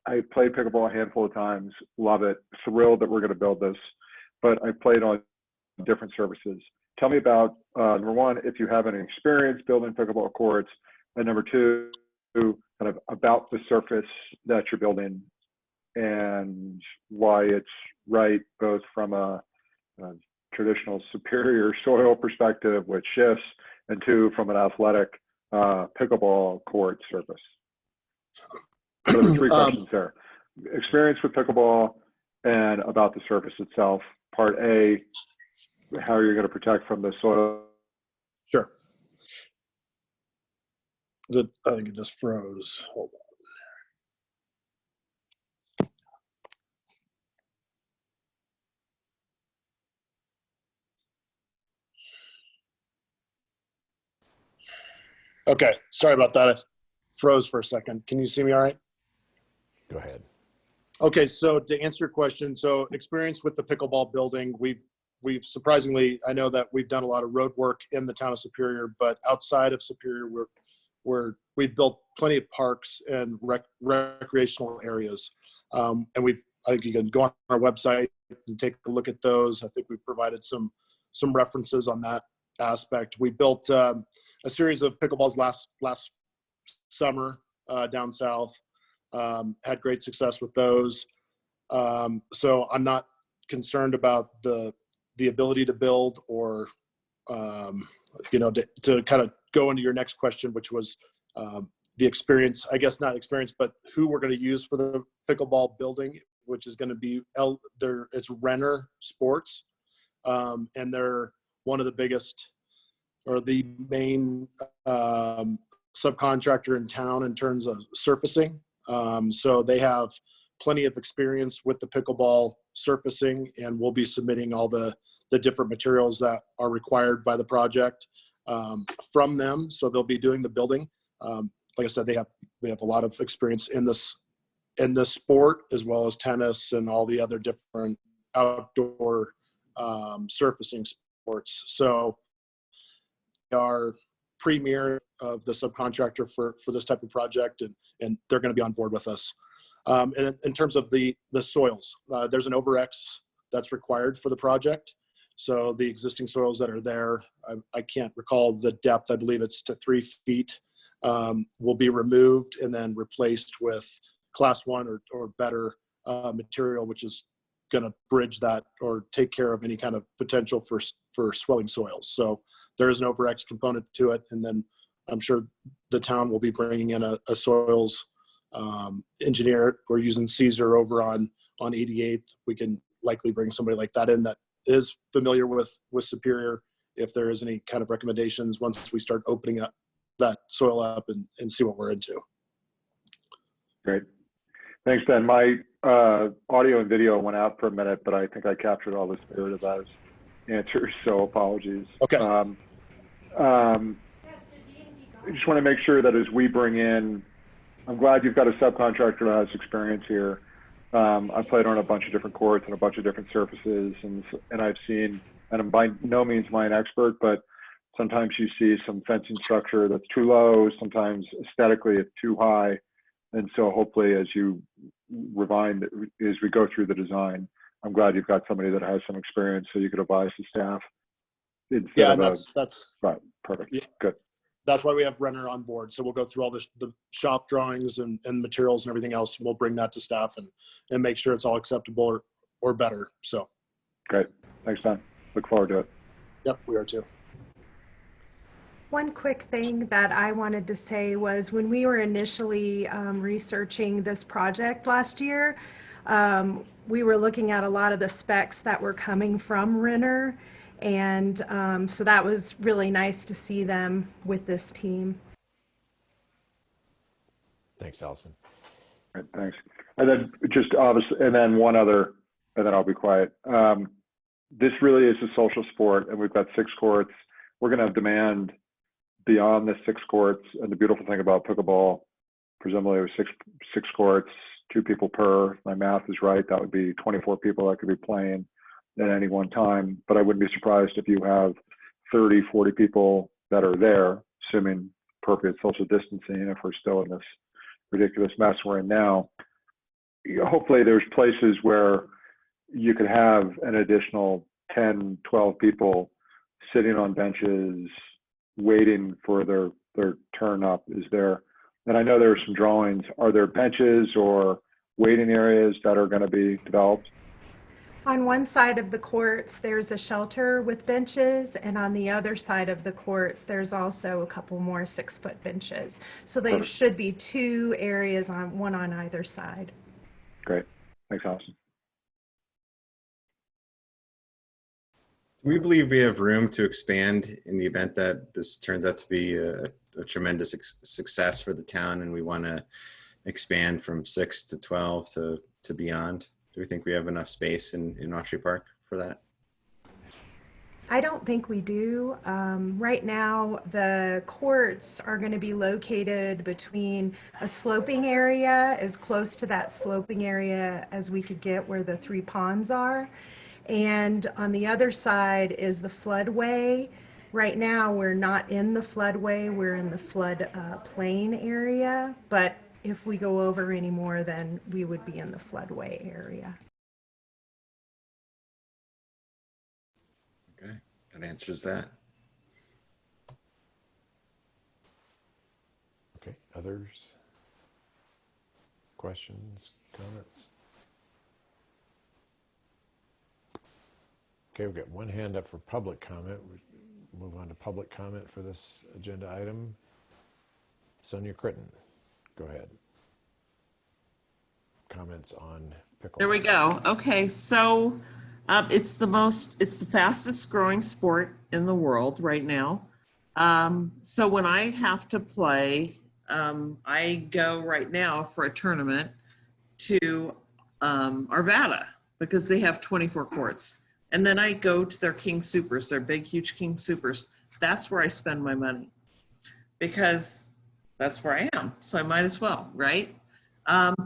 I played pickleball a handful of times, love it, thrilled that we're going to build this, but I played on different services. Tell me about, number one, if you have any experience building pickleball courts, and number 2, kind of about the surface that you're building and why it's right, both from a traditional superior soil perspective with shifts, and 2, from an athletic pickleball court surface. So there's 3 questions there. Experience with pickleball and about the surface itself. Part A, how you're going to protect from the soil. Sure. I think it just froze. Hold on. Okay, sorry about that. I froze for a second. Can you see me all right? Go ahead. Okay, so to answer your question, so experience with the pickleball building, we've surprisingly, I know that we've done a lot of road work in the town of Superior, but outside of Superior, we've built plenty of parks and recreational areas. And I think you can go on our website and take a look at those. I think we've provided some references on that aspect. We built a series of pickleballs last summer down south. Had great success with those. So I'm not concerned about the ability to build or, to kind of go into your next question, which was the experience, I guess not experience, but who we're going to use for the pickleball building, which is going to be, it's Renner Sports. And they're one of the biggest or the main subcontractor in town in terms of surfacing. So they have plenty of experience with the pickleball surfacing, and we'll be submitting all the different materials that are required by the project from them. So they'll be doing the building. Like I said, they have a lot of experience in this sport, as well as tennis and all the other different outdoor surfacing sports. So they are premier of the subcontractor for this type of project, and they're going to be on board with us. And in terms of the soils, there's an over-X that's required for the project. So the existing soils that are there, I can't recall the depth, I believe it's to 3 feet, will be removed and then replaced with class 1 or better material, which is going to bridge that or take care of any kind of potential for swelling soils. So there is an over-X component to it. And then I'm sure the town will be bringing in a soils engineer. We're using Caesar over on 88th. We can likely bring somebody like that in that is familiar with Superior if there is any kind of recommendations once we start opening up that soil up and see what we're into. Great. Thanks, Ben. My audio and video went out for a minute, but I think I captured all the spirit of those answers, so apologies. Okay. I just want to make sure that as we bring in, I'm glad you've got a subcontractor that has experience here. I've played on a bunch of different courts and a bunch of different surfaces, and I've seen, and I'm by no means an expert, but sometimes you see some fencing structure that's too low, sometimes aesthetically it's too high. And so hopefully as you refine, as we go through the design, I'm glad you've got somebody that has some experience so you could advise the staff. Yeah, and that's right. Perfect. Yeah. Good. That's why we have Renner on board. So we'll go through all the shop drawings and materials and everything else. And we'll bring that to staff and make sure it's all acceptable or better. So. Great. Thanks, Ben. Look forward to it. Yep, we are too. One quick thing that I wanted to say was when we were initially researching this project last year, we were looking at a lot of the specs that were coming from Renner. And so that was really nice to see them with this team. Thanks, Allison. All right, thanks. And then just obviously, and then one other, and then I'll be quiet. This really is a social sport, and we've got 6 courts. We're going to have demand beyond the 6 courts. And the beautiful thing about pickleball, presumably with six courts, 2 people per, if my math is right, that would be 24 people that could be playing at any one time. But I wouldn't be surprised if you have 30, 40 people that are there, assuming appropriate social distancing, if we're still in this ridiculous mess we're in now. Hopefully there's places where you could have an additional 10, 12 people sitting on benches, waiting for their turn up. Is there, and I know there are some drawings, are there benches or waiting areas that are going to be developed? On one side of the courts, there's a shelter with benches, and on the other side of the courts, there's also a couple more 6-foot benches. So there should be 2 areas, one on either side. Great. Thanks, Allison. We believe we have room to expand in the event that this turns out to be a tremendous success for the town, and we want to expand from 6 to 12 to beyond. Do we think we have enough space in Autry Park for that? I don't think we do. Right now, the courts are going to be located between a sloping area, as close to that sloping area as we could get where the 3 ponds are. And on the other side is the floodway. Right now, we're not in the floodway, we're in the flood plain area. But if we go over any more, then we would be in the floodway area. Okay, that answers that. Okay, others? Questions, comments? Okay, we've got one hand up for public comment. We'll move on to public comment for this agenda item. Sonia Critton, go ahead. Comments on pickleball. There we go. Okay, so it's the fastest growing sport in the world right now. So when I have to play, I go right now for a tournament to Arvada because they have 24 courts. And then I go to their King Supers, their big, huge King Supers. That's where I spend my money because that's where I am. So I might as well, right?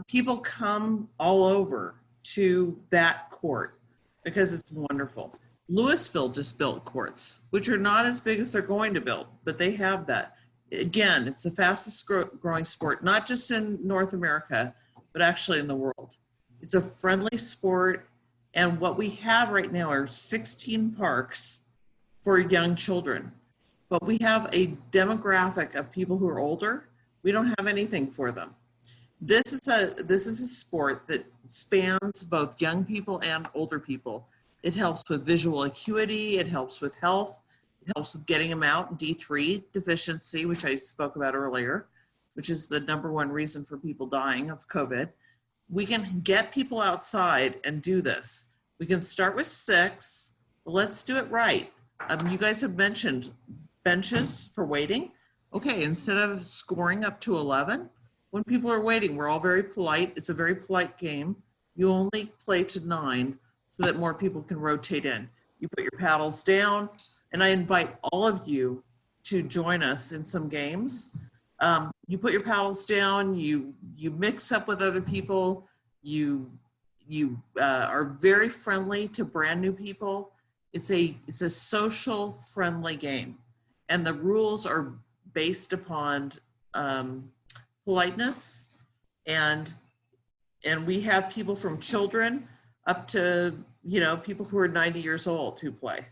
People come all over to that court because it's wonderful. Louisville just built courts, which are not as big as they're going to build, but they have that. Again, it's the fastest growing sport, not just in North America, but actually in the world. It's a friendly sport. And what we have right now are 16 parks for young children. But we have a demographic of people who are older. We don't have anything for them. This is a sport that spans both young people and older people. It helps with visual acuity. It helps with health. It helps with getting them out. D3 deficiency, which I spoke about earlier, which is the #1 reason for people dying of COVID. We can get people outside and do this. We can start with 6, but let's do it right. You guys have mentioned benches for waiting. Okay, instead of scoring up to 11, when people are waiting, we're all very polite. It's a very polite game. You only play to 9 so that more people can rotate in. You put your paddles down, and I invite all of you to join us in some games. You put your paddles down, you mix up with other people, you are very friendly to brand new people. It's a social friendly game, and the rules are based upon politeness, and we have people from children up to people who are 90 years old who play,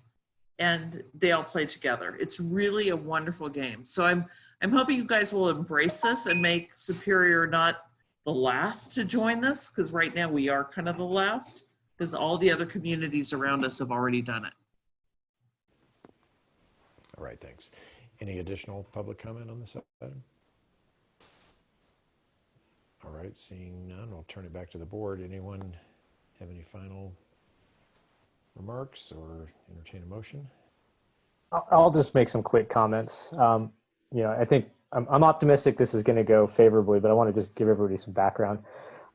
and they all play together. It's really a wonderful game. So I'm hoping you guys will embrace this and make Superior not the last to join this, because right now we are kind of the last, because all the other communities around us have already done it. All right, thanks. Any additional public comment on this item? All right, seeing none, I'll turn it back to the board. Anyone have any final remarks or entertain a motion? I'll just make some quick comments. I think I'm optimistic this is going to go favorably, but I want to just give everybody some background.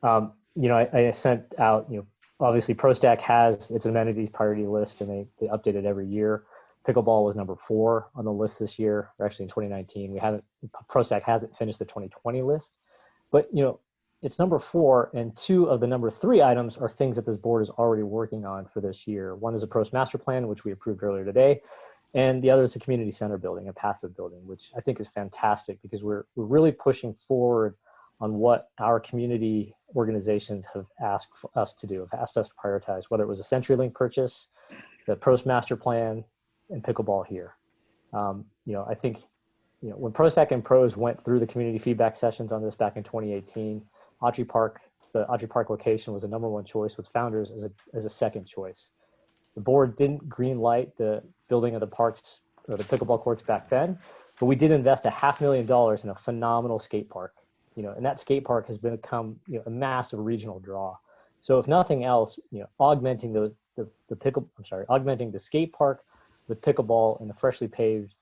I sent out, obviously ProStack has its amenities priority list, and they update it every year. Pickleball was #4 on the list this year, or actually in 2019. ProStack hasn't finished the 2020 list, but it's #4, and 2 of the #3 items are things that this board is already working on for this year. One is a Pros Master Plan, which we approved earlier today, and the other is a community center building, a passive building, which I think is fantastic because we're really pushing forward on what our community organizations have asked us to do, have asked us to prioritize, whether it was a CenturyLink purchase, the Pros Master Plan, and pickleball here. I think, when ProStack and Pros went through the community feedback sessions on this back in 2018, Autry Park, the Autry Park location was the #1 choice, with Founders as a second choice. The board didn't green light the building of the parks or the pickleball courts back then, but we did invest $500,000 in a phenomenal skate park, and that skate park has become a massive regional draw. So if nothing else, augmenting augmenting the skate park with pickleball in the freshly paved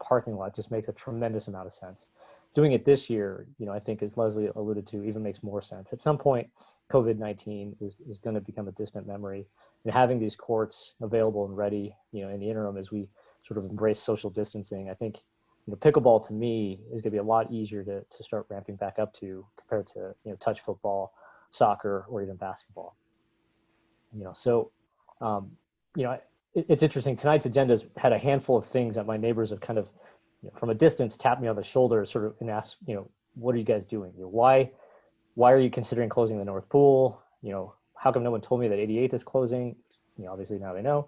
parking lot just makes a tremendous amount of sense. Doing it this year, I think, as Leslie alluded to, even makes more sense. At some point, COVID-19 is going to become a distant memory, and having these courts available and ready, in the interim as we sort of embrace social distancing, I think, pickleball to me is going to be a lot easier to start ramping back up to compared to, touch football, soccer, or even basketball. It's interesting. Tonight's agenda's had a handful of things that my neighbors have kind of, from a distance, tapped me on the shoulder, sort of, and asked, what are you guys doing? Why are you considering closing the North Pool? How come no one told me that 88th is closing? Obviously now they know.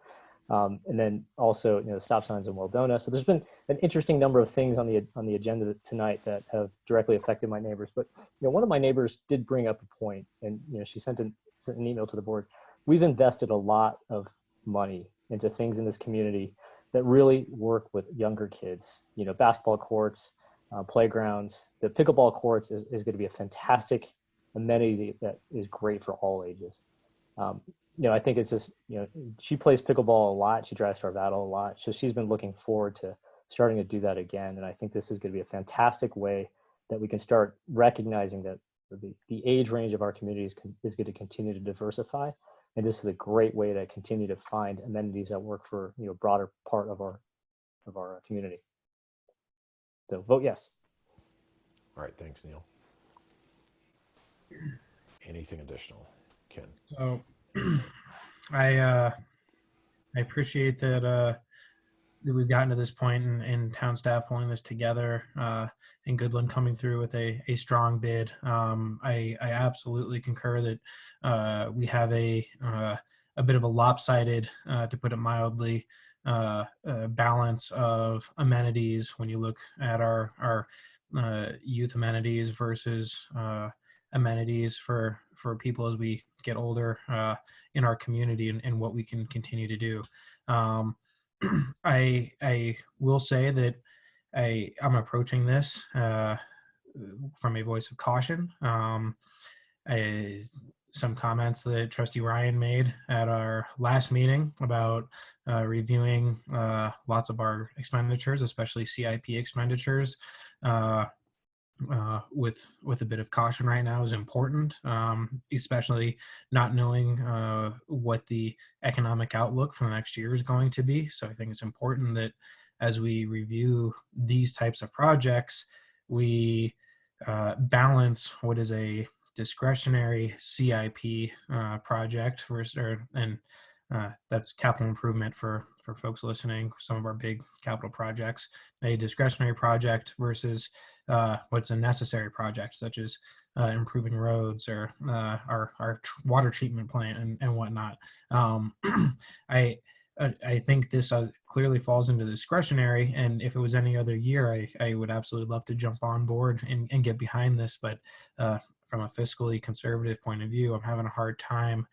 And then also, the stop signs in Wildona. So there's been an interesting number of things on the agenda tonight that have directly affected my neighbors. But one of my neighbors did bring up a point, and she sent an email to the board. We've invested a lot of money into things in this community that really work with younger kids. Basketball courts, playgrounds. The pickleball courts is going to be a fantastic amenity that is great for all ages. I think it's just, she plays pickleball a lot. She drives to Arvada a lot. So she's been looking forward to starting to do that again. And I think this is going to be a fantastic way that we can start recognizing that the age range of our communities is going to continue to diversify. And this is a great way to continue to find amenities that work for, a broader part of our community. So vote yes. All right, thanks, Neil. Anything additional, Ken? So I appreciate that we've gotten to this point and town staff pulling this together, and Goodland coming through with a strong bid. I absolutely concur that we have a bit of a lopsided, to put it mildly, balance of amenities when you look at our youth amenities versus amenities for people as we get older in our community, and what we can continue to do. I will say that I'm approaching this from a voice of caution. Some comments that Trustee Ryan made at our last meeting about reviewing lots of our expenditures, especially CIP expenditures, with a bit of caution right now is important, especially not knowing what the economic outlook for the next year is going to be. So I think it's important that as we review these types of projects, we balance what is a discretionary CIP project and that's capital improvement for folks listening, some of our big capital projects, a discretionary project versus what's a necessary project, such as improving roads or our water treatment plant and whatnot. I think this clearly falls into discretionary, and if it was any other year, I would absolutely love to jump on board and get behind this. But from a fiscally conservative point of view, I'm having a hard time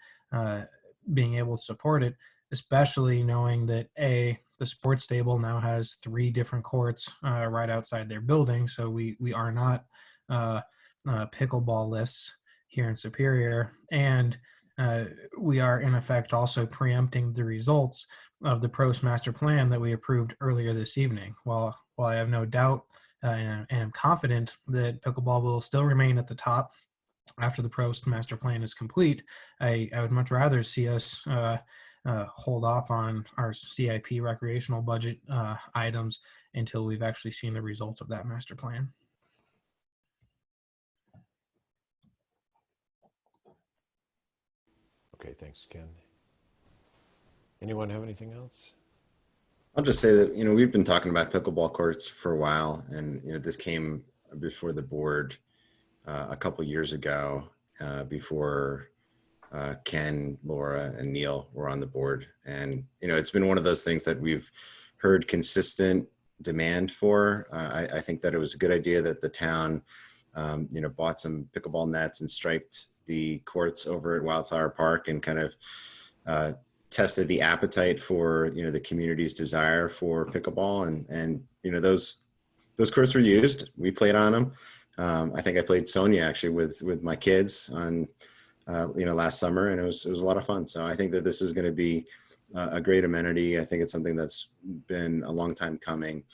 being able to support it, especially knowing that the sports stable now has 3 different courts right outside their building. So we are not pickleball lists here in Superior, and we are in effect also preempting the results of the Prost master plan that we approved earlier this evening. While I have no doubt and am confident that pickleball will still remain at the top after the Prost master plan is complete, I would much rather see us hold off on our CIP recreational budget items until we've actually seen the results of that master plan. Okay, thanks, Ken. Anyone have anything else? I'll just say that, we've been talking about pickleball courts for a while, and, this came before the board a couple years ago, before Ken, Laura, and Neil were on the board. And, it's been one of those things that we've heard consistent demand for. I think that it was a good idea that the town, bought some pickleball nets and striped the courts over at Wildflower Park and kind of tested the appetite for, the community's desire for pickleball. And those courts were used. We played on them. I think I played Sonia actually with my kids on last summer, and it was a lot of fun. So I think that this is going to be a great amenity. I think it's something that's been a long time coming.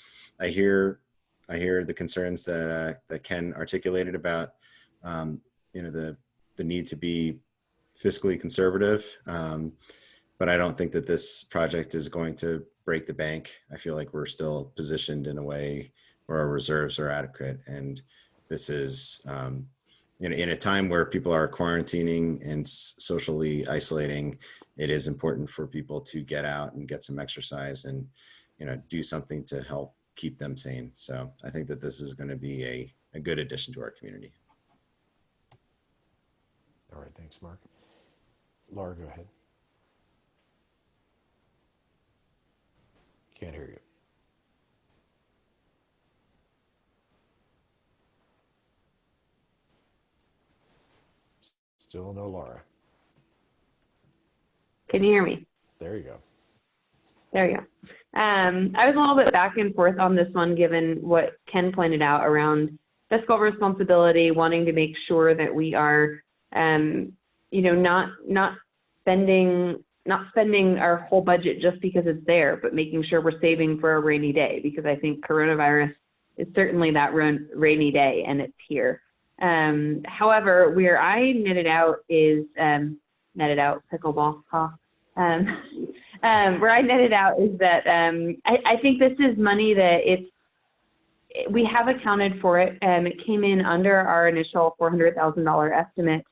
I hear the concerns that Ken articulated about the need to be fiscally conservative, but I don't think that this project is going to break the bank. I feel like we're still positioned in a way where our reserves are adequate, and this is in a time where people are quarantining and socially isolating. It is important for people to get out and get some exercise and do something to help keep them sane. So I think that this is going to be a good addition to our community. All right, thanks, Mark. Laura, go ahead. Can't hear you. Still no Laura. Can you hear me? There you go. There you go. I was a little bit back and forth on this one, given what Ken pointed out around fiscal responsibility, wanting to make sure that we are, not spending our whole budget just because it's there, but making sure we're saving for a rainy day, because I think coronavirus is certainly that rainy day, and it's here. However, where I netted out is pickleball. Huh? Where I netted out is that I think this is money that we have accounted for it. It came in under our initial $400,000 estimate,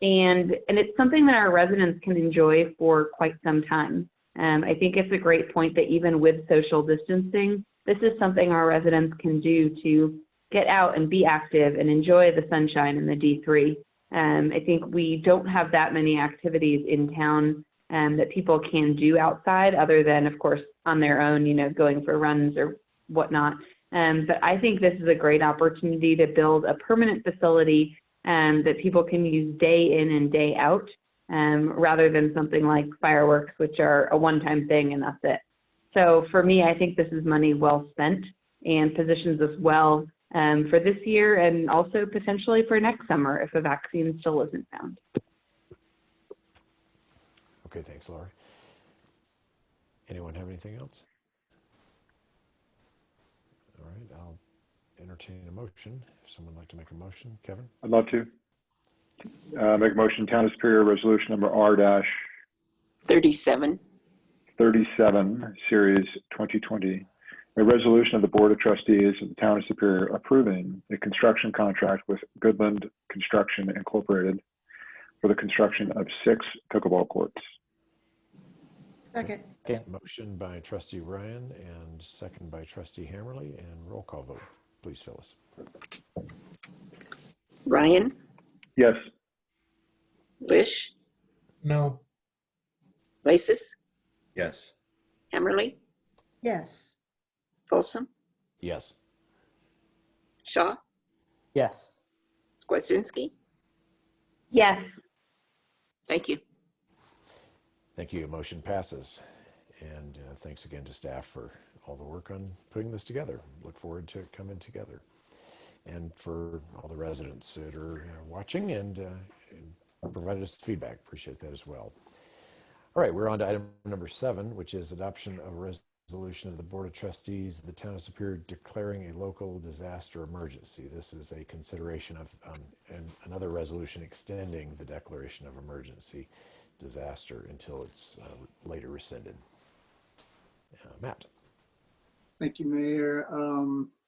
and it's something that our residents can enjoy for quite some time. I think it's a great point that even with social distancing, this is something our residents can do to get out and be active and enjoy the sunshine in the D3. I think we don't have that many activities in town that people can do outside, other than, of course, on their own, going for runs or whatnot. But I think this is a great opportunity to build a permanent facility that people can use day in and day out, rather than something like fireworks, which are a one-time thing and that's it. So for me, I think this is money well spent and positions us well for this year, and also potentially for next summer if a vaccine still isn't found. Okay, thanks, Laura. Anyone have anything else? All right, I'll entertain a motion. If someone would like to make a motion, Kevin? I'd love to. Make a motion, Town of Superior Resolution number R-37, 37. Series 2020. A resolution of the Board of Trustees of the Town of Superior approving a construction contract with Goodland Construction Incorporated for the construction of 6 pickleball courts. Second. Motion by Trustee Ryan and second by Trustee Hammerly, and roll call vote. Please, Phyllis. Ryan, Yes. Lish, No. Lasis, Yes. Hammerly, Yes. Folsom, Yes. Shaw, Yes. Skwacinski. Yes. Thank you. Thank you. Motion passes. And thanks again to staff for all the work on putting this together. Look forward to it coming together. And for all the residents that are watching and provided us feedback. Appreciate that as well. All right, we're on to item number 7, which is adoption of a resolution of the Board of Trustees of the Town of Superior declaring a local disaster emergency. This is a consideration of and another resolution extending the declaration of emergency disaster until it's later rescinded. Matt. Thank you, Mayor.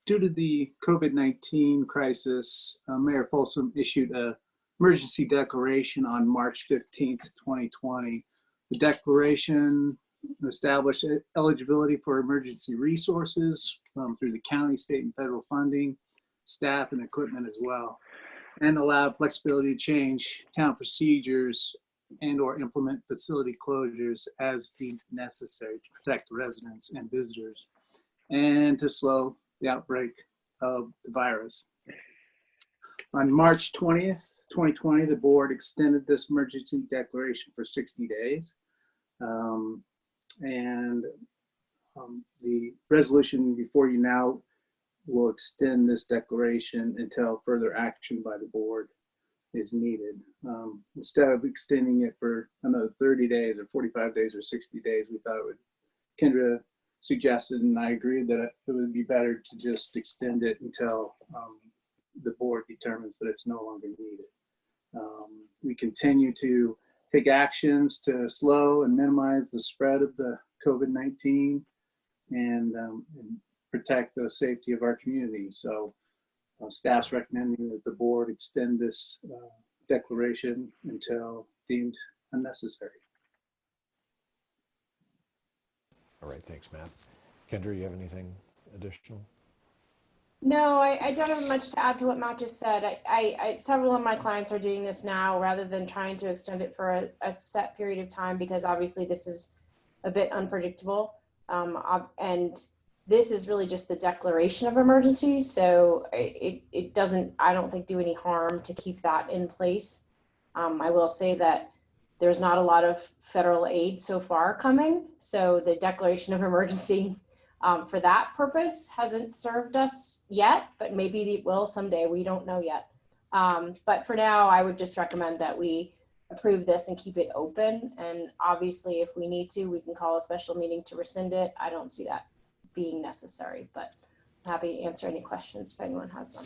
Due to the COVID-19 crisis, Mayor Folsom issued an emergency declaration on March 15th, 2020. The declaration established eligibility for emergency resources through the county, state, and federal funding, staff, and equipment as well, and allowed flexibility to change town procedures and or implement facility closures as deemed necessary to protect residents and visitors and to slow the outbreak of the virus. On March 20th, 2020, the board extended this emergency declaration for 60 days. The resolution before you now will extend this declaration until further action by the board. is needed. Instead of extending it for another 30 days or 45 days or 60 days, we thought it would, Kendra suggested, and I agreed that it would be better to just extend it until the board determines that it's no longer needed. We continue to take actions to slow and minimize the spread of the COVID-19 and protect the safety of our community. So staff's recommending that the board extend this declaration until deemed unnecessary. All right, thanks, Matt. Kendra, you have anything additional? No, I don't have much to add to what Matt just said. Several of my clients are doing this now rather than trying to extend it for a set period of time, because obviously this is a bit unpredictable. And this is really just the declaration of emergency. So it doesn't, I don't think, do any harm to keep that in place. I will say that there's not a lot of federal aid so far coming. So the declaration of emergency for that purpose hasn't served us yet, but maybe it will someday. We don't know yet. But for now, I would just recommend that we approve this and keep it open. And obviously, if we need to, we can call a special meeting to rescind it. I don't see that being necessary, but I'm happy to answer any questions if anyone has them.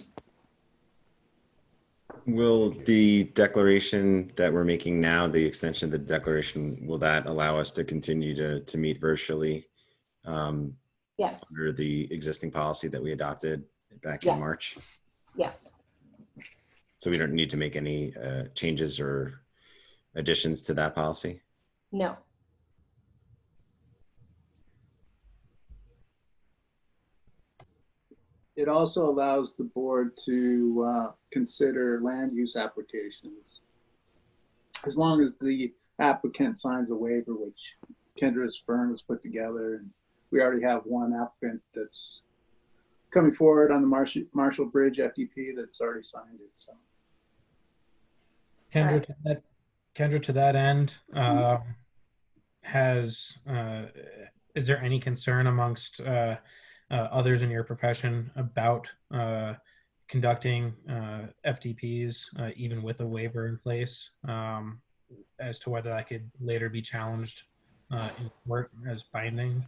Will the declaration that we're making now, the extension of the declaration, will that allow us to continue to meet virtually? Yes. Under the existing policy that we adopted back in March? Yes. So we don't need to make any changes or additions to that policy? No. It also allows the board to consider land use applications, as long as the applicant signs a waiver, which Kendra's firm has put together. And we already have one applicant that's coming forward on the Marshall Bridge FDP that's already signed it. So, Kendra, to that end, is there any concern amongst others in your profession about conducting FDPs even with a waiver in place, as to whether that could later be challenged in court as binding?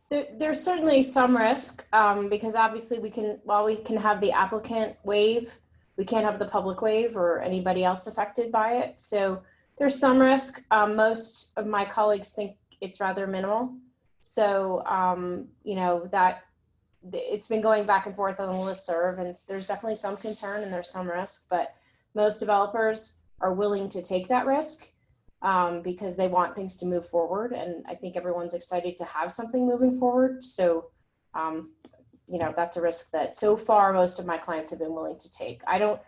There's certainly some risk, because obviously while we can have the applicant waive, we can't have the public waive or anybody else affected by it. So there's some risk. Most of my colleagues think it's rather minimal. So, that it's been going back and forth on the listserv, and there's definitely some concern and there's some risk, but most developers are willing to take that risk because they want things to move forward. And I think everyone's excited to have something moving forward. So, that's a risk that so far most of my clients have been willing to take. I don't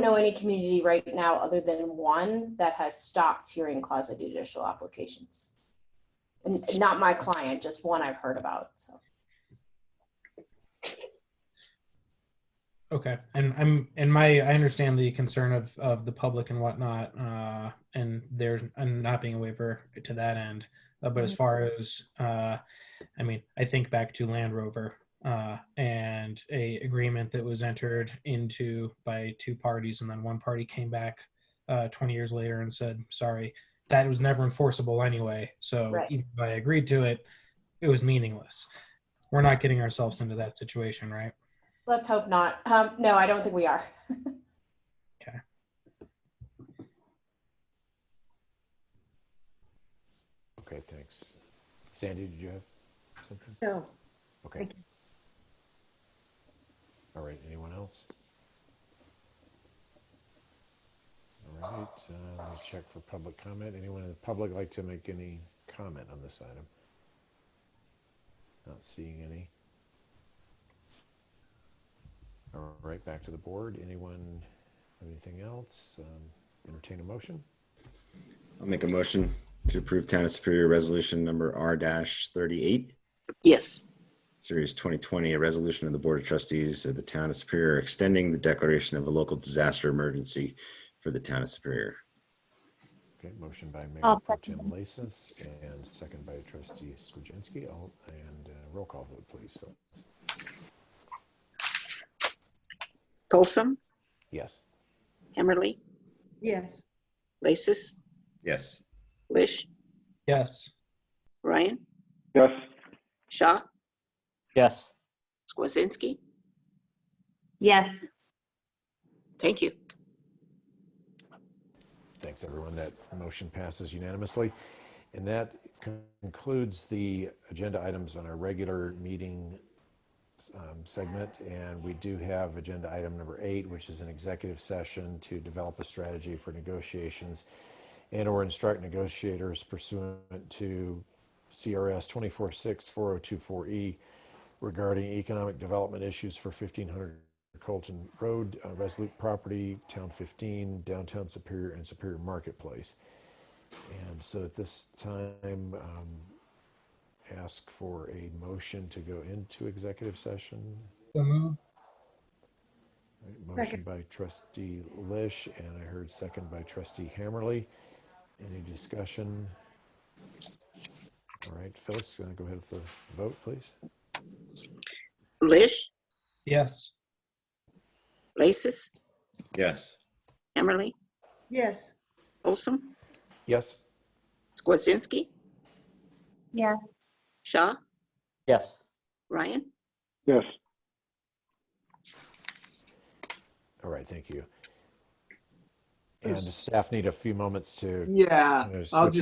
know any community right now other than one that has stopped hearing quasi-judicial applications. And not my client, just one I've heard about. So. Okay, and I understand the concern of the public and whatnot, and there's not being a waiver to that end. But as far as, I think back to Land Rover and a agreement that was entered into by two parties, and then one party came back 20 years later and said, sorry, that was never enforceable anyway. So even if I agreed to it, it was meaningless. We're not getting ourselves into that situation, right? Let's hope not. No, I don't think we are. Okay. Okay, thanks. Sandy, did you have something? No. Okay. Thank you. All right, anyone else? All right, let me check for public comment. Anyone in the public like to make any comment on this item? Not seeing any. All right, back to the board. Anyone have anything else? Entertain a motion. I'll make a motion to approve Town of Superior Resolution number R-38. Yes. Series 2020, a resolution of the Board of Trustees of the Town of Superior extending the declaration of a local disaster emergency for the Town of Superior. Okay, motion by Mayor Pro Tem Lasis and second by Trustee Skujinski. Roll call vote, please. Folsom, Yes. Hammerly, Yes. Lasis, Yes. Lish, Yes. Ryan, Yes. Shaw, Yes. Skwazinski. Yes. Thank you. Thanks, everyone. That motion passes unanimously. And that concludes the agenda items on our regular meeting segment. And we do have agenda item number 8, which is an executive session to develop a strategy for negotiations and or instruct negotiators pursuant to CRS 24640224E regarding economic development issues for 1500 Colton Road, Resolute Property, Town 15, Downtown Superior, and Superior Marketplace. And so at this time, ask for a motion to go into executive session. So moved. Motion by trustee Lish, and I heard second by trustee Hammerly. Any discussion? All right, Phyllis, go ahead with the vote, please. Lish, Yes. Lasis, Yes. Hammerly, Yes. Folsom, Yes. Skwazinski, Yes. Shaw, Yes. Ryan. Yes. All right, thank you. And staff need a few moments to Yeah, I'll switch just